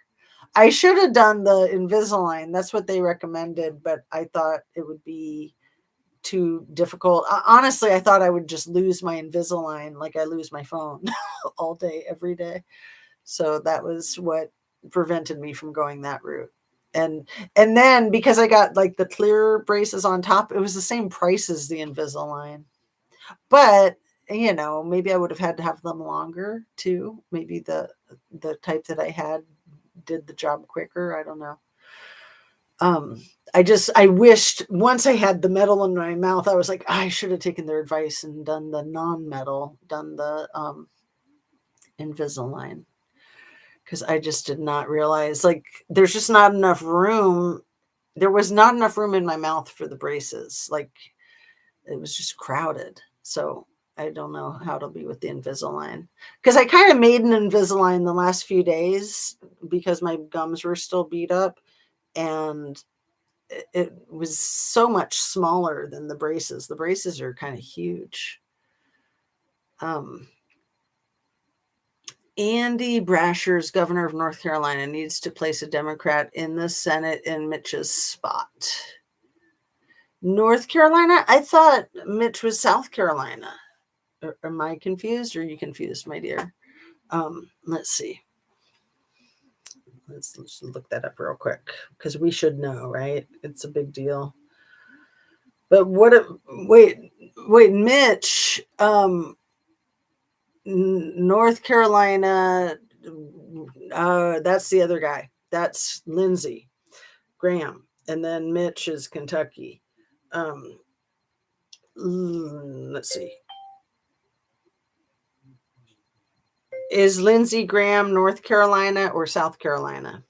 I should have done the Invisalign. That's what they recommended, but I thought it would be too difficult. Honestly, I thought I would just lose my Invisalign like I lose my phone all day, every day. So that was what prevented me from going that route. And then because I got like the clear braces on top, it was the same price as the Invisalign. But you know, maybe I would have had to have them longer too. Maybe the type that I had did the job quicker. I don't know. I wished once I had the metal in my mouth, I was like, I should have taken their advice and done the non-metal, done the Invisalign. Because I just did not realize, like, there's just not enough room. There was not enough room in my mouth for the braces. Like, it was just crowded. So I don't know how it'll be with the Invisalign. Because I kind of made an Invisalign the last few days because my gums were still beat up. And it was so much smaller than the braces. The braces are kind of huge. Andy Brasher's governor of North Carolina needs to place a Democrat in the Senate in Mitch's spot. North Carolina? I thought Mitch was South Carolina. Am I confused or are you confused, my dear? Let's see. Let's look that up real quick because we should know, right? It's a big deal. But wait, Mitch, North Carolina, that's the other guy. That's Lindsey Graham. And then Mitch is Kentucky. Let's see. Is Lindsey Graham North Carolina or South Carolina?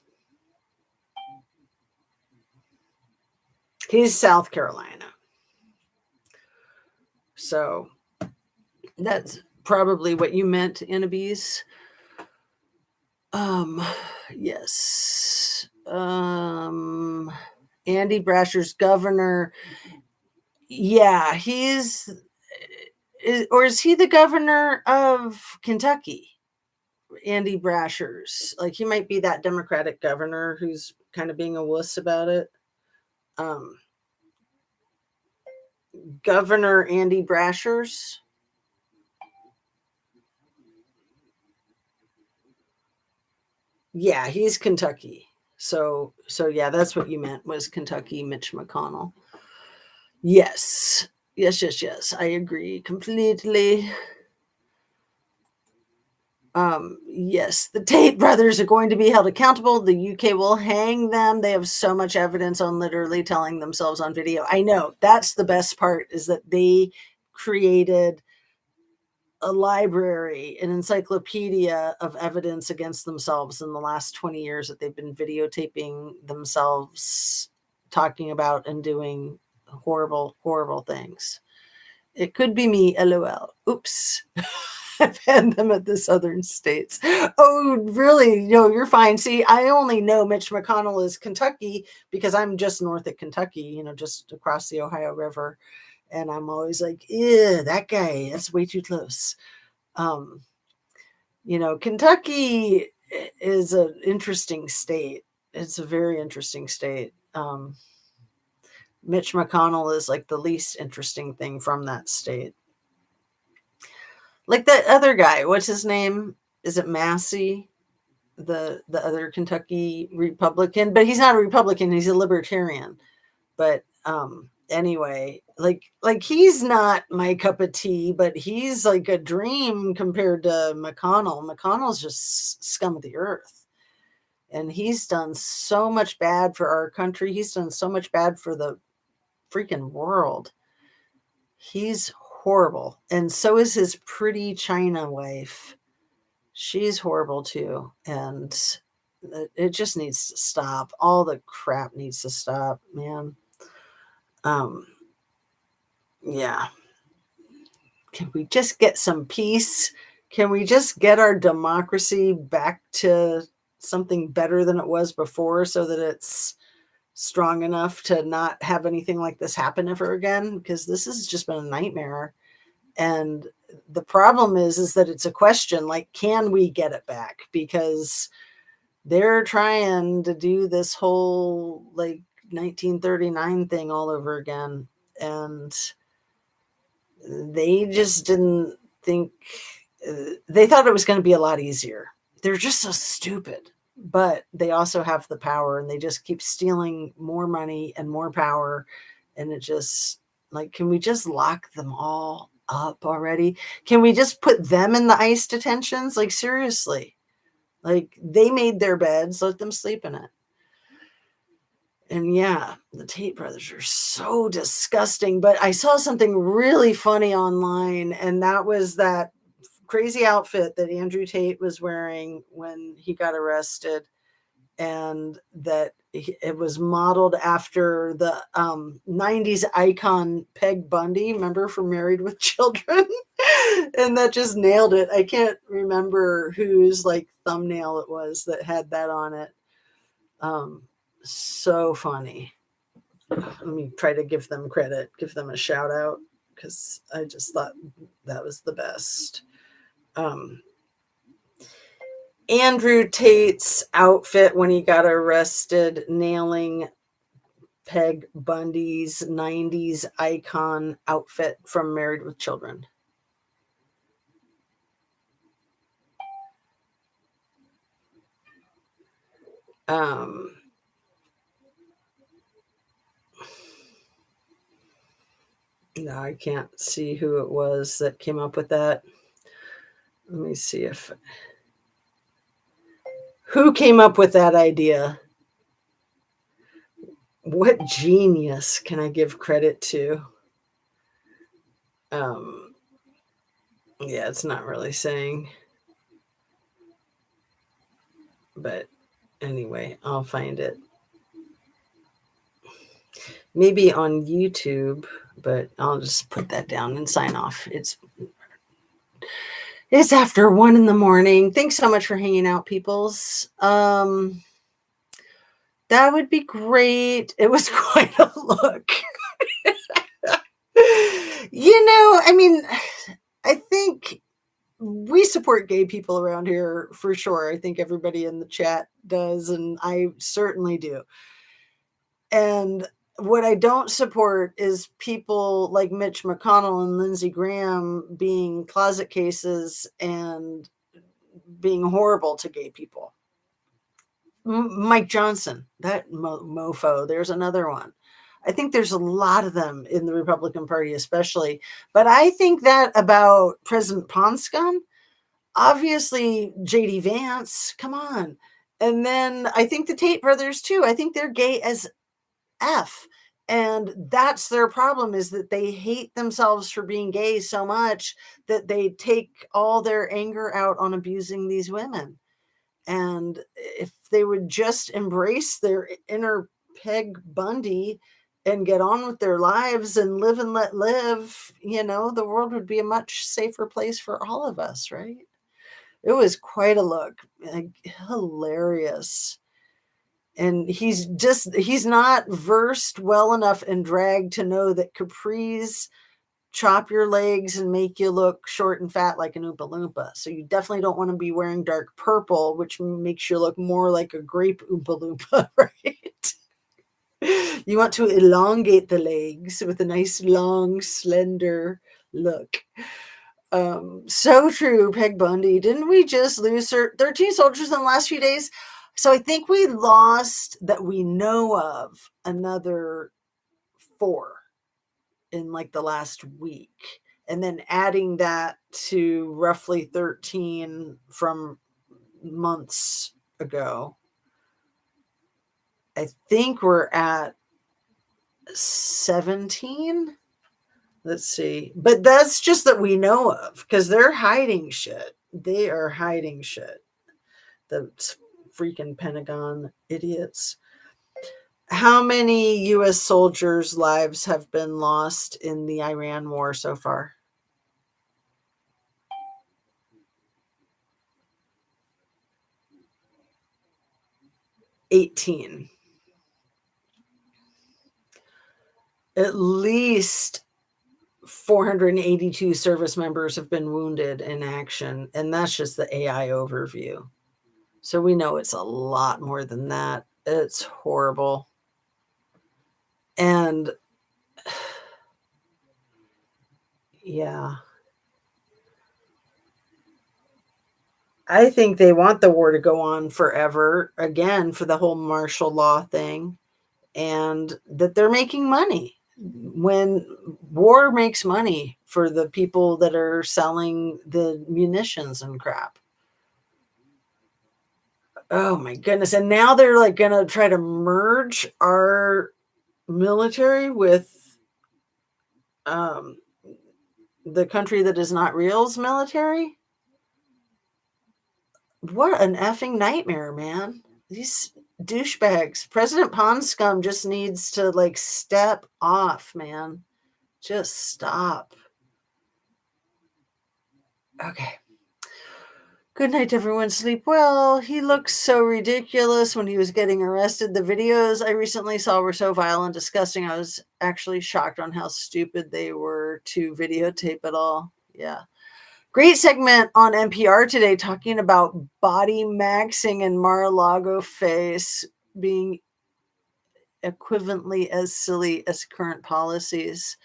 He's South Carolina. So that's probably what you meant, Annabise. Yes. Andy Brasher's governor. Yeah, is he the governor of Kentucky? Andy Brasher's, like, he might be that Democratic governor who's kind of being a wuss about it. Governor Andy Brasher's. Yeah, he's Kentucky. So yeah, that's what you meant was Kentucky Mitch McConnell. Yes. I agree completely. Yes, the Tate brothers are going to be held accountable. The UK will hang them. They have so much evidence on literally telling themselves on video. I know, that's the best part, is that they created a library, an encyclopedia of evidence against themselves in the last 20 years that they've been videotaping themselves talking about and doing horrible, horrible things. It could be me, LOL. Oops. I've had them at the southern states. Oh, really? No, you're fine. See, I only know Mitch McConnell is Kentucky because I'm just north of Kentucky, just across the Ohio River. And I'm always like, ew, that guy, that's way too close. Kentucky is an interesting state. It's a very interesting state. Mitch McConnell is like the least interesting thing from that state. Like that other guy, what's his name? Is it Massey? The other Kentucky Republican, but he's not a Republican, he's a libertarian. But anyway, like he's not my cup of tea, but he's like a dream compared to McConnell. McConnell's just scum of the earth. And he's done so much bad for our country. He's done so much bad for the freaking world. He's horrible. And so is his pretty China wife. She's horrible too. And it just needs to stop. All the crap needs to stop, man. Yeah. Can we just get some peace? Can we just get our democracy back to something better than it was before so that it's strong enough to not have anything like this happen ever again? Because this has just been a nightmare. And the problem is that it's a question like, can we get it back? Because they're trying to do this whole like 1939 thing all over again. And they just didn't think, they thought it was going to be a lot easier. They're just so stupid, but they also have the power and they just keep stealing more money and more power. And it just like, can we just lock them all up already? Can we just put them in the ICE detentions? Like, seriously, like they made their beds, let them sleep in it. And yeah, the Tate brothers are so disgusting. But I saw something really funny online, and that was that crazy outfit that Andrew Tate was wearing when he got arrested, and that it was modeled after the 90s icon Peg Bundy, remember, from Married with Children? And that just nailed it. I can't remember whose like thumbnail it was that had that on it. So funny. Let me try to give them credit, give them a shout out, because I just thought that was the best. Andrew Tate's outfit when he got arrested, nailing Peg Bundy's 90s icon outfit from Married with Children. No, I can't see who it was that came up with that. Let me see who came up with that idea. What genius can I give credit to? Yeah, it's not really saying. But anyway, I'll find it. Maybe on YouTube, but I'll just put that down and sign off. It's after 1 a.m. Thanks so much for hanging out, peoples. That would be great. It was quite a look. I mean, I think we support gay people around here for sure. I think everybody in the chat does, and I certainly do. And what I don't support is people like Mitch McConnell and Lindsey Graham being closet cases and being horrible to gay people. Mike Johnson, that mofo, there's another one. I think there's a lot of them in the Republican Party, especially. But I think that about President Ponscom, obviously J.D. Vance, come on. And then I think the Tate brothers, too. I think they're gay as F. And that's their problem, is that they hate themselves for being gay so much that they take all their anger out on abusing these women. And if they would just embrace their inner Peg Bundy and get on with their lives and live and let live, the world would be a much safer place for all of us, right? It was quite a look. Like, hilarious. And he's not versed well enough in drag to know that capris chop your legs and make you look short and fat like an Oompa Loompa. So you definitely don't want to be wearing dark purple, which makes you look more like a grape Oompa Loompa, right? You want to elongate the legs with a nice, long, slender look. So true, Peg Bundy. Didn't we just lose 13 soldiers in the last few days? So I think we lost, that we know of, another 4 in like the last week. And then adding that to roughly 13 from months ago, I think we're at 17. Let's see. But that's just that we know of, because they're hiding shit. They are hiding shit. The freaking Pentagon idiots. How many U.S. soldiers' lives have been lost in the Iran war so far? 18. At least 482 service members have been wounded in action, and that's just the AI overview. So we know it's a lot more than that. It's horrible. And yeah, I think they want the war to go on forever, again, for the whole martial law thing, and that they're making money. When war makes money for the people that are selling the munitions and crap. Oh my goodness. And now they're like going to try to merge our military with the country that is not real's military. What an effing nightmare, man. These douchebags. President Ponscum just needs to like step off, man. Just stop. Okay. Good night, everyone. Sleep well. He looks so ridiculous when he was getting arrested. The videos I recently saw were so vile and disgusting. I was actually shocked on how stupid they were to videotape it all. Yeah. Great segment on NPR today talking about body maxing and Mar-a-Lago face being equivalently as silly as current policies.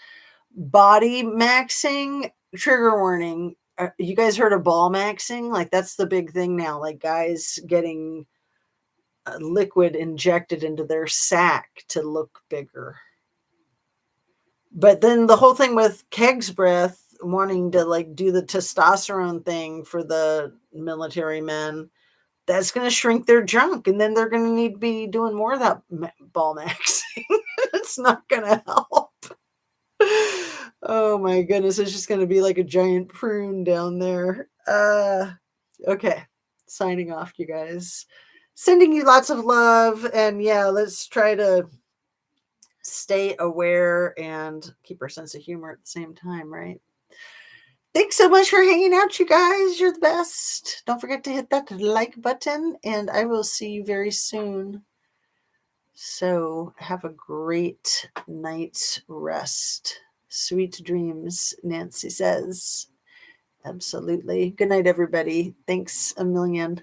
Body maxing, trigger warning. You guys heard of ball maxing? Like that's the big thing now. Like guys getting liquid injected into their sack to look bigger. But then the whole thing with Keg's breath wanting to like do the testosterone thing for the military men, that's going to shrink their junk, and then they're going to need to be doing more of that ball maxing. It's not going to help. Oh my goodness, it's just going to be like a giant prune down there. Okay, signing off, you guys. Sending you lots of love, and yeah, let's try to stay aware and keep our sense of humor at the same time, right? Thanks so much for hanging out, you guys. You're the best. Don't forget to hit that like button, and I will see you very soon. So have a great night's rest. Sweet dreams, Nancy says. Absolutely. Good night, everybody. Thanks a million.